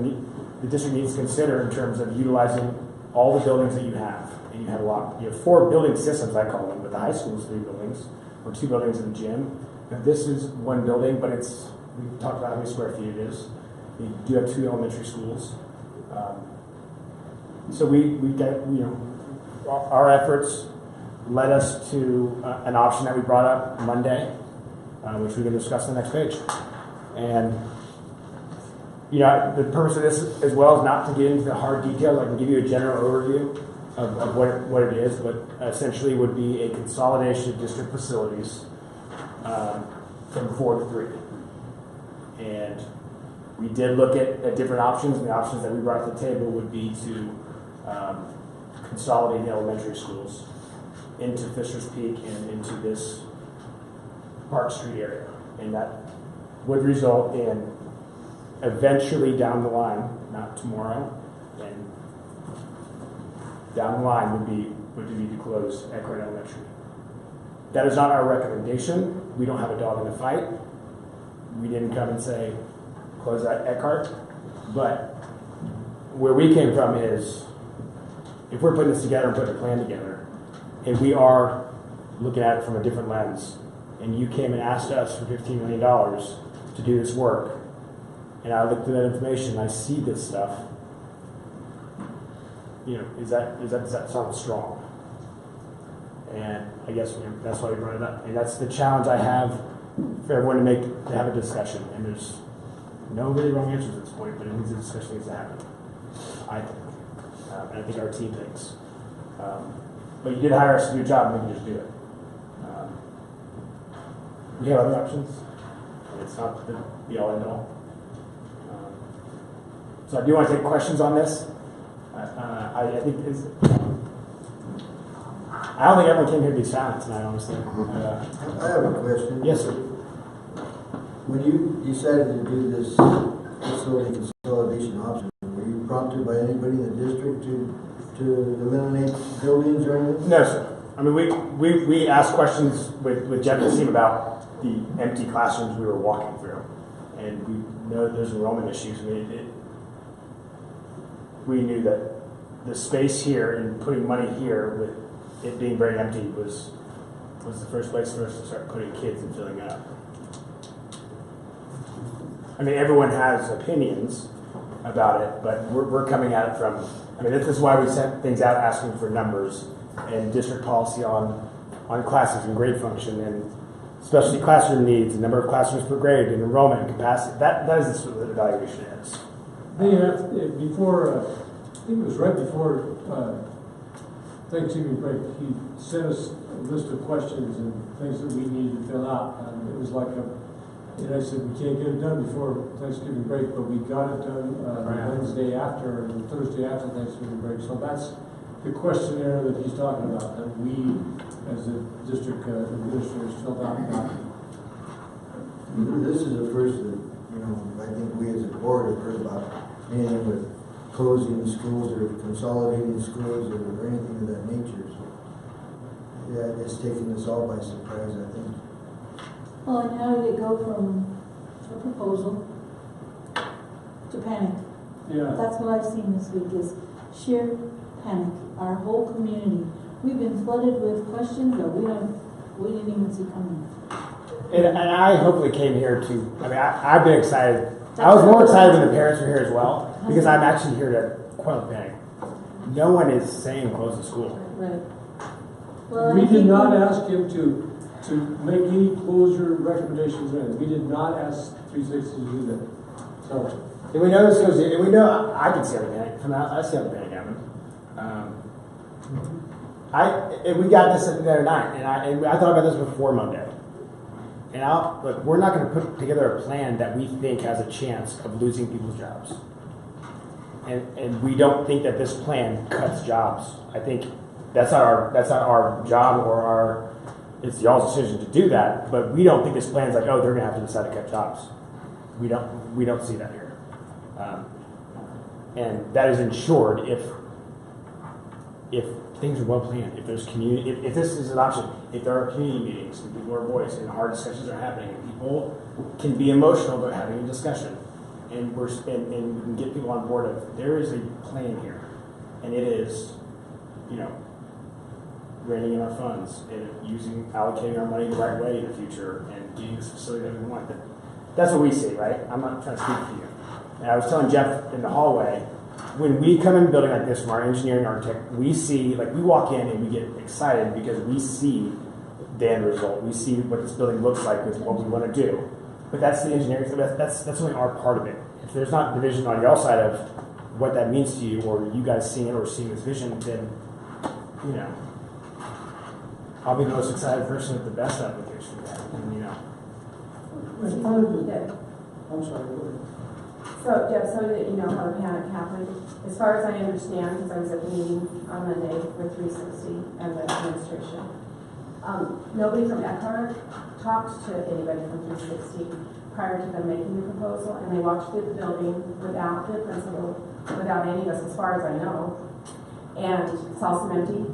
the district needs to consider in terms of utilizing all the buildings that you have. And you have you have 4 building systems, I call them, but the high school is 3 buildings, or 2 buildings in the gym. And this is 1 building, but we've talked about how many square feet it is. You do have 2 elementary schools. So we get, you know, our efforts led us to an option that we brought up Monday, which we're going to discuss on the next page. And, you know, the purpose of this as well is not to get into the hard details. I can give you a general overview of what it is, but essentially would be a consolidation of district facilities from 4 to 3. And we did look at different options, and the options that we brought to the table would be to consolidate the elementary schools into Fisher's Peak and into this Park Street area. And that would result in eventually down the line, not tomorrow, and down the line would be to close Eckhart Elementary. That is not our recommendation. We don't have a dog in the fight. We didn't come and say close that Eckhart, but where we came from is, if we're putting this together and putting a plan together, and we are looking at it from a different lens, and you came and asked us for $15 million to do this work, and I looked at that information, and I see this stuff, you know, does that sound strong? And I guess that's why we brought it up. And that's the challenge I have for everyone to have a discussion. And there's no really wrong answers at this point, but it needs a discussion needs to happen. I think. And I think our team thinks. But you did hire us to do a job, and we can just do it. We have other options. It's not the be all and all. So I do want to take questions on this. I think I don't think everyone came here to be silent tonight, honestly. I have a question. Yes, sir. When you decided to do this facility consolidation option, were you prompted by anybody in the district to eliminate buildings or anything? No, sir. I mean, we asked questions with Jeff and Steve about the empty classrooms we were walking through, and we know there's enrollment issues. We knew that the space here and putting money here with it being very empty was the first place for us to start putting kids and filling up. I mean, everyone has opinions about it, but we're coming at it from, I mean, this is why we sent things out asking for numbers and district policy on classes and grade function and especially classroom needs, the number of classrooms per grade and enrollment and capacity. That is what the evaluation is. They have, before, I think it was right before Thanksgiving break, he sent us a list of questions and things that we needed to fill out. And it was like and I said, we can't get it done before Thanksgiving break, but we got it done Wednesday after and Thursday after Thanksgiving break. So that's the questionnaire that he's talking about, that we, as the district administrators, filled out. This is the first that, I think we as a board have heard about anything with closing schools or consolidating schools or anything of that nature. So, yeah, it's taken us all by surprise, I think. Well, and how did it go from a proposal to panic? Yeah. That's what I've seen this week is sheer panic. Our whole community. We've been flooded with questions that we didn't even see coming. And I hopefully came here to, I mean, I've been excited. I was more excited when the parents were here as well, because I'm actually here to quell the panic. No one is saying close the school. Right. Well, We did not ask him to make any closure recommendations or anything. We did not ask 360 to do that. So. And we know this goes, and we know, I can see how the panic, from out, I see how the panic happened. And we got this the other night, and I thought about this before Monday. And look, we're not going to put together a plan that we think has a chance of losing people's jobs. And we don't think that this plan cuts jobs. I think that's not our job or it's y'all's decision to do that. But we don't think this plan's like, oh, they're going to have to decide to cut jobs. We don't see that here. And that is ensured if things are well planned, if there's community, if this is an option, if there are community meetings and people are voiced and hard discussions are happening, and people can be emotional about having a discussion, and we can get people on board of there is a plan here, and it is, reining in our funds and allocating our money the right way in the future and getting this facility that we want. That's what we see, right? I'm not trying to speak for you. And I was telling Jeff in the hallway, when we come in a building like this from our engineering architect, we see, we walk in and we get excited because we see the end result. We see what this building looks like with what we want to do. But that's the engineering, that's only our part of it. If there's not division on your side of what that means to you, or you guys seeing it or seeing this vision, then, I'll be the most excited person with the best application. And, As part of the, I'm sorry, go ahead. So, Jeff, so that you know how the panic happened, as far as I understand, because I was at the meeting on Monday with 360 and the administration, nobody from Eckhart talked to anybody from 360 prior to them making the proposal, and they walked through the building without the principal, without any of us, as far as I know, and saw some empty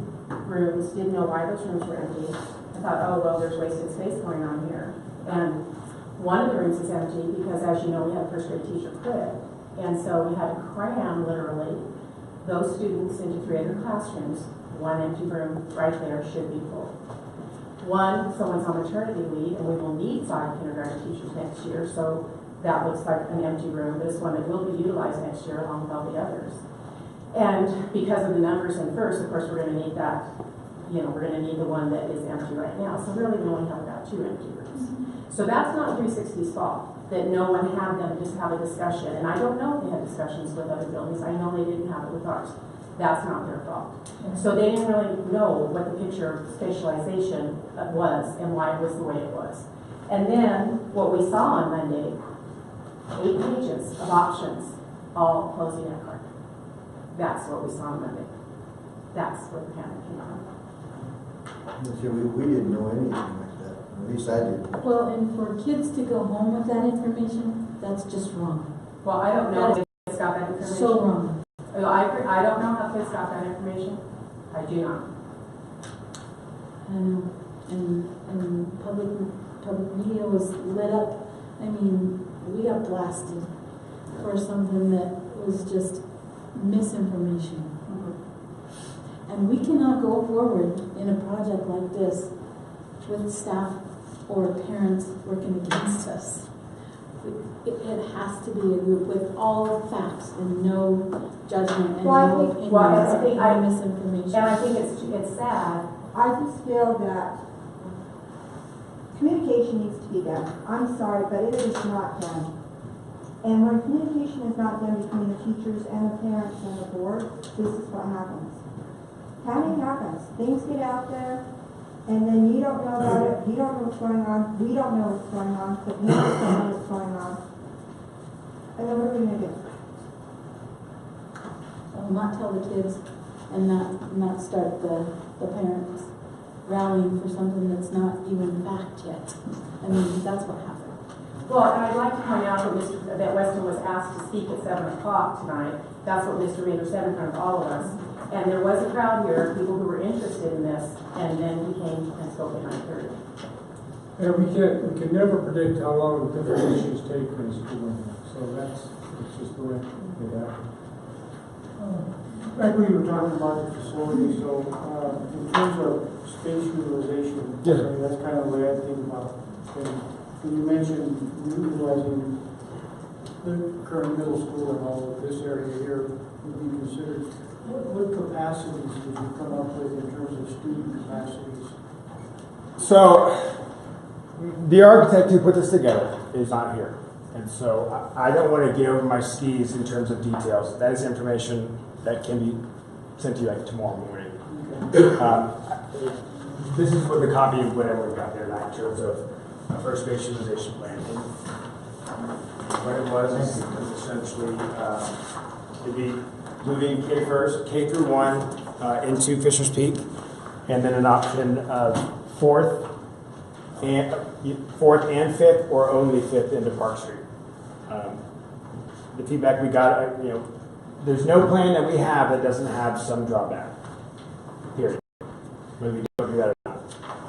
rooms, didn't know why those rooms were empty. I thought, oh, well, there's wasted space going on here. And one of the rooms is empty because, as you know, we had a first grade teacher quit. And so we had to cram, literally, those students into 3 other classrooms. One empty room right there should be full. One, someone's on maternity leave, and we will need 5 kindergarten teachers next year, so that looks like an empty room, but it's one that will be utilized next year along with all the others. And because of the numbers in first, of course, we're going to need that, we're going to need the one that is empty right now. So really, we only have about 2 empty rooms. So that's not 360's fault, that no one had them just have a discussion. And I don't know if they had discussions with other buildings. I know they didn't have it with ours. That's not their fault. So they didn't really know what the picture of spatialization was and why it was the way it was. And then what we saw on Monday, 8 pages of options, all closing at cart. That's what we saw on Monday. That's where the panic came from. See, we didn't know anything like that, at least I didn't. Well, and for kids to go home with that information, that's just wrong. Well, I don't know if kids got that information. So wrong. I don't know how kids got that information. I do not. And public media was lit up. I mean, we got blasted for something that was just misinformation. And we cannot go forward in a project like this with staff or parents working against us. It has to be a group with all facts and no judgment and no opinions and misinformation. And I think it's sad. I just feel that communication needs to be done. I'm sorry, but it is not done. And when communication is not done between the teachers and the parents and the board, this is what happens. Panic happens. Things get out there, and then you don't know about it. You don't know what's going on. We don't know what's going on. The parents don't know what's going on. And then what are we going to do? Well, not tell the kids and not start the parents rallying for something that's not even fact yet. I mean, that's what happened. Well, and I'd like to point out that Weston was asked to speak at 7 o'clock tonight. That's what Mr. Reader said in front of all of us. And there was a crowd here, people who were interested in this, and then he came and spoke at 9:30. And we can never predict how long the issues take in school. So that's just the way it happens. Like we were talking about the facility, so in terms of space utilization, Yes. I mean, that's kind of the way I think about things. When you mentioned utilizing the current middle school and all of this area here would be considered, what capacities did you come up with in terms of student capacities? So, the architect who put this together is not here. And so I don't want to get over my skis in terms of details. That is information that can be sent to you like tomorrow morning. This is what the copy of whatever we got there tonight in terms of a first space utilization plan. What it was essentially it'd be moving K through 1 into Fisher's Peak, and then an option of fourth and 5th, or only 5th into Park Street. The feedback we got, there's no plan that we have that doesn't have some drawback. Period. Whether we don't do that or not.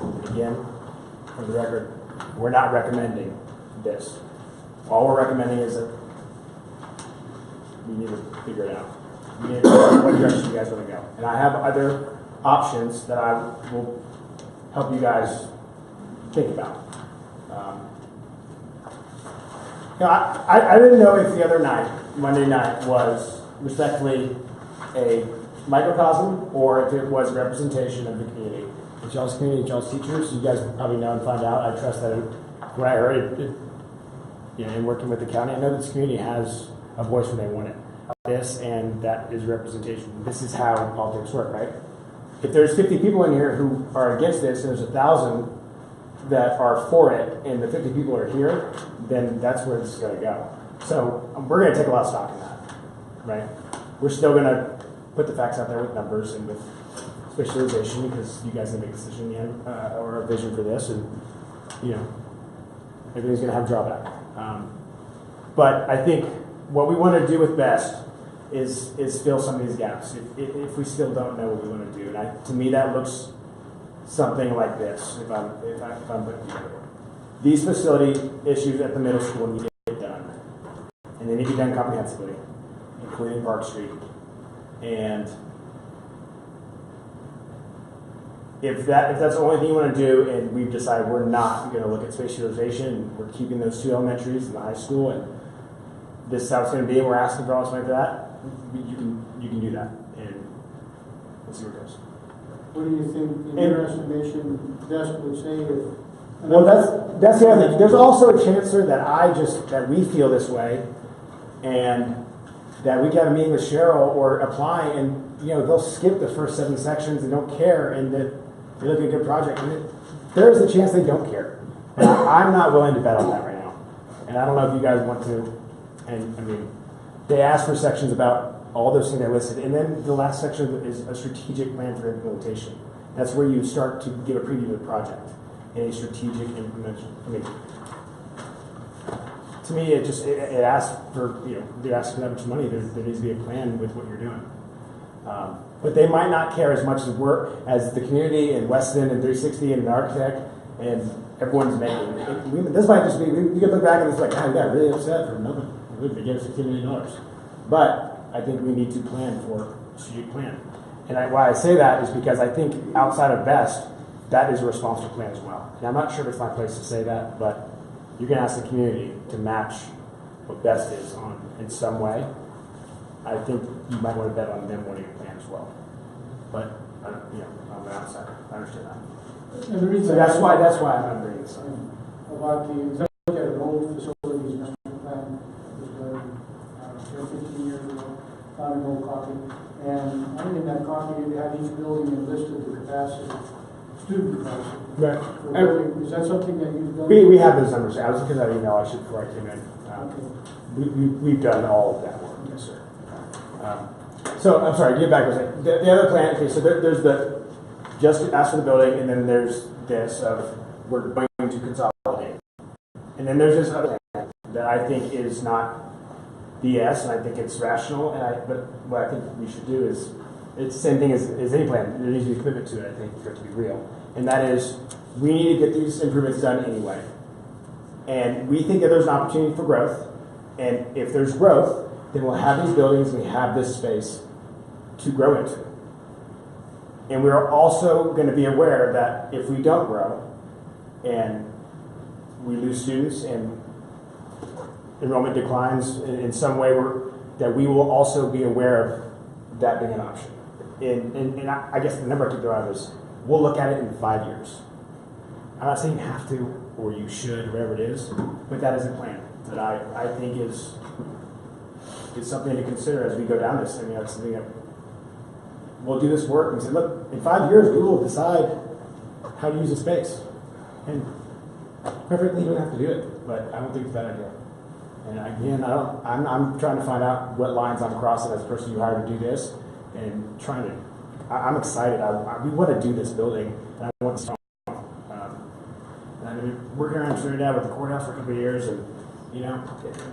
And again, for the record, we're not recommending this. All we're recommending is that we need to figure it out. We need to figure out what direction you guys want to go. And I have other options that I will help you guys think about. I didn't know if the other night, Monday night, was respectfully a microcosm or if it was a representation of the community. It's y'all's community, it's y'all's teachers. You guys probably know and find out. I trust that when I heard it, in working with the county, I know this community has a voice when they want it. This, and that is representation. This is how politics work, right? If there's 50 people in here who are against this, and there's 1,000 that are for it, and the 50 people are here, then that's where this is going to go. So we're going to take a lot of stock in that, right? We're still going to put the facts out there with numbers and with specialization, because you guys didn't make a decision yet or a vision for this, and everything's going to have drawback. But I think what we want to do with best is fill some of these gaps. If we still don't know what we want to do, and to me that looks something like this. If I'm putting it together, these facility issues at the middle school need to get done, and and they need to be done comprehensively, including Park Street. And if that's the only thing you want to do, and we've decided we're not going to look at space utilization, we're keeping those two elementaries in the high school, and this is how it's going to be, and we're asking for all this money for that, you can do that, and we'll see where it goes. What do you think, in your estimation, Desk would say if? Well, that's the other thing. There's also a chancellor that we feel this way, and that we can have a meeting with Cheryl or apply, and they'll skip the first 7 sections and don't care, and that they look at a good project, and there is a chance they don't care. And I'm not willing to bet on that right now, and I don't know if you guys want to. And I mean, they asked for sections about all those things I listed, and then the last section is a strategic plan for implementation. That's where you start to give a preview of the project and a strategic implementation. I mean, to me, it asks for they're asking that much money. There needs to be a plan with what you're doing. But they might not care as much as the community and Weston and 360 and an architect and everyone's making. This might just be we could look back and it's like, God, we got really upset for nothing. We could get $15 million. But I think we need to plan for a strategic plan. And why I say that is because I think outside of BEST, that is a responsible plan as well. And I'm not sure if it's my place to say that, but you're going to ask the community to match what BEST is in some way. I think you might want to bet on them wanting a plan as well. But I'm an outsider. I understand that. And the reason So that's why I'm bringing this up. About look at an old facilities master plan that was done 15 years ago, found an old copy, and I think in that copy it had each building and listed the capacity, student capacity. Right. For building. Is that something that you've done? We have those numbers. I was looking at that email before I came in. We've done all of that work. Yes, sir. So I'm sorry. Get back to saying the other plan. Okay, so there's the just ask for the building, and then there's this of we're going to consolidate, and then there's this other plan that I think is not BS, and I think it's rational. But what I think we should do is it's the same thing as any plan. There needs to be a commitment to it. I think for it to be real, and that is we need to get these improvements done anyway, and we think that there's an opportunity for growth, and if there's growth, then we'll have these buildings and we have this space to grow into. And we're also going to be aware that if we don't grow and we lose students and enrollment declines in some way, that we will also be aware of that being an option. And I guess the number I could throw out is we'll look at it in 5 years. I'm not saying you have to or you should, or whatever it is, but that is a plan that I think is something to consider as we go down this. I mean, that's something that we'll do this work and say, look, in 5 years we will decide how to use the space. And perfectly, you don't have to do it, but I don't think it's a bad idea. And again, I'm trying to find out what lines I'm crossing as the person you hired to do this, and I'm excited. We want to do this building, and I want this. I've been working around Trinidad with the courthouse for a couple of years, and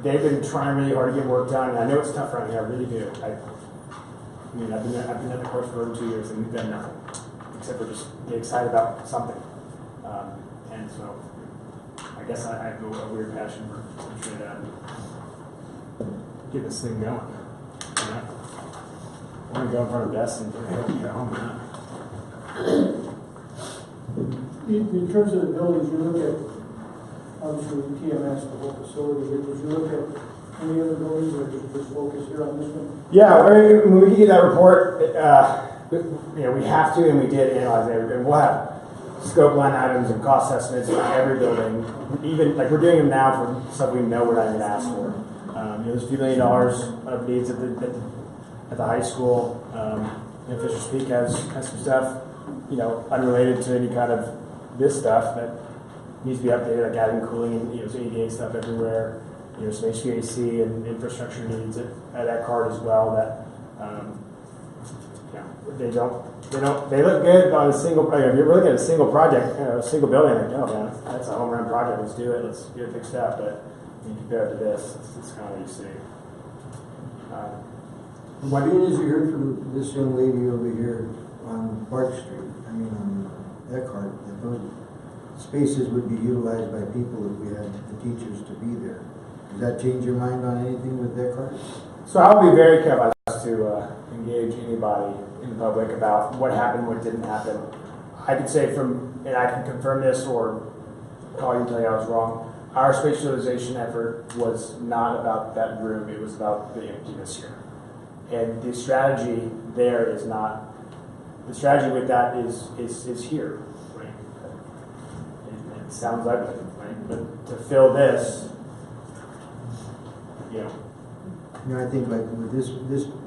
they've been trying really hard to get work done. And I know it's tough around here. I really do. I've been at the course for over 2 years, and we've done nothing except for just get excited about something. And so, I guess I have a weird passion for Trinidad and get this thing going. I want to go in front of Bess and get home now. In terms of the buildings, you look at, obviously, TMS, the whole facility, did you look at any other buildings, or did you just focus here on this one? Yeah, when we get that report, we have to, and we did analyze it, and we'll have scope line items and cost estimates for every building. Even, like, we're doing them now for stuff we know we're not even asked for. There's a few $1 million of needs at the high school. Fisher's Peak has some stuff, unrelated to any kind of this stuff that needs to be updated, like adding cooling and some ADA stuff everywhere. Some HVAC and infrastructure needs at Eckhart as well. That they look good on a single. If you're looking at a single project, a single building, like, oh man, that's a home run project. Let's do it. Let's get it fixed up. But when you compare it to this, it's kind of what you see. What as you heard from this young lady over here on Park Street, on Eckhart, that those spaces would be utilized by people if we had the teachers to be there. Does that change your mind on anything with that card? So I'll be very careful not to engage anybody in the public about what happened, what didn't happen. I could say and I can confirm this or call you and tell you I was wrong. Our spatialization effort was not about that room, it was about the emptiness here. And the strategy there is not, the strategy with that is here, right? It sounds ugly, right? But to fill this, you know. You know, I think like with this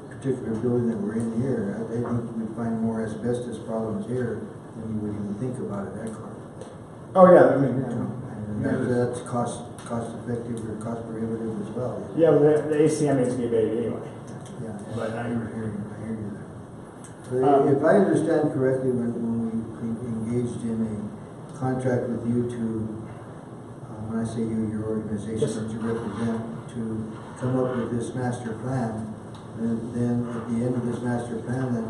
particular building that we're in here, I think we'd find more asbestos problems here than you would even think about at Eckhart. Oh yeah, I mean, And that's cost effective or cost prohibitive as well. yeah, but the ACM needs to be abated anyway. Yeah, But I I- hear you there. But if I understand correctly, when we engaged in a contract with you to, when I say you, your organization Yes, sir. that you represent, to come up with this master plan, then at the end of this master plan, then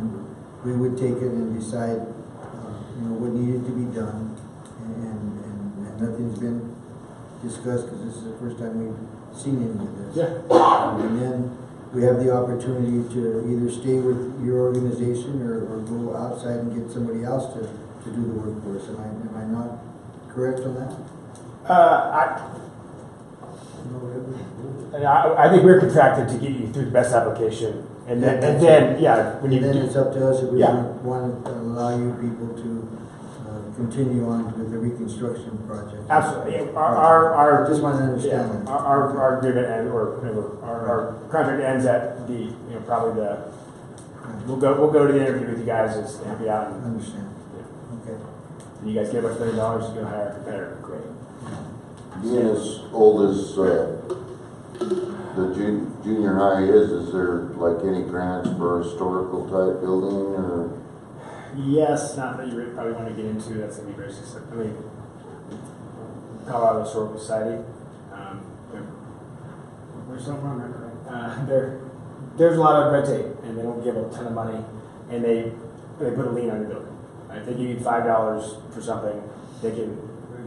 we would take it and decide, what needed to be done, and nothing's been discussed, because this is the first time we've seen any of this. Yeah. And then we have the opportunity to either stay with your organization or go outside and get somebody else to do the work for us. Am I not correct on that? I think we're contracted to get you through the best application, and then yeah, when you And then do, it's up to us if we Yeah. want to allow you people to continue on with the reconstruction project. absolutely. Our Just want to yeah, understand that. our agreement our contract ends at the probably the we'll go to the interview with you guys and help you out, and Understand. Okay. you guys give us $1 million, you're gonna hire a competitor. Great. Being as old as the junior high is there like any grants for historical type building or? Yes, not that you probably want to get into. That's gonna be very specific. I mean, Colorado Historical Society. There's something wrong there, right? There's a lot of red tape, and they don't give a ton of money, and they put a lien on your building. If they give you $5 for something, they can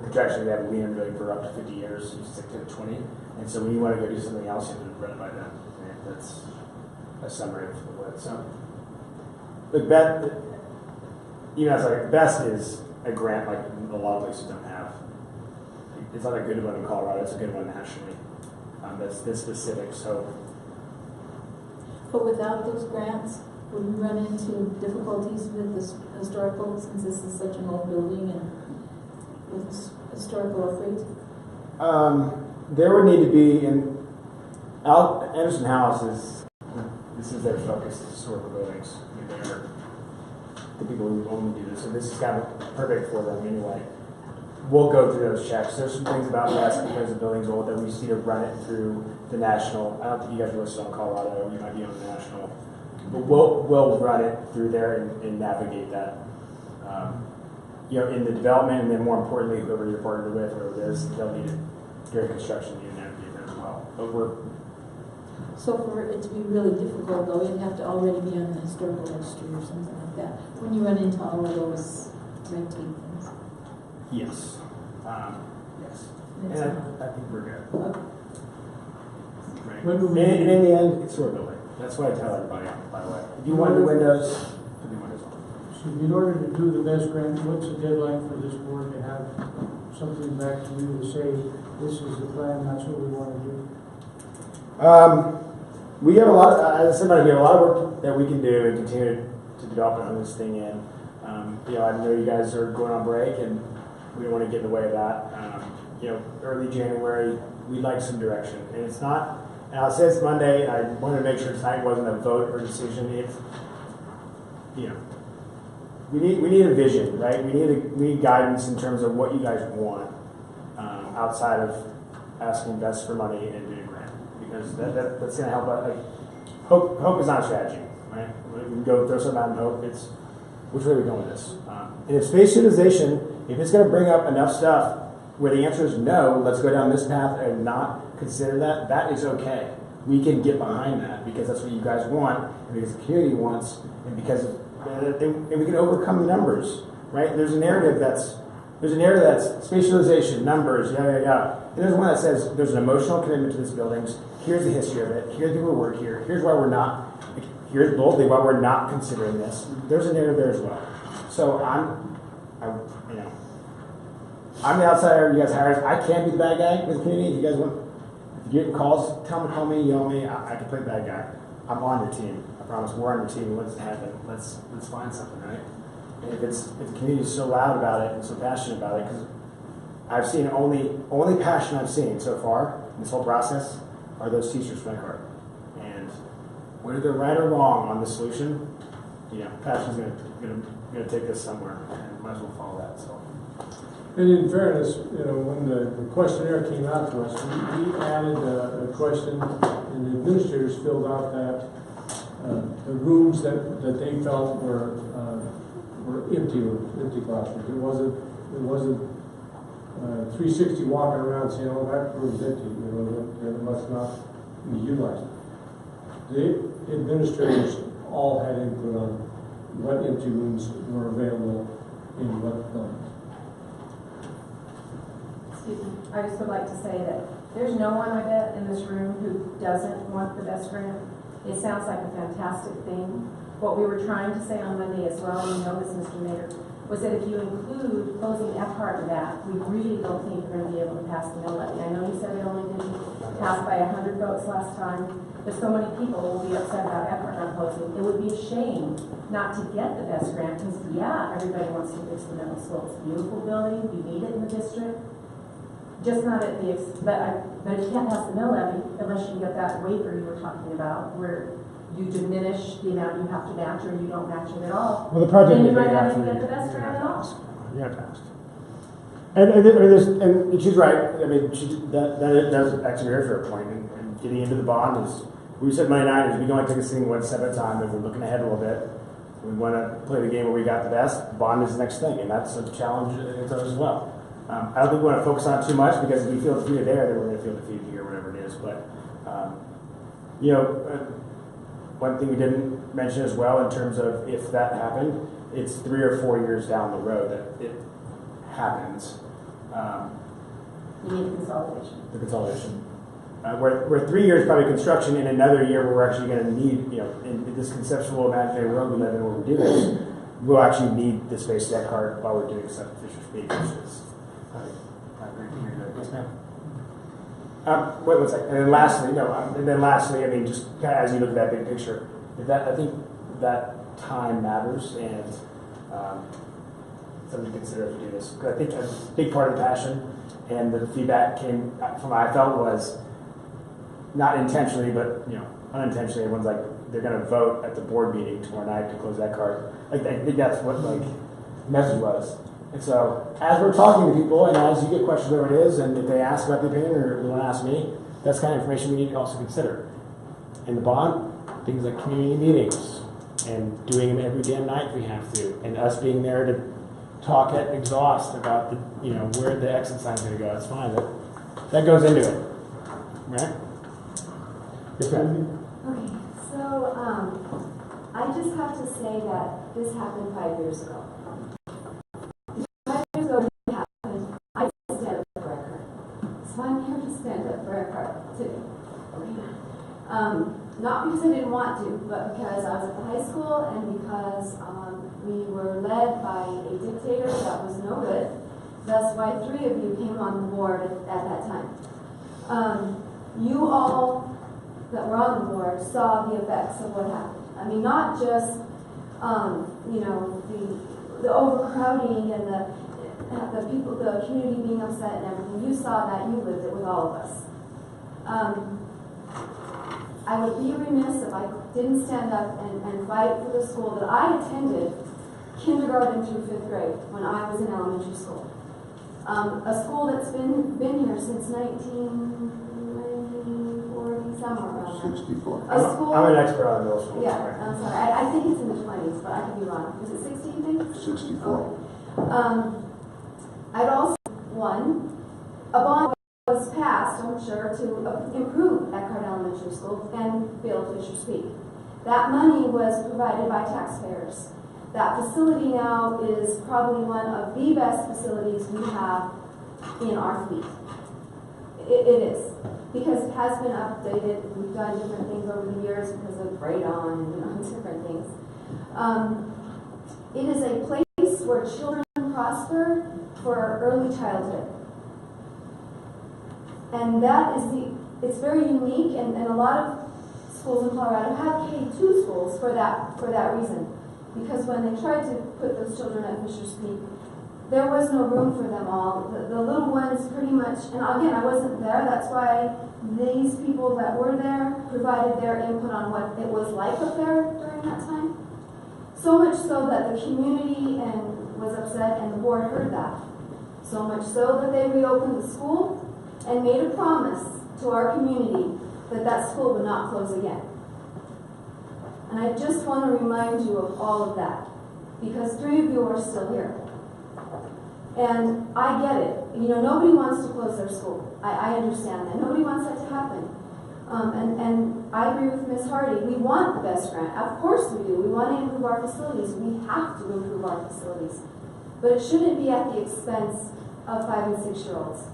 contractually they have a lien on your building for up to 50 years. You stick to the 20, and so when you want to go do something else, you have to run it by them. And that's a summary of what. So, but as like best is a grant like a lot of places don't have. It's not a good one in Colorado. It's a good one nationally. That's this specific. So, But without those grants, would we run into difficulties with this historical, since this is such an old building and with historical freight? there would need to be Anderson House this is their focus, is historical buildings. I mean, they're the people who only do this, so this is kind of perfect for them anyway. We'll go through those checks. There's some things about this because the building's old that we just need to run it through the national. I don't think you guys are listed on Colorado. You might be on the national, but we'll run it through there and navigate that. In the development, and then more importantly, whoever you're partnered with, whoever it is, they'll need it during construction. You navigate that as well. But So for it to be really difficult, though, it'd have to already be on the historical registry or something like that, when you run into all of those red tape things. yes, yes, It's and not- I think we're good. Okay. Right. When will And, we- and in the end, it's sort of building. That's what I tell everybody, by the way. If you want your windows, put the windows on. So in order to do the best grant, what's the deadline for this board to have something back to you to say, this is the plan, that's what we want to do? We have a lot of, as somebody, we have a lot of work that we can do and continue to develop and hone this thing in. I know you guys are going on break and we don't want to get in the way of that. Early January, we'd like some direction. And it's not, and I'll say it's Monday, and I wanted to make sure tonight wasn't a vote or decision. It's, we need a vision, right? We need guidance in terms of what you guys want outside of asking best for money and doing a grant, because that's going to help us. Hope is not a strategy, right? We can go throw something out and hope. It's which way are we going with this? And if space utilization, if it's going to bring up enough stuff where the answer is no, let's go down this path and not consider that, that is okay. We can get behind that because that's what you guys want, and because the community wants, and because and we can overcome the numbers, right? There's a narrative that's There's a narrative that's spatialization, numbers, And there's one that says there's an emotional commitment to this building. Here's the history of it. Here's the people who work here. Here's why we're not. Here's boldly why we're not considering this. There's a narrative there as well. So I'm the outsider. You guys hire. I can be the bad guy with the community. If you guys want, if you get calls, tell me, call me, yell at me. I can play the bad guy. I'm on your team. I promise. We're on your team. Let's happen. Let's find something, right? And if the community is so loud about it and so passionate about it, because I've seen only passion I've seen so far in this whole process are those teachers from that card. And whether they're right or wrong on the solution, passion's gonna take us somewhere, and might as well follow that. So. And in fairness, when the questionnaire came out to us, we added a question, and the administrators filled out that the rooms that they felt were empty classrooms. It wasn't 360 walking around saying, "Oh, that room's empty," that must not be utilized. The administrators all had input on what empty rooms were available in what buildings. Excuse me, I just would like to say that there's no one, I bet, in this room who doesn't want the best grant. It sounds like a fantastic thing. What we were trying to say on Monday as well, and you know this, Mr. Mayor, was that if you include closing Epcot to that, we really don't think we're going to be able to pass the mill levy. I know you said it only didn't pass by 100 votes last time, but so many people will be upset about Epcot not closing. It would be a shame not to get the best grant, because everybody wants to fix the middle school. It's a beautiful building, we need it in the district. Just not at the, but you can't pass the mill levy unless you get that waiver you were talking about, where you diminish the amount you have to match, or you don't match it at all. Well, the project then you is might big not enough even for get the you. best grant at all. Yeah, passed. And she's right. I mean, that does actually very fair point. And getting into the bond is, we said Monday night is we can only take this thing one step at a time. If we're looking ahead a little bit, we want to play the game where we got the best. Bond is the next thing, and that's a challenge as well. I don't think we want to focus on it too much, because if we feel defeated there, then we're going to feel defeated here, whatever it is. But one thing we didn't mention as well in terms of if that happened, it's 3 or 4 years down the road that it happens. You need consolidation. The consolidation. Where 3 years probably construction, in another year where we're actually going to need, in this conceptual imaginary world we live in where we do this, we'll actually need the space of that cart while we're doing stuff at Fisher Speak, which is I agree to hear that. Yes, ma'am. Wait one second. And then lastly, I mean, just kind of as you look at that big picture, I think that time matters, and something to consider if you do this. Because I think a big part of the passion and the feedback came from what I felt was not intentionally, but unintentionally. Everyone's like, they're going to vote at the board meeting tomorrow night to close that cart. Like, I think that's what the message was. And so, as we're talking to people, and as you get questions, whatever it is, and if they ask about the opinion or they want to ask me, that's the kind of information we need to also consider. In the bond, things like community meetings, and doing them every damn night if we have to, and us being there to talk at exhaust about where the exit sign's going to go. That's fine. That goes into it, right? Yes, ma'am. Okay, so I just have to say that this happened 5 years ago. 5 years ago, it happened. I didn't stand up for Eckhart. So I'm here to stand up for Eckhart today. Not because I didn't want to, but because I was at the high school and because we were led by a dictator that was no good. That's why 3 of you came on the board at that time. You all that were on the board saw the effects of what happened. I mean, not just the overcrowding and the people, the community being upset and everything. You saw that. You lived it with all of us. I would be remiss if I didn't stand up and fight for the school that I attended kindergarten through 5th grade when I was in elementary school. A school that's been here since 1940, somewhere around there. 64. A school. I'm an expert on middle school. Yeah, I'm sorry. I think it's in the 20s, but I could be wrong. Is it 60, you think? 64. I'd also a bond was passed, I'm sure, to improve Eckhart Elementary School and build Fisher Speak. That money was provided by taxpayers. That facility now is probably one of the best facilities we have in our fleet. It is, because it has been updated. We've done different things over the years because of radon and different things. It is a place where children prosper for early childhood. And that is it's very unique, and a lot of schools in Colorado have K-2 schools for that reason. Because when they tried to put those children at Fisher's Peak, there was no room for them all. The little ones pretty much, and again, I wasn't there, that's why these people that were there provided their input on what it was like up there during that time. So much so that the community was upset, and the board heard that. So much so that they reopened the school and made a promise to our community that that school would not close again. And I just want to remind you of all of that, because 3 of you are still here. And I get it. You know, nobody wants to close their school. I understand that. Nobody wants that to happen. And I agree with Ms. Hardy. We want the best grant. Of course we do. We want to improve our facilities. We have to improve our facilities. But it shouldn't be at the expense of 5- and 6-year-olds.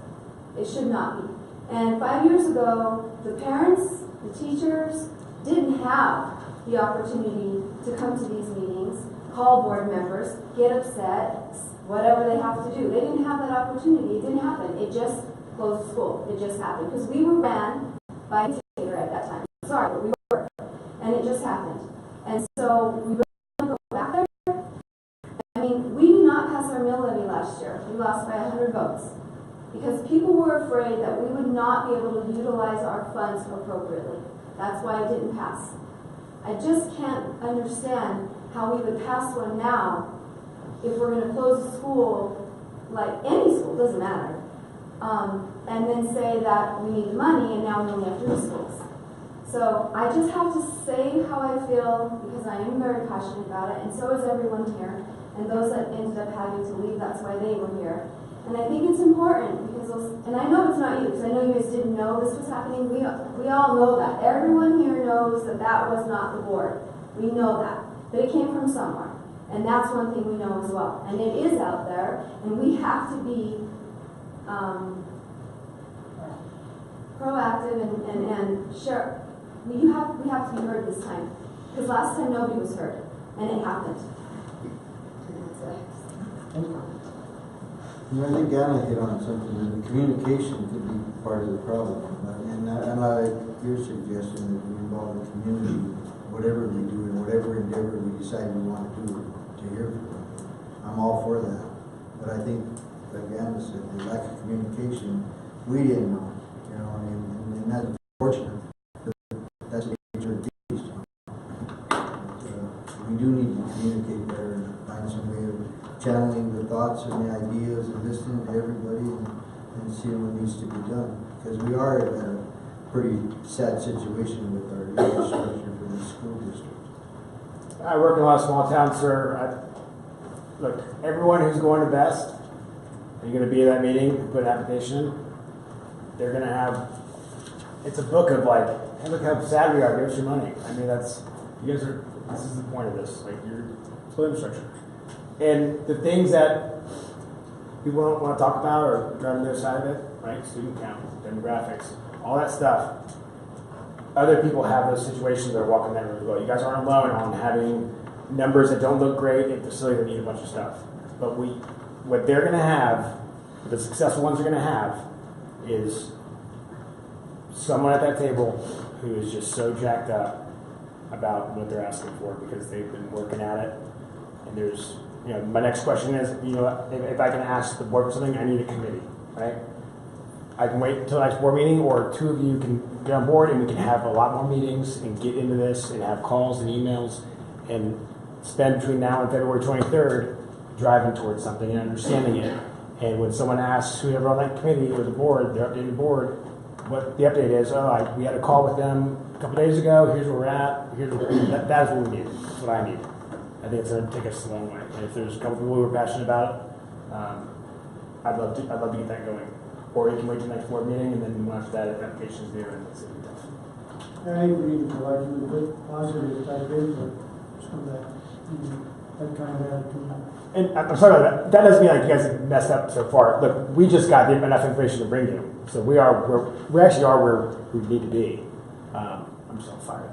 It should not be. And 5 years ago, the parents, the teachers, didn't have the opportunity to come to these meetings, call board members, get upset, whatever they have to do. They didn't have that opportunity. It didn't happen. It just closed the school. It just happened. Because we were ran by a dictator at that time. Sorry, but we were. And it just happened. And so we really want to go back there. I mean, we did not pass our mill levy last year. We lost by 100 votes. Because people were afraid that we would not be able to utilize our funds appropriately. That's why it didn't pass. I just can't understand how we would pass one now if we're going to close a school, like any school, doesn't matter, and then say that we need the money and now we only have 3 schools. So I just have to say how I feel, because I am very passionate about it, and so is everyone here, and those that ended up having to leave, that's why they were here. And I think it's important, because and I know it's not you, because I know you guys didn't know this was happening. We all know that. Everyone here knows that that was not the board. We know that. But it came from somewhere. And that's one thing we know as well. And it is out there, and we have to be proactive and sure. We have to be heard this time. Because last time nobody was heard, and it happened. You know, I think Anna hit on something, and the communication could be part of the problem. And I like your suggestion that we involve the community, whatever we do, and whatever endeavor we decide we want to do, to hear from them. I'm all for that. But I think, like Anna said, the lack of communication, we didn't know, you know, and that's unfortunate. That's a major beast. We do need to communicate better and find some way of channeling the thoughts and the ideas and listening to everybody and seeing what needs to be done. Because we are in a pretty sad situation with our infrastructure for the school district. I work in a lot of small towns, sir. Look, everyone who's going to Best, you're going to be at that meeting, put an application, they're going to have, it's a book of like, hey, look how sad we are, give us your money. I mean, this is the point of this, like your school infrastructure. And the things that people don't want to talk about or driving their side of it, right? Student count, demographics, all that stuff. Other people have those situations that are walking that road as well. You guys aren't alone on having numbers that don't look great in facilities that need a bunch of stuff. But what they're going to have, the successful ones are going to have, is someone at that table who is just so jacked up about what they're asking for because they've been working at it. And there's, you know, my next question is, you know, if I can ask the board for something, I need a committee, right? I can wait until the next board meeting, or 2 of you can get on board and we can have a lot more meetings and get into this and have calls and emails and spend between now and February 23rd driving towards something and understanding it. And when someone asks whoever on that committee or the board, the updated board, what the update is, we had a call with them a couple days ago, here's where we're at, that is what we need. That's what I need. I think it's going to take us a long way. And if there's a couple people who are passionate about it, I'd love to get that going. Or you can wait till the next board meeting, and then after that, if application's due, and it's going to be tough. I think we need to provide you with good, positive type input so that you that kind of attitude. And I'm sorry about that. That doesn't mean like you guys have messed up so far. Look, we just got enough information to bring you, so we actually are where we need to be. I'm just on fire,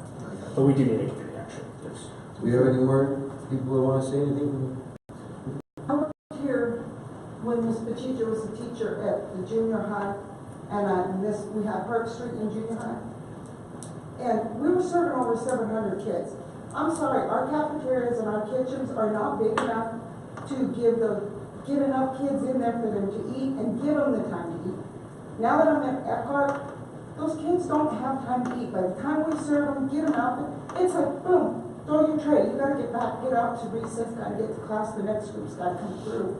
but we do need to get the action. Yes. Do we have any more people that want to say anything? Here, when Miss Pachicha was a teacher at the junior high, and we had Park Street in junior high, and we were serving over 700 kids. I'm sorry, our cafeterias and our kitchens are not big enough to get enough kids in there for them to eat and give them the time to eat. Now that I'm at Eckhart, those kids don't have time to eat. By the time we serve them, get them out, it's like, boom, throw your tray. You gotta get back, get out to recess, gotta get to class, the next group's gotta come through.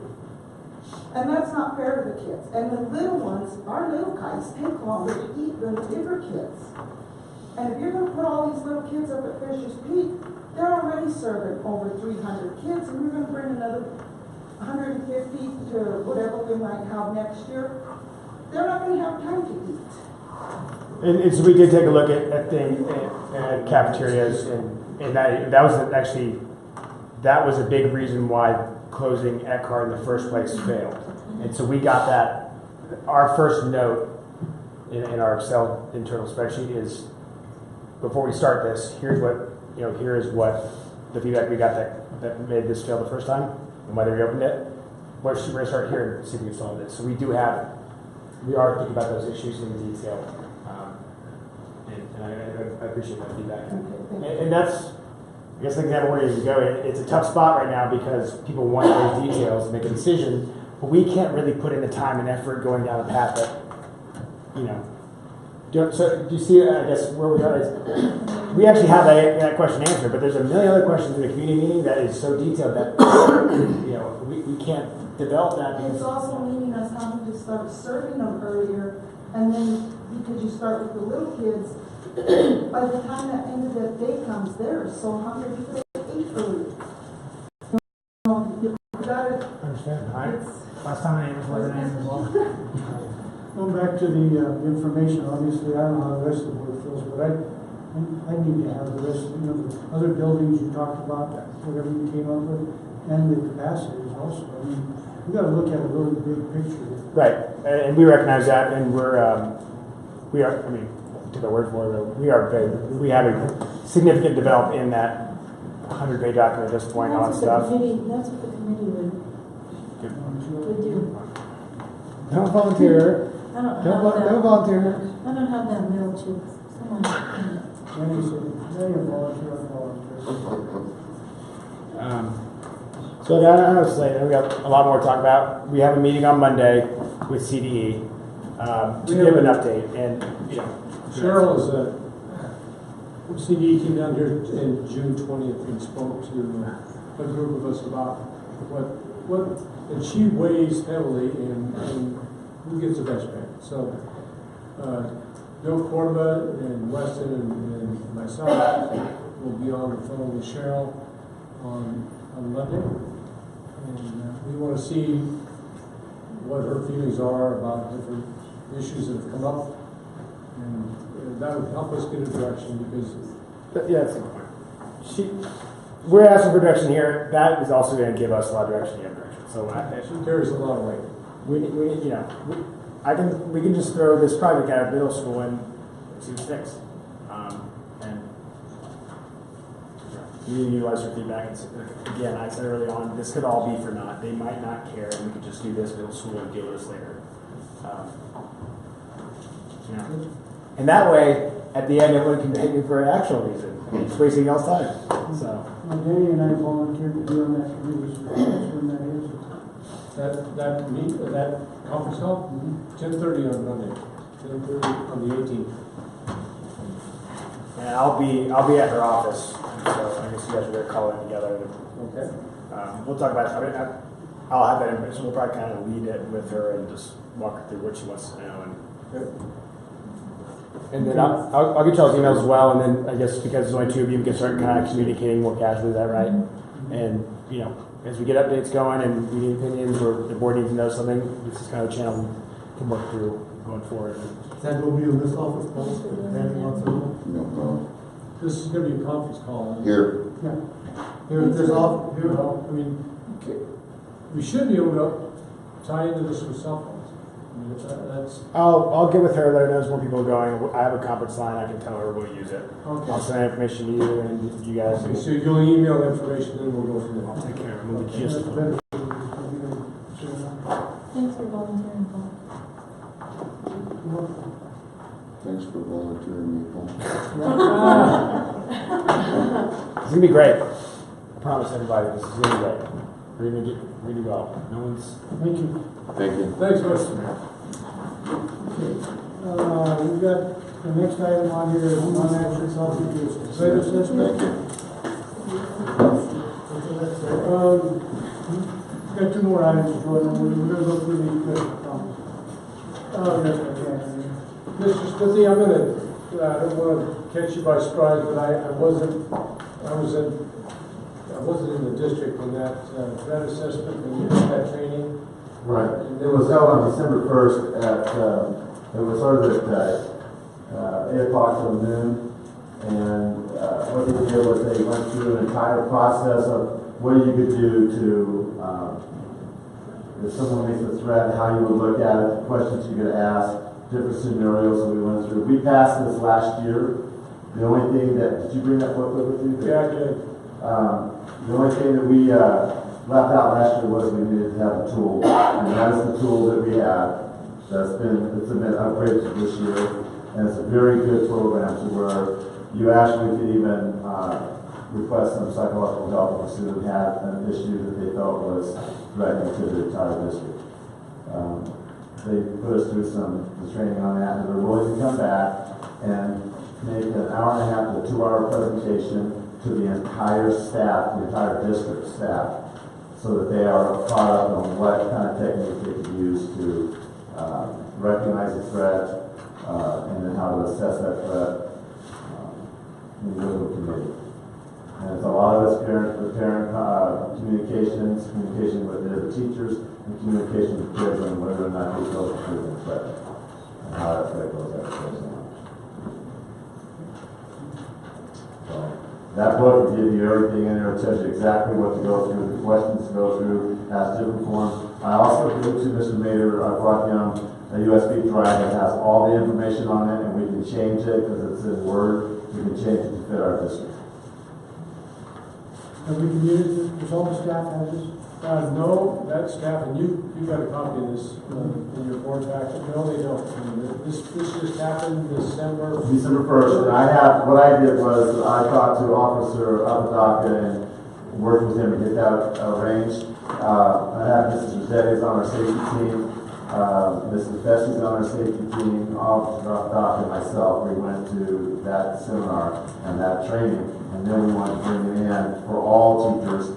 And that's not fair to the kids. And the little ones, our little guys, take longer to eat than the bigger kids. And if you're gonna put all these little kids up at Fisher's Peak, they're already serving over 300 kids, and we're gonna bring another 150 to whatever we might have next year. They're not gonna have time to eat. And so we did take a look at cafeterias, and that was actually that was a big reason why closing Eckhart in the first place failed. And so we got that. Our first note in our Excel internal spreadsheet is, before we start this, here is what the feedback we got that made this fail the first time and why they reopened it. We're going to start here and see if we can solve this. So we are thinking about those issues in detail. And I appreciate that feedback. And that's, I guess, an example where you go. It's a tough spot right now because people want those details to make a decision, but we can't really put in the time and effort going down a path that, So do you see, I guess, where we are? We actually have that question answered, but there's a million other questions in the community meeting that is so detailed that, we can't develop that. It's also meaning us having to start serving them earlier, and then because you start with the little kids, by the time that end of the day comes, they're so hungry because they ate early. You gotta, Understand? Last time I ate was 11 a.m. as well. Going back to the information, obviously, I don't know how the rest of the board feels, but I need to have the rest of, the other buildings you talked about, whatever you came up with, and the capacities also. I mean, we gotta look at a really big picture here. Right, and we recognize that, and we are, I mean, took our word for it, we have a significant develop in that 100-page document at this point on stuff. That's what the committee would do. Don't volunteer. I don't Don't have that. volunteer. I don't have that mail to someone. Many volunteer. So that I was saying, we got a lot more to talk about. We have a meeting on Monday with CDE to give an update, and Cheryl is CDE came down here in June 20th and spoke to a group of us about what and she weighs heavily in who gets the best pay. So Bill Corba and Weston and myself will be on the phone with Cheryl on Monday, and we want to see what her feelings are about different issues that have come up, and that would help us get a direction because that's a good point. We're asking for direction here. That is also going to give us a lot of direction. So she carries a lot of weight. We can just throw this project out of middle school and see what sticks. And we utilize her feedback. And again, I said early on, this could all be for naught. They might not care, and we could just do this middle school and deal with this later. And that way, at the end, everyone can pay me for an actual reason. It's wasting y'all's time. So. Danny and I volunteered to be on that committee, so that's when that is. That conference call, 10:30 on Monday, 10:30 on the 18th. And I'll be at her office, so I guess you guys are going to call in together. Okay. We'll talk about it. I'll have that information. We'll probably kind of lead it with her and just walk her through what she wants to know. And then I'll get y'all's emails as well. And then I guess because there's only two of you, we can start kind of communicating more casually. Is that right? And as we get updates going and we need opinions or the board needs to know something, this is kind of a channel we can work through going forward. Is that going to be on this office call? No. This is going to be a conference call. Here. Yeah. There's all, you know, I mean, we should be able to tie into this with cell phones. I mean, that's, I'll get with her, let her know there's more people going. I have a conference line, I can tell her we'll use it. okay. I'll send information to you and you guys. Okay, so you'll email the information, then we'll go from there. I'll take care of it. We'll That's just- better. Thanks for volunteering, Paul. Thanks for volunteering me, Paul. It's gonna be great. I promise everybody, this is gonna be great. We're gonna get really well. No one's. Thank you. Thank you. Thanks, Chris. We've got the next item on here is non-action topic is trade assessment. Thank you. Got two more items, Jordan, we're gonna go through these quick. Oh, yes, I can. Mr. Smithy, I'm gonna, I don't wanna catch you by surprise, but I wasn't in the district when that assessment, when you did that training. Right. It was held on December 1st it was sort of at 8 o'clock till noon. And what they did was they went through an entire process of what you could do to, if someone makes a threat, how you would look at it, questions you could ask, different scenarios that we went through. We passed this last year. The only thing did you bring that booklet with you? Yeah, I did. The only thing that we left out last year was we needed to have a tool, and that is the tool that we have. It's been upgraded to this year, and it's a very good program to where you actually could even request some psychological help if a student had an issue that they felt was threatening to the entire district. They put us through the training on that, and they're willing to come back and make an hour and a half to a 2-hour presentation to the entire staff, the entire district staff, so that they are caught up on what kind of techniques they can use to recognize a threat, and then how to assess that threat in the individual committee. And it's a lot of it's parent communication with the teachers, and communication with kids on whether or not they feel the threat, and how that threat goes after. That book will give you everything in there. It tells you exactly what to go through, the questions to go through, has different forms. I also gave to Mr. Mater, I brought him a USB drive that has all the information on it, and we can change it because it's in Word. We can change it to fit our district. Have we communicated, does all the staff have this? No, that staff, and you got a copy of this in your board packet. No, they don't. I mean, this just happened December 1st, and what I did was I talked to Officer Apodaca and worked with him to get that arranged. I have Mrs. Rossetti's on our safety team, Mrs. Bessie's on our safety team, Officer Apodaca and myself. We went to that seminar and that training, and then we wanted to bring it in for all teachers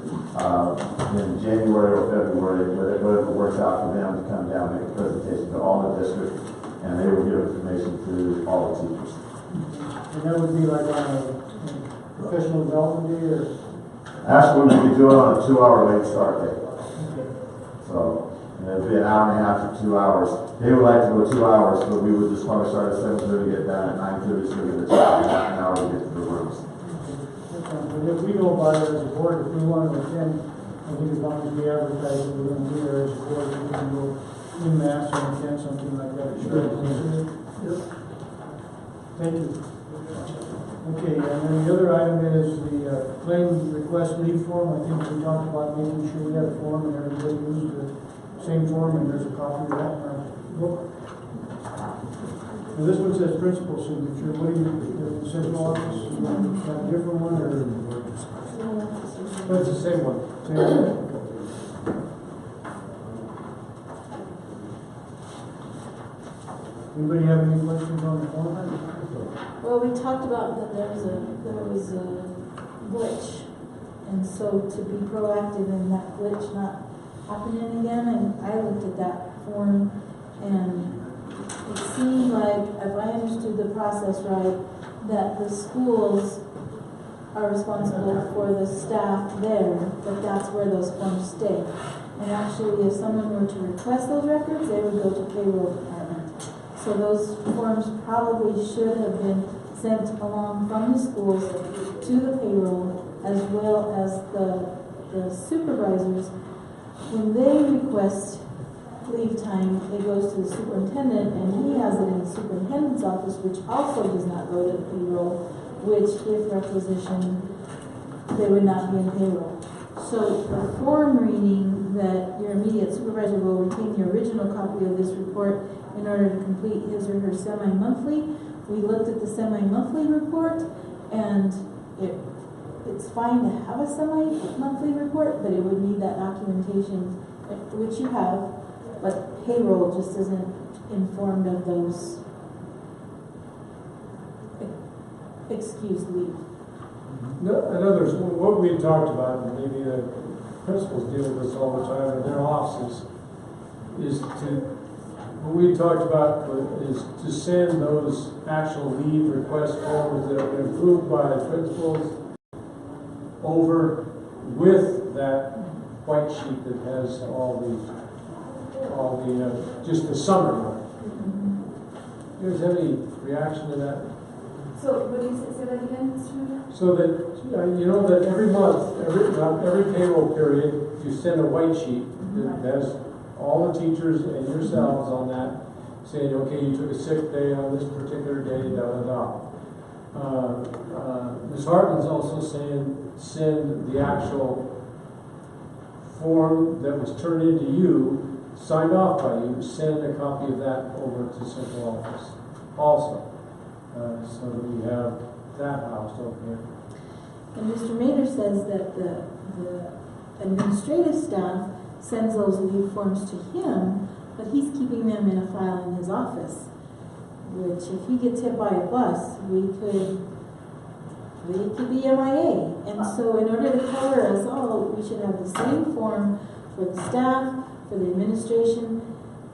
in January or February, whatever it works out for them to come down and make a presentation to all the districts, and they will give information to all the teachers. And that would be like on a professional development day, or? Actually, we could do it on a 2-hour late start day. So, and it'd be an hour and a half to 2 hours. They would like to go 2 hours, but we would just probably start at 7:30, get done at 9:30, so we get half an hour to get to the rooms. But if we know about it as a board, if we want to attend, I think as long as we advertise that we're going to be there as a board, we can go in mass and attend something like that. Sure. Thank you. Okay, and then the other item is the claim request leave form. I think we talked about making sure we have a form and everybody uses the same form, and there's a copy of that in our book. Now, this one says principal signature. What do you, it says no office, you want to have a different one, or? But it's the same one. Same one? Anybody have any questions on the form? Well, we talked about that there was a glitch, and so to be proactive in that glitch not happening again, and I looked at that form, and it seemed like, if I understood the process right, that the schools are responsible for the staff there, but that's where those forms stay. And actually, if someone were to request those records, they would go to payroll department. So those forms probably should have been sent along from the schools to the payroll as well as the supervisors, when they request leave time, it goes to the superintendent, and he has it in the superintendent's office, which also does not go to the payroll, which if requisitioned, they would not be in payroll. So the form reading that your immediate supervisor will retain the original copy of this report in order to complete his or her semi-monthly. We looked at the semi-monthly report, and it's fine to have a semi-monthly report, but it would need that documentation, which you have, but payroll just isn't informed of those excused leave. No, in other words, what we talked about, and maybe the principals deal with this all the time in their offices, is what we talked about is to send those actual leave request forms that have been approved by the principals over with that white sheet that has all the just the summary. You guys have any reaction to that? So, what do you say that again, Mr. Mayor? So that, you know that every month, every payroll period, you send a white sheet that has all the teachers and yourselves on that, saying, okay, you took a sick day on this particular day, Ms. Hartman's also saying, send the actual form that was turned into you, signed off by you, send a copy of that over to central office also, so that we have that housed over here. And Mr. Maynard says that the administrative staff sends those leave forms to him, but he's keeping them in a file in his office, which if he gets hit by a bus, we could be MIA. And so in order to cover us all, we should have the same form for the staff, for the administration.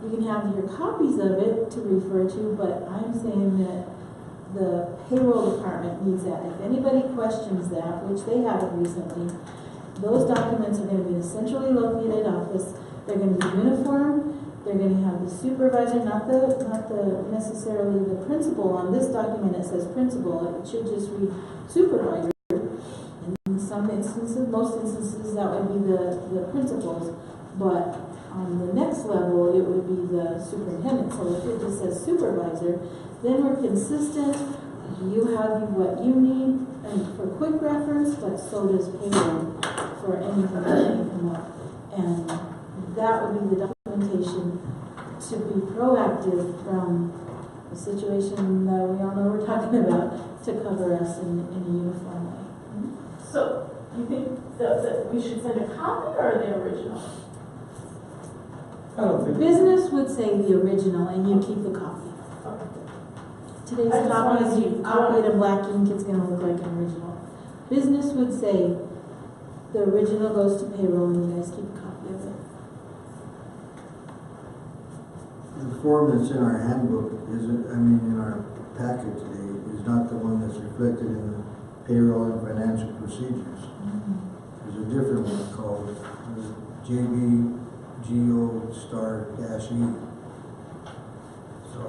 You can have your copies of it to refer to, but I'm saying that the payroll department needs that. If anybody questions that, which they haven't recently, those documents are going to be in a centrally located office. They're going to be uniform. They're going to have the supervisor, not necessarily the principal. On this document, it says principal. It should just read supervisor. In some instances, most instances, that would be the principals. But on the next level, it would be the superintendent. So if it just says supervisor, then we're consistent. You have what you need, and for quick reference, but so does payroll for anything that may come up. And that would be the documentation to be proactive from a situation that we all know we're talking about to cover us in a uniform way. So, you think that we should send a copy or the original? I don't think. Business would say the original, and you keep the copy. Today's I just copy wanna is you copy it in black ink, it's going to look like an original. Business would say the original goes to payroll, and you guys keep a copy of it. The form that's in our handbook in our packet today, is not the one that's reflected in the payroll and financial procedures. There's a different one called JBGO*-E. So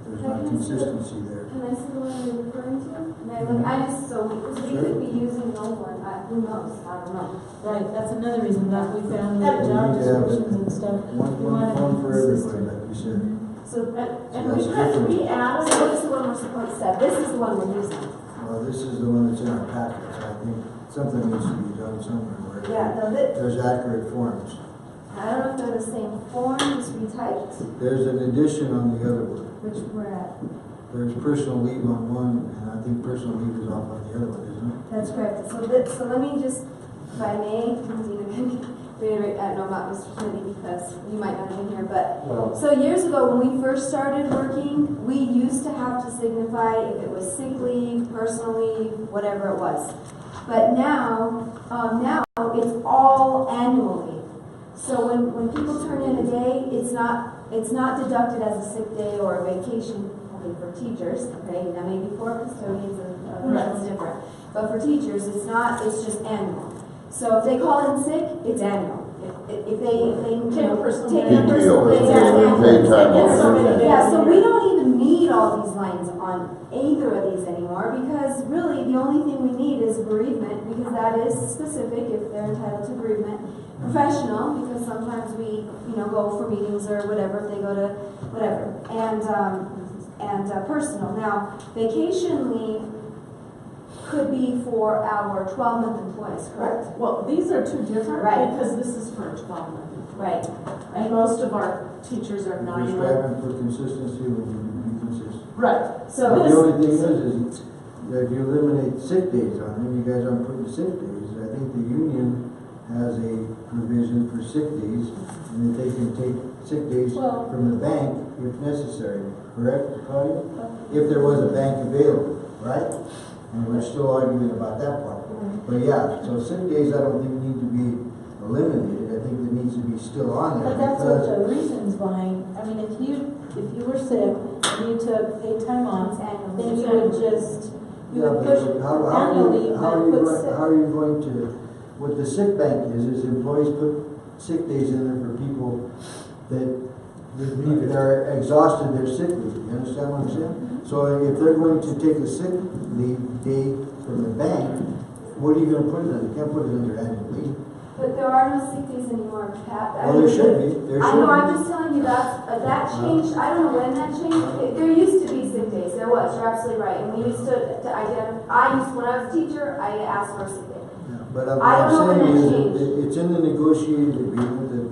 there's not consistency there. Can I see the one you're referring to? May I look? Because we could be using no one, who knows, I don't know. Right, that's another reason that we found the We job need to have descriptions and stuff. One form for everybody, like you said. So, and So we that's could different. re-add So what is the one we're supposed to set? This is the one we're using. Well, this is the one that's in our packet, so I think something needs to be done somewhere where Yeah, no, there's accurate forms. I don't know if they're the same form, just retyped, There's an addition on the other one. which we're at. There's personal leave on one, and I think personal leave is off on the other one, isn't it? That's correct. So let me just, if I may, reiterate, I don't know about Mr. Kennedy because you might not have been here, but, so years ago when we first started working, we used to have to signify if it was sick leave, personal leave, whatever it was. But now it's all annual leave. So when people turn in a day, it's not deducted as a sick day or a vacation. Okay, for teachers, okay, now maybe for custodians that's different. But for teachers, it's just annual. So if they call in sick, it's annual. if they, you Take know, personal take day. a personal PTO, day. paid time Yes, so off. many days. Yeah, so we don't even need all these lines on either of these anymore, because really the only thing we need is bereavement, because that is specific if they're entitled to bereavement. Professional, because sometimes we, you know, go for meetings or whatever, if they go to whatever. And personal. Now, vacation leave could be for our 12-month employees, correct? Well, these are two different, Right. because this is for a 12-month. Right. And most of our teachers are If 9 you're months. striving for consistency, we'll be consistent. Right. So But this- the only thing is that if you eliminate sick days on them, you guys aren't putting sick days. I think the union has a provision for sick days, and that they can take sick days Well- from the bank if necessary, correct, Claudia? If there was a bank available, right? And we're still arguing about that part. But yeah, so sick days I don't think need to be eliminated. I think it needs to be still on there But that's what because the reason's behind, I mean, if you were sick and you took paid time off, then you would just, you yeah, would but push how annual are leave you, and how are you put going, sick. how are you going to, what the sick bank is employees put sick days in there for people that are exhausted, they're sick leave. You understand what I'm saying? So if they're going to take a sick leave day from the bank, what are you gonna put it in? You can't put it in your annual leave. But there are no sick days anymore, Pat. Well, there should be, there I should know, I'm be. just telling you, that changed, I don't know when that changed. There used to be sick days, there was, you're absolutely right. And we used to identify, when I was a teacher, I asked for a sick day. Yeah, but what I don't know I'm when saying that is, changed. it's in the negotiated agreement that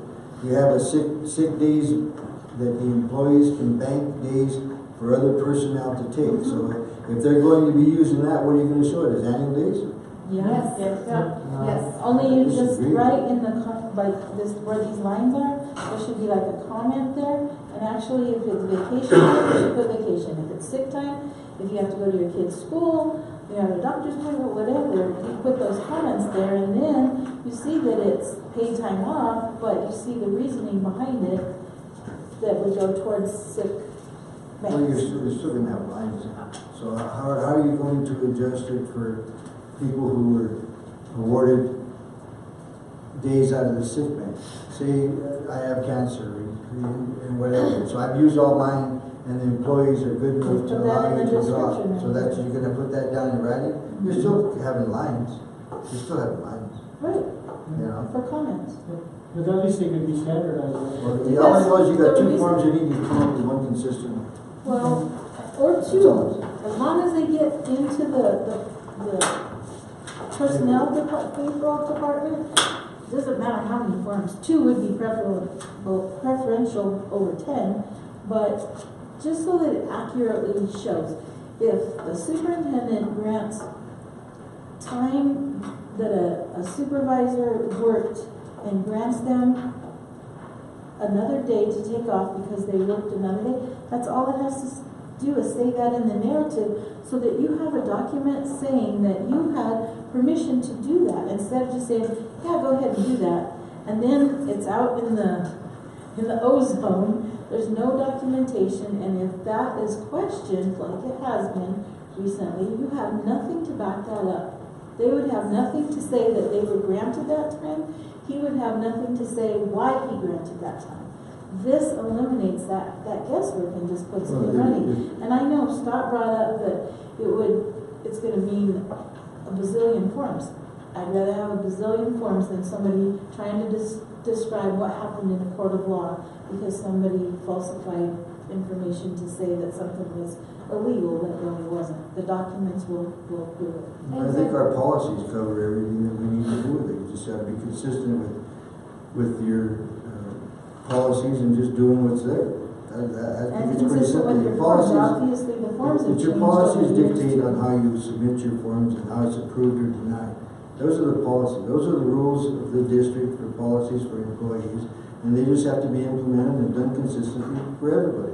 you have a sick days, that the employees can bank days for other personnel to take. So if they're going to be using that, what are you gonna show it, as annual days? Yes. Yes. Only you I just disagree. write in the, like, this, where these lines are, there should be like a comment there, and actually, if it's vacation, you should put vacation. If it's sick time, if you have to go to your kid's school, you have a doctor's appointment, whatever, you put those comments there, and then you see that it's paid time off, but you see the reasoning behind it that would go towards sick Well, banks. you're still gonna have lines. So how are you going to adjust it for people who were awarded days out of the sick bank? Say, I have cancer and whatever, so I've used all mine, and the employees are good enough to Put that allow in you the to draw. description. So that's, you're gonna put that down in writing? You're still having lines. You're still having lines, Right, you know? for comments. But at least they could be standardized. Well, the only knows you got two forms, you need to come up with one consistent one. Well, or That's two, all. as long as they get into the personnel payroll department, doesn't matter how many forms, two would be preferential over 10, but just so that it accurately shows, if the superintendent grants time that a supervisor worked and grants them another day to take off because they worked another day, that's all it has to do is say that in the narrative so that you have a document saying that you had permission to do that instead of just saying, yeah, go ahead and do that. And then it's out in the ozone, there's no documentation, and if that is questioned, like it has been recently, you have nothing to back that up. They would have nothing to say that they were granted that time. He would have nothing to say why he granted that time. This eliminates that guesswork and just puts it in running. And I know Scott brought up that it's gonna mean a bazillion forms. I'd rather have a bazillion forms than somebody trying to describe what happened in a court of law because somebody falsified information to say that something was illegal that really wasn't. The documents will prove it. I think our policies cover everything that we need to do with it. You just have to be consistent with your policies and just doing what's there. I And think it's pretty consistent simple. with your forms, obviously the forms have But changed. your policies over the years, dictate too. on how you submit your forms and how it's approved or denied. Those are the policies. Those are the rules of the district for policies for employees, and they just have to be implemented and done consistently for everybody.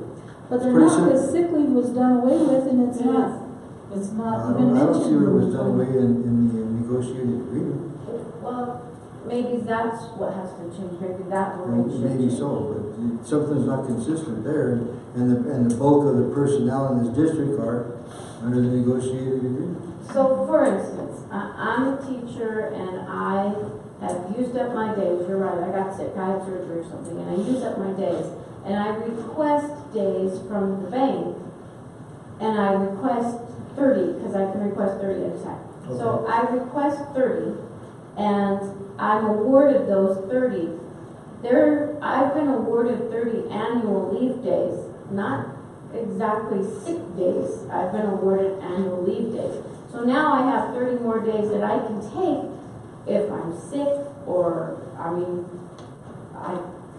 But It's they're pretty not, simple. because sick leave was done away with and it's not I even mentioned. don't see where it was in the done away in the negotiated agreement. Well, maybe that's what has to change, maybe that Well, wording should maybe change. so, but something's not consistent there, and the bulk of the personnel in this district are under the negotiated agreement. So for instance, I'm a teacher and I have used up my days, you're right, I got sick, I had surgery or something, and I used up my days, and I request days from the bank, and I request 30, because I can request 30 at a time. So I request 30, and I'm awarded those 30. I've been awarded 30 annual leave days, not exactly sick days. I've been awarded annual leave days. So now I have 30 more days that I can take if I'm sick, or, I mean,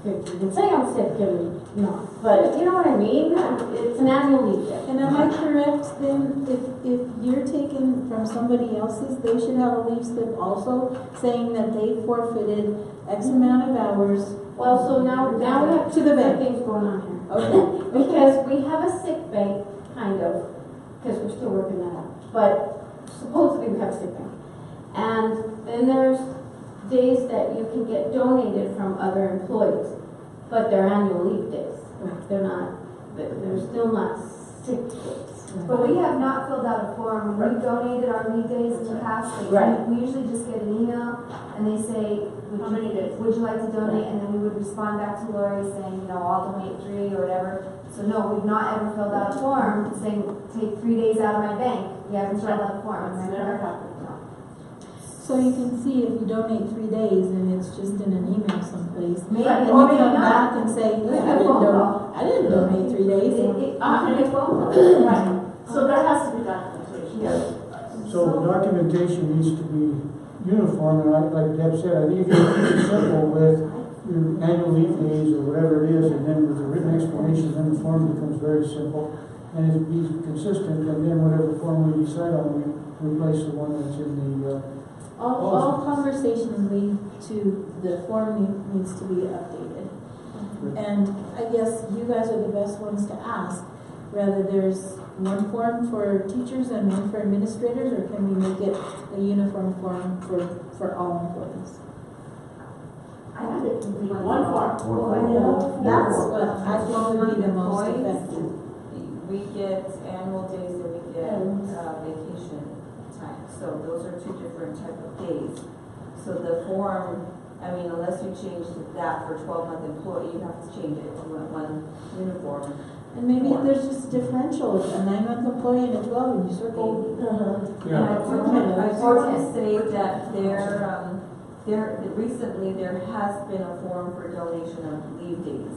you can say I'm sick and not, but you know what I mean? It's an annual leave day. And am I correct then, if you're taken from somebody else's, they should have a leave slip also saying that they forfeited X amount of hours? Well, so now we have To the bank. things going on here. Okay. Because we have a sick bank, kind of, because we're still working that out. But supposedly we have a sick bank. And then there's days that you can get donated from other employees, but they're annual leave days. They're not, they're still not sick days. But we have not filled out a form. When we've donated our leave days in the past, we usually just get an email and they say, would you like to donate? And then we would respond back to Lori saying, I'll donate 3 or whatever. So no, we've not ever filled out a form saying, take 3 days out of my bank. We haven't filled out a form. That's never happened. So you can see if you donate 3 days and it's just in an email someplace. Maybe. And you Or maybe come not. back and say, I didn't donate 3 days. Right. So there has to be documentation. So the documentation needs to be uniform, and like Deb said, I think if you keep it simple with your annual leave days or whatever it is, and then with the written explanation, then the form becomes very simple, and it be consistent, and then whatever form we decide on, we replace the one that's in the, All conversations lead to the form needs to be updated. And I guess you guys are the best ones to ask, whether there's one form for teachers and one for administrators, or can we make it a uniform form for all employees? I think it can be one form. That's what I think would be the most effective. We get annual days and we get vacation time. So those are 2 different type of days. So the form, unless you change that for 12-month employee, you have to change it to one uniform. And maybe there's just differential, a 9-month employee and a 12, and you circle. And I do want to say that recently there has been a form for donation of leave days.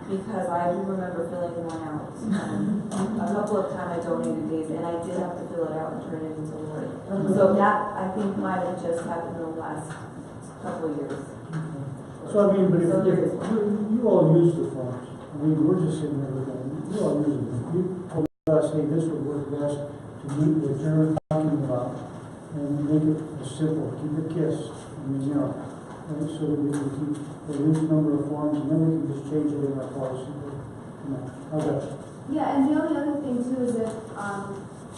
Because I do remember filling one out. A couple of times I donated days and I did have to fill it out and turn it into Lori. So that I think might have just happened in the last couple of years. so but if you all use the forms, we're just sitting there looking at them, you all use them. You told us, hey, this would work best to meet what you're talking about, and make it simple, keep it KISS, right, so that we can keep the least number of forms, and then we can just change it in our policy. How's that? Yeah, and the only other thing too is if,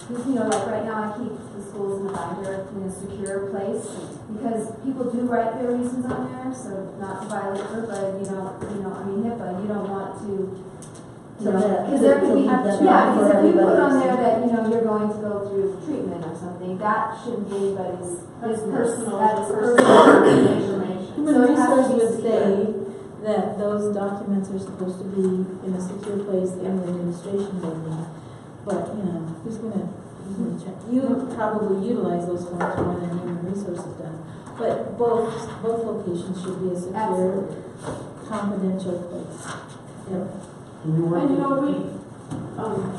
because like right now I keep the schools in a binder in a secure place, because people do write their reasons on there, so not to violate HIPAA, but HIPAA, you don't want to, because there could be, because if you put on there that, you're going to go through treatment or something, that shouldn't be anybody's business. That's personal information. Human So it has resource to be would say secure. that those documents are supposed to be in a secure place in the administration building. But, who's gonna check? You probably utilize those forms more than human resources does. But both locations should be a secure, confidential place. Yep. And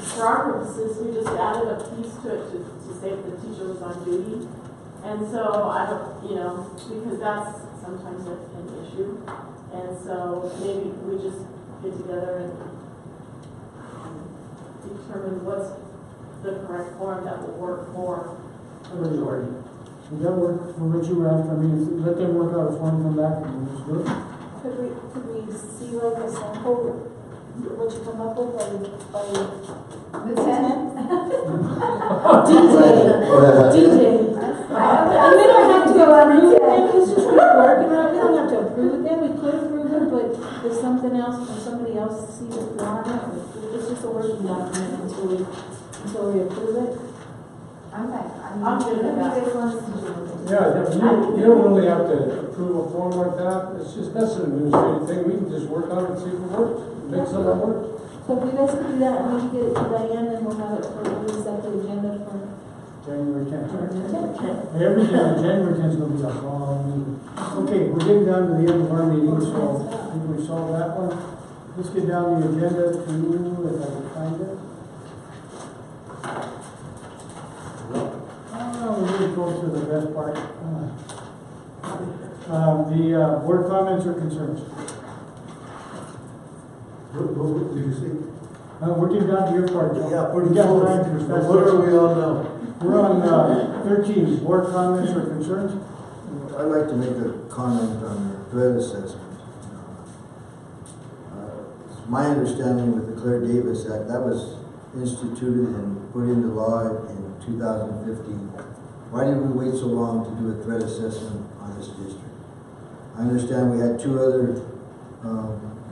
for our purposes, we just added a piece to it to say that the teacher was on duty. And so I don't, because that's sometimes an issue. And so maybe we just get together and determine what's the correct form that will work for the majority. Would that work for what you were after? Let them work out a form, come back, and we'll just do it. Could we see like a sample, what you come up with by the 10th? DJ. And we don't have to approve them, it's just we're working on it, we don't have to approve them, we could approve them, but if something else, or somebody else sees it wrong, it's just a working document until we approve it. I'm fine. I'm good with that. You guys want us to do it? Yeah, you don't really have to approve a form like that. It's just, that's an administrative thing. We can just work on it and see if it works. Make something work. So if you guys could do that, and maybe get it to Diane, and we'll have it for, we'll set the agenda for. January 10th. Everything on January 10th is going to be a long meeting. Okay, we're getting down to the end of our meeting, so I think we solved that one. Let's get down the agenda to, if I can find it. We're going to go to the best part. The board comments or concerns? What did you say? We're getting down to your part, Joe. Yeah, We got time to so what are we on now? We're on 13, board comments or concerns? I'd like to make a comment on the threat assessment. It's my understanding with the Claire Davis Act, that was instituted and put into law in 2015. Why did we wait so long to do a threat assessment on this district? I understand we had 2 other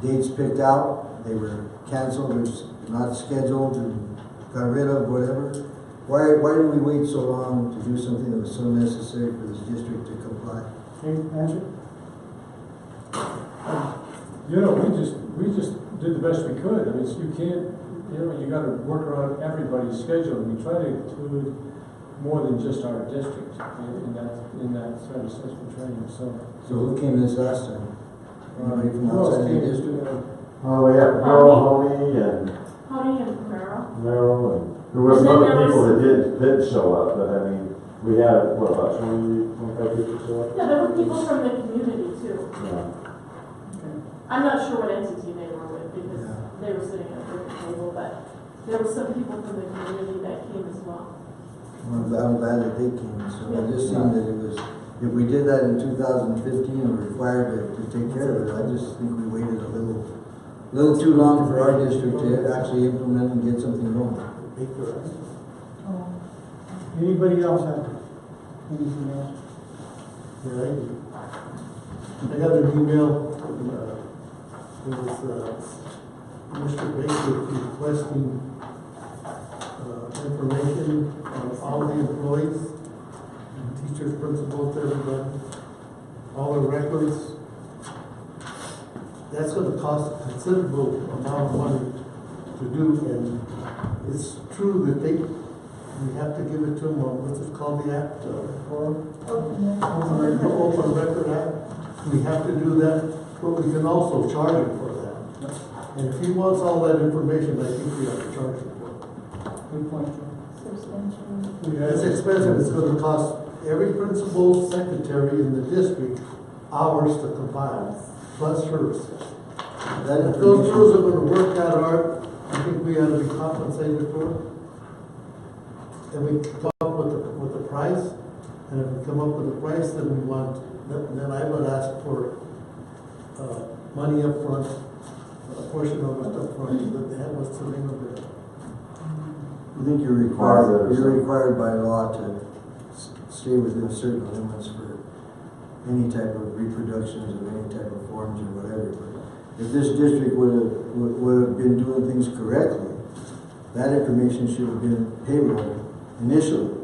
dates picked out. They were canceled or not scheduled and got rid of, whatever. Why did we wait so long to do something that was so necessary for this district to comply? Okay, answer? You know, we just did the best we could. I mean, you can't, you gotta work around everybody's schedule. We try to include more than just our district in that threat assessment training, so. So who came this last time? Anybody from Who else outside the came? district? Oh, we have Merrill, Honey, and Honey and Carol. Merrill, and there were And some then other there people was- that didn't show up, but I mean, we had, what, about 25 people show up? Yeah, there were people from the community too. Yeah. I'm not sure what entity they were with because Yeah. they were sitting at a different table, but there were some people from the community that came as well. Well, I'm glad that they came, so it just seemed that it was, if we did that in 2015 and were required to take care of it, I just think we waited a little too long for our district to actually implement and get something going. Anybody else have anything else? Yeah, I got an email from, it was, Mr. Baker requesting, information on all the employees, teachers, principals, everybody, all the records. That's gonna cost a considerable amount of money to do, and it's true that we have to give it to them on, what's it called, the act, Open Record Act. We have to do that, but we can also charge him for that. And if he wants all that information, I think we have to charge him for it. Good point, Joe. Substantial. It's expensive, it's gonna cost every principal secretary in the district hours to compile, plus hers. If those rules are gonna work that hard, I think we ought to be compensated for it. And we come up with the price, and if we come up with a price, then we want, then I would ask for, money up front, a portion of it up front, so that they have what's the name of it. I think you're required by law to stay within certain limits for any type of reproductions of any type of forms or whatever. But if this district would have been doing things correctly, that information should have been payroll initially.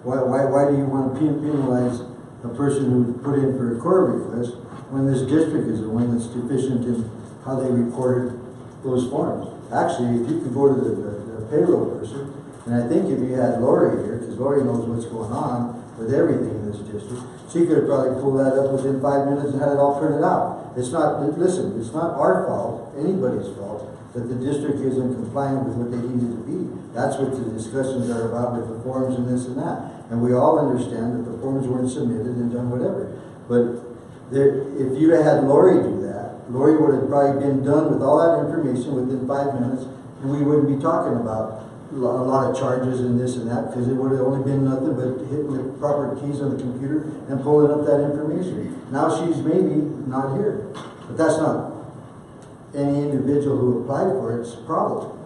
Why do you want to penalize a person who put in for a core request when this district is the one that's deficient in how they reported those forms? Actually, if you could go to the payroll person, and I think if you had Lori here, because Lori knows what's going on with everything in this district, she could have probably pulled that up within 5 minutes and had it all printed out. It's not, listen, it's not our fault, anybody's fault, that the district isn't compliant with what they needed to be. That's what the discussions are about with the forms and this and that. And we all understand that the forms weren't submitted and done whatever. But if you'd have had Lori do that, Lori would have probably been done with all that information within 5 minutes, and we wouldn't be talking about a lot of charges and this and that, because it would have only been nothing but hitting the proper keys on the computer and pulling up that information. Now she's maybe not here, but that's not any individual who applied for it's problem.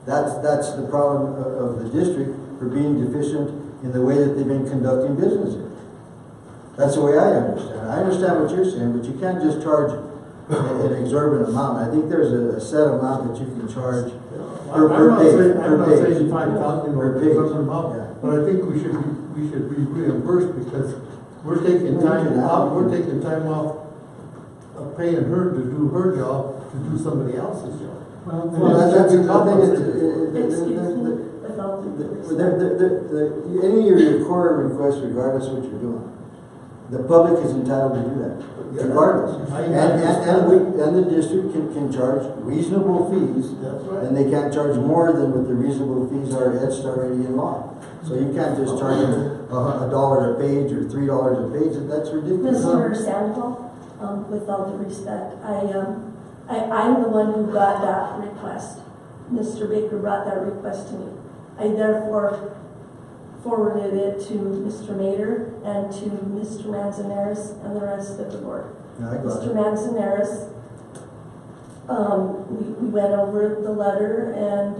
That's the problem of the district for being deficient in the way that they've been conducting business in. That's the way I understand it. I understand what you're saying, but you can't just charge an exorbitant amount. I think there's a set amount that you can charge per page. I'm not saying 5,000 or per page. exorbitant amount. Yeah. but I think we should be reimbursed because we're taking time off of paying her to do her job, to do somebody else's job. Well, that's a thing. Excuse me, without the Any of your core requests, regardless of what you're doing, the public is entitled to do that, regardless. And the district can charge reasonable fees. That's right. And they can't charge more than what the reasonable fees are etched already in law. So you can't just charge them $1 a page or $3 a page, that's ridiculous. Mr. Sandoval, with all due respect, I'm the one who got that request. Mr. Baker brought that request to me. I therefore forwarded it to Mr. Mader and to Mr. Manzanares and the rest of the board. Yeah, I got Mr. it. Manzanares, we went over the letter and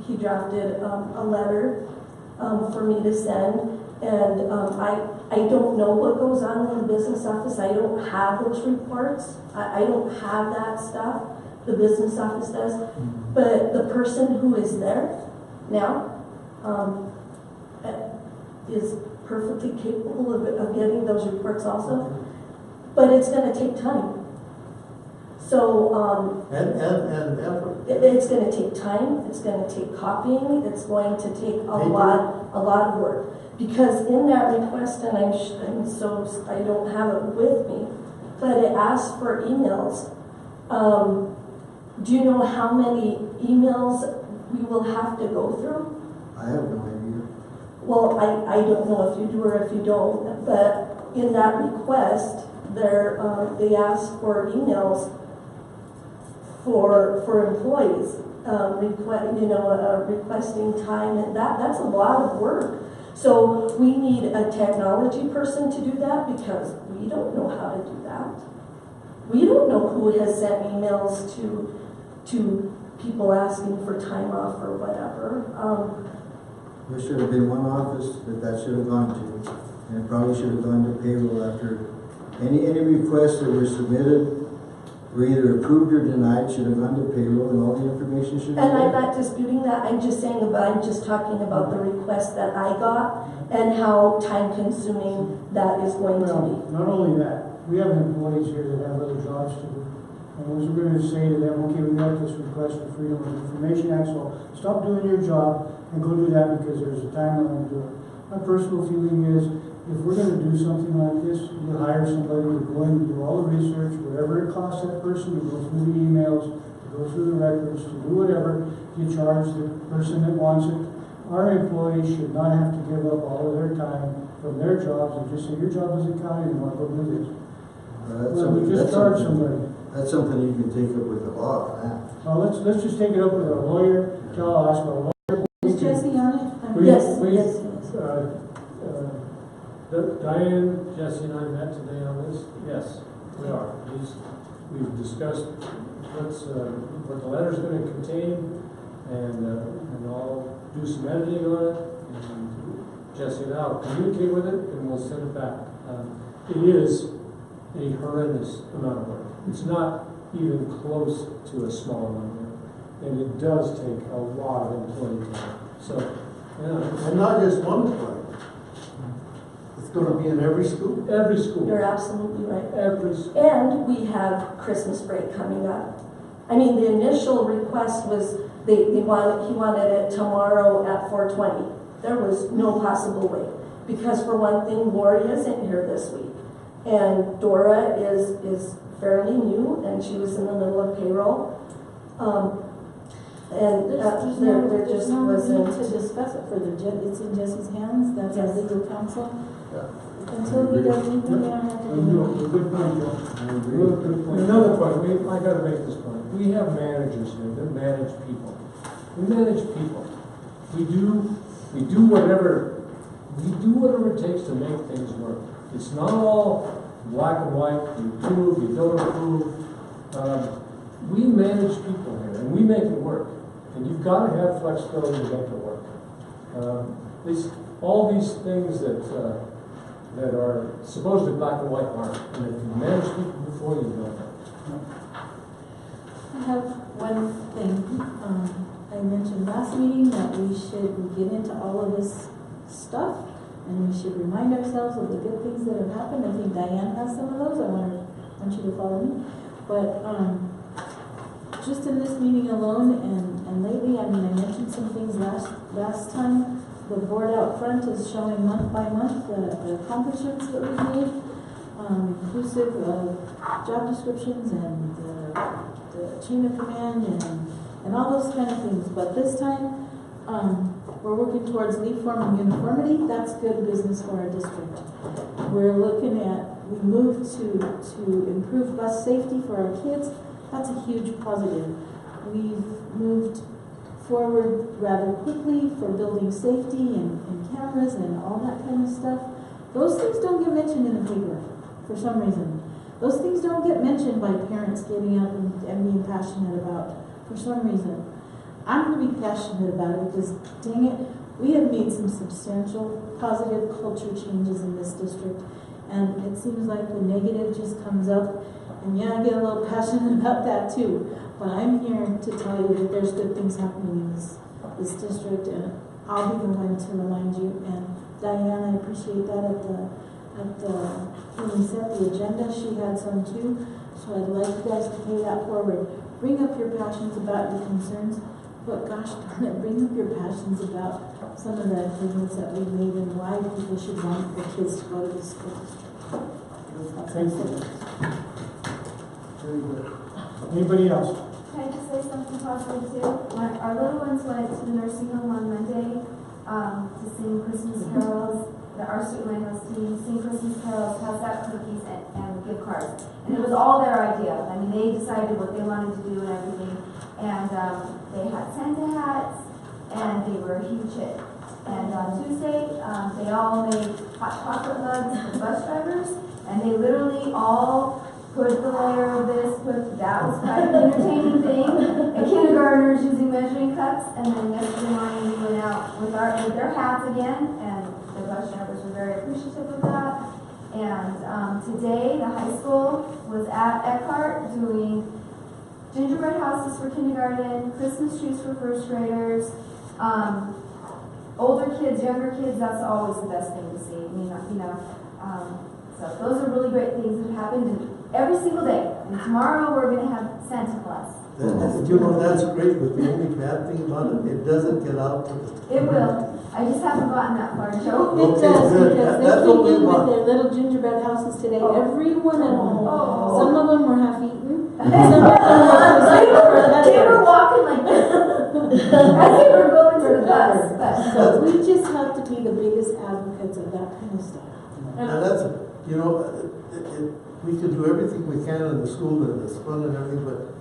he drafted a letter for me to send. And I don't know what goes on in the business office. I don't have those reports. I don't have that stuff. The business office does. But the person who is there now is perfectly capable of getting those reports also. But it's going to take time. So And effort. it's going to take time. It's going to take copying. It's going to take a lot of work. Because in that request, and so I don't have it with me, but it asks for emails. Do you know how many emails we will have to go through? I have no idea. Well, I don't know if you do or if you don't, but in that request, they ask for emails for employees, requesting time, and that's a lot of work. So we need a technology person to do that because we don't know how to do that. We don't know who has sent emails to people asking for time off or whatever. There should have been one office that should have gone to, and it probably should have gone to payroll after any requests that were submitted were either approved or denied, should have gone to payroll, and all the information should have And I'm been. not disputing that. I'm just talking about the request that I got and how time consuming that is going to be. Well, not only that, we have employees here that have other jobs to do. And we're going to say to them, okay, we got this request for Freedom of Information Act, so stop doing your job and go do that because there's a time limit to do it. My personal feeling is, if we're going to do something like this, you hire somebody to go in and do all the research, whatever it costs that person to go through the emails, to go through the records, to do whatever, you charge the person that wants it. Our employees should not have to give up all of their time from their jobs and just say, your job isn't counting, you want to go do this. Well, we just charge somebody. That's something you can take up with the law, man. Well, let's just take it up with our lawyer, I'll ask our lawyer. Is Jesse on it? Yes. Yes. Diane, Jesse, and I met today on this. Yes, we are. We've discussed what the letter's going to contain, and I'll do some editing on it. And Jesse and I'll communicate with it, and we'll send it back. It is a horrendous amount of work. It's not even close to a small amount of work, and it does take a lot of employee time. So, yeah. And not just one place. It's going to be in every school. Every school. You're absolutely right. Every school. And we have Christmas break coming up. I mean, the initial request was he wanted it tomorrow at 4:20. There was no possible way. Because for one thing, Lori isn't here this week. And Dora is fairly new, and she was in the middle of payroll. And there just wasn't. To discuss it further. It's in Jesse's hands. That's our legal counsel. Until he does anything, we don't have to do it. Good point, Joe. Another point, I gotta make this point. We have managers here that manage people. We manage people. We do whatever it takes to make things work. It's not all black and white, you approve, you don't approve. We manage people here, and we make it work. And you've got to have flexibility to make it work. All these things that are supposedly black and white aren't. And if you manage people before, you know that. I have one thing. I mentioned last meeting that we should get into all of this stuff, and we should remind ourselves of the good things that have happened. I think Diane has some of those. I want you to follow me. But just in this meeting alone and lately, I mean, I mentioned some things last time. The board out front is showing month by month the accomplishments that we've made, inclusive of job descriptions and the chain of command and all those kind of things. But this time, we're working towards leaf form and uniformity. That's good business for our district. We're looking at, we moved to improve bus safety for our kids. That's a huge positive. We've moved forward rather quickly for building safety and cameras and all that kind of stuff. Those things don't get mentioned in the paper for some reason. Those things don't get mentioned by parents getting up and being passionate about for some reason. I'm going to be passionate about it because, dang it, we have made some substantial positive culture changes in this district, and it seems like the negative just comes up. And yeah, I get a little passionate about that too. But I'm here to tell you that there's good things happening in this district, and I'll be the one to remind you. And Diane, I appreciate that when we set the agenda, she had some too. So I'd like you guys to pay that forward. Bring up your passions about your concerns, but gosh darn it, bring up your passions about some of the improvements that we've made and why people should want their kids to go to the school district. Thank you. Very good. Anybody else? Can I just say something positive too? Our little ones went to the nursing home on Monday to sing Christmas carols. Our Student Lighthouse team sing Christmas carols, pass out cookies, and gift cards. And it was all their idea. I mean, they decided what they wanted to do and everything. And they had Santa hats, and they were a huge hit. And on Tuesday, they all made hot chocolate mugs for bus drivers, and they literally all put the layer of this, that was kind of an entertaining thing. And kindergartners using measuring cups, and then yesterday morning we went out with their hats again, and the bus drivers were very appreciative of that. And today the high school was at Eckhart doing gingerbread houses for kindergarten, Christmas trees for first graders, older kids, younger kids. That's always the best thing to see. So those are really great things that have happened every single day. And tomorrow we're going to have Santa Claus. That's great, but the only bad thing about it, it doesn't get out to the... It will. I just haven't gotten that far, Joe. It does, good. because That's they what we came in with want. their little gingerbread houses today. Every one of them. Oh. Some of them were half eaten. Some of them were They were walking like this as they were going to the bus. So we just have to be the biggest advocates of that kind of stuff. And that's, we can do everything we can in the school and it's fun and everything, but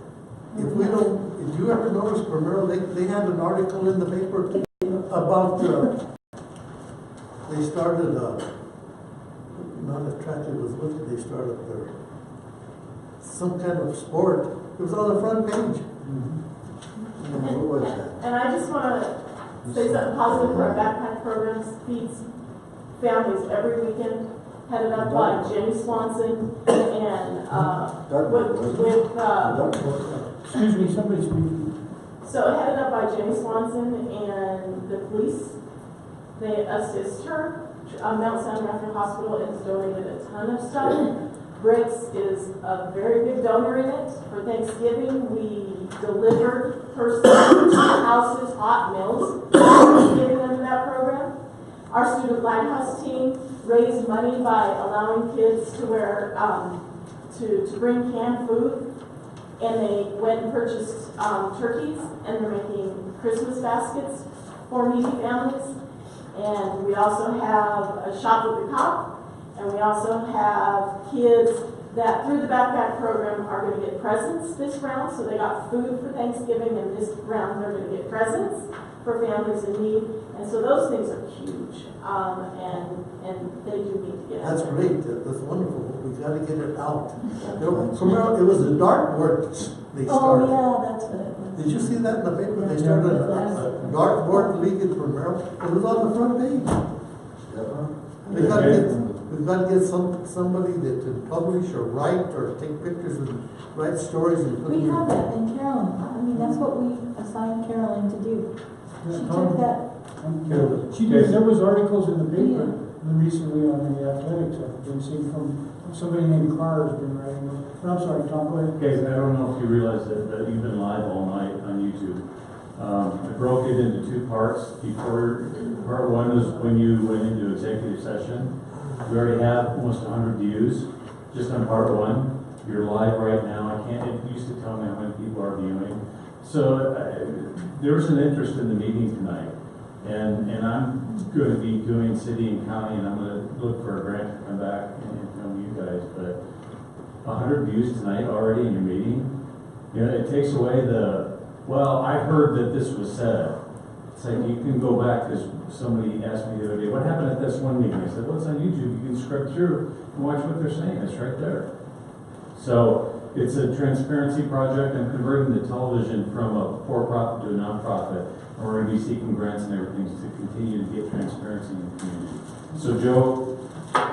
if we don't, if you ever notice, Primero, they had an article in the paper about, they started, not a track, it was, what did they start up there? Some kind of sport. It was on the front page. What was that? And I just want to say something positive for our backpack programs, feeds families every weekend, headed up by Jenny Swanson and Excuse me, somebody's speaking. so headed up by Jenny Swanson and the police. They assist her. Mount San Rafael Hospital has donated a ton of stuff. Brits is a very big donor in it. For Thanksgiving, we delivered personally to houses hot meals for Thanksgiving under that program. Our Student Lighthouse team raised money by allowing kids to wear, to bring canned food. And they went and purchased turkeys, and they're making Christmas baskets for needy families. And we also have a shop with the cop, and we also have kids that through the backpack program are going to get presents this round. So they got food for Thanksgiving, and this round they're going to get presents for families in need. And so those things are huge, and they do need to get out. That's great. That's wonderful. We got to get it out. Primero, it was a dartboard they started. Oh yeah, that's what it was. Did you see that in the paper? They started a dartboard league in Primero. It was on the front page. We we've got to get somebody that can publish or write or take pictures and write stories and put We them. have that in Carolyn. I mean, that's what we assigned Carolyn to do. She took that, She did, there was articles in the paper recently on the athletics, I've been seeing from somebody named Carr has been writing. I'm sorry, Tom, go ahead. Okay, I don't know if you realize that you've been live all night on YouTube. I broke it into two parts. Before, part one is when you went into executive session. We already have almost 100 views just on part one. You're live right now. It used to tell me how many people are viewing. So there was an interest in the meeting tonight. And I'm going to be doing city and county, and I'm going to look for a grant to come back and film you guys. But 100 views tonight already in your meeting, you know, it takes away the, well, I heard that this was said. It's like you can go back, because somebody asked me the other day, what happened at this one meeting? I said, well, it's on YouTube. You can scrub through and watch what they're saying. It's right there. So it's a transparency project. I'm converting the television from a for-profit to a non-profit. And we're going to be seeking grants and everything to continue to get transparency in the community. So Joe,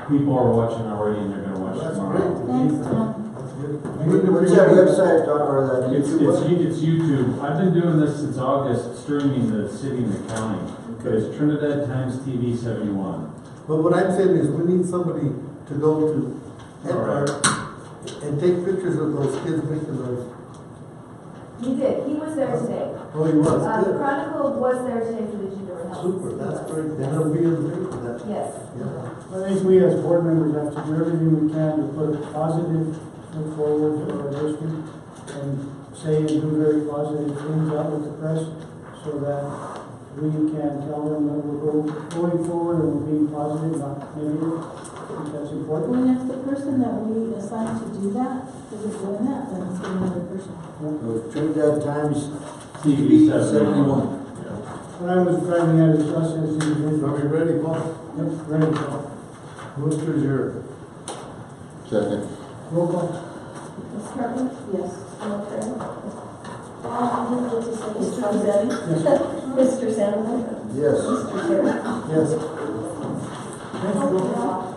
people are watching already, and they're going to watch tomorrow. thanks, Tom. What's that website or that YouTube? It's YouTube. I've been doing this since August, streaming the city and the county. It's Trinidad Times TV 71. But what I'm saying is we need somebody to go to Head Start and take pictures of those kids making those. He did, he was there today. Oh, he was, The good. Chronicle was there today for the junior health. Super, that's great. They're gonna be in the paper for that. Yes. Yeah. I think we as board members have to do everything we can to put a positive foot forward to our district and say and do very positive things out with the press so that we can tell them that we're going forward and we're being positive, not negative. I think that's important. When if the person that we assigned to do that isn't doing that, then it's another person. Trinidad Times TV TV 71. What I was driving at is us as individuals. Are we ready, Paul? Yep, ready, Paul. Move to adjourn. Second. Roll call. Ms. Carter? Yes. Mr. Rosetti? Mr. Sandler? Yes. Mr. Terry? Yes. Thank you.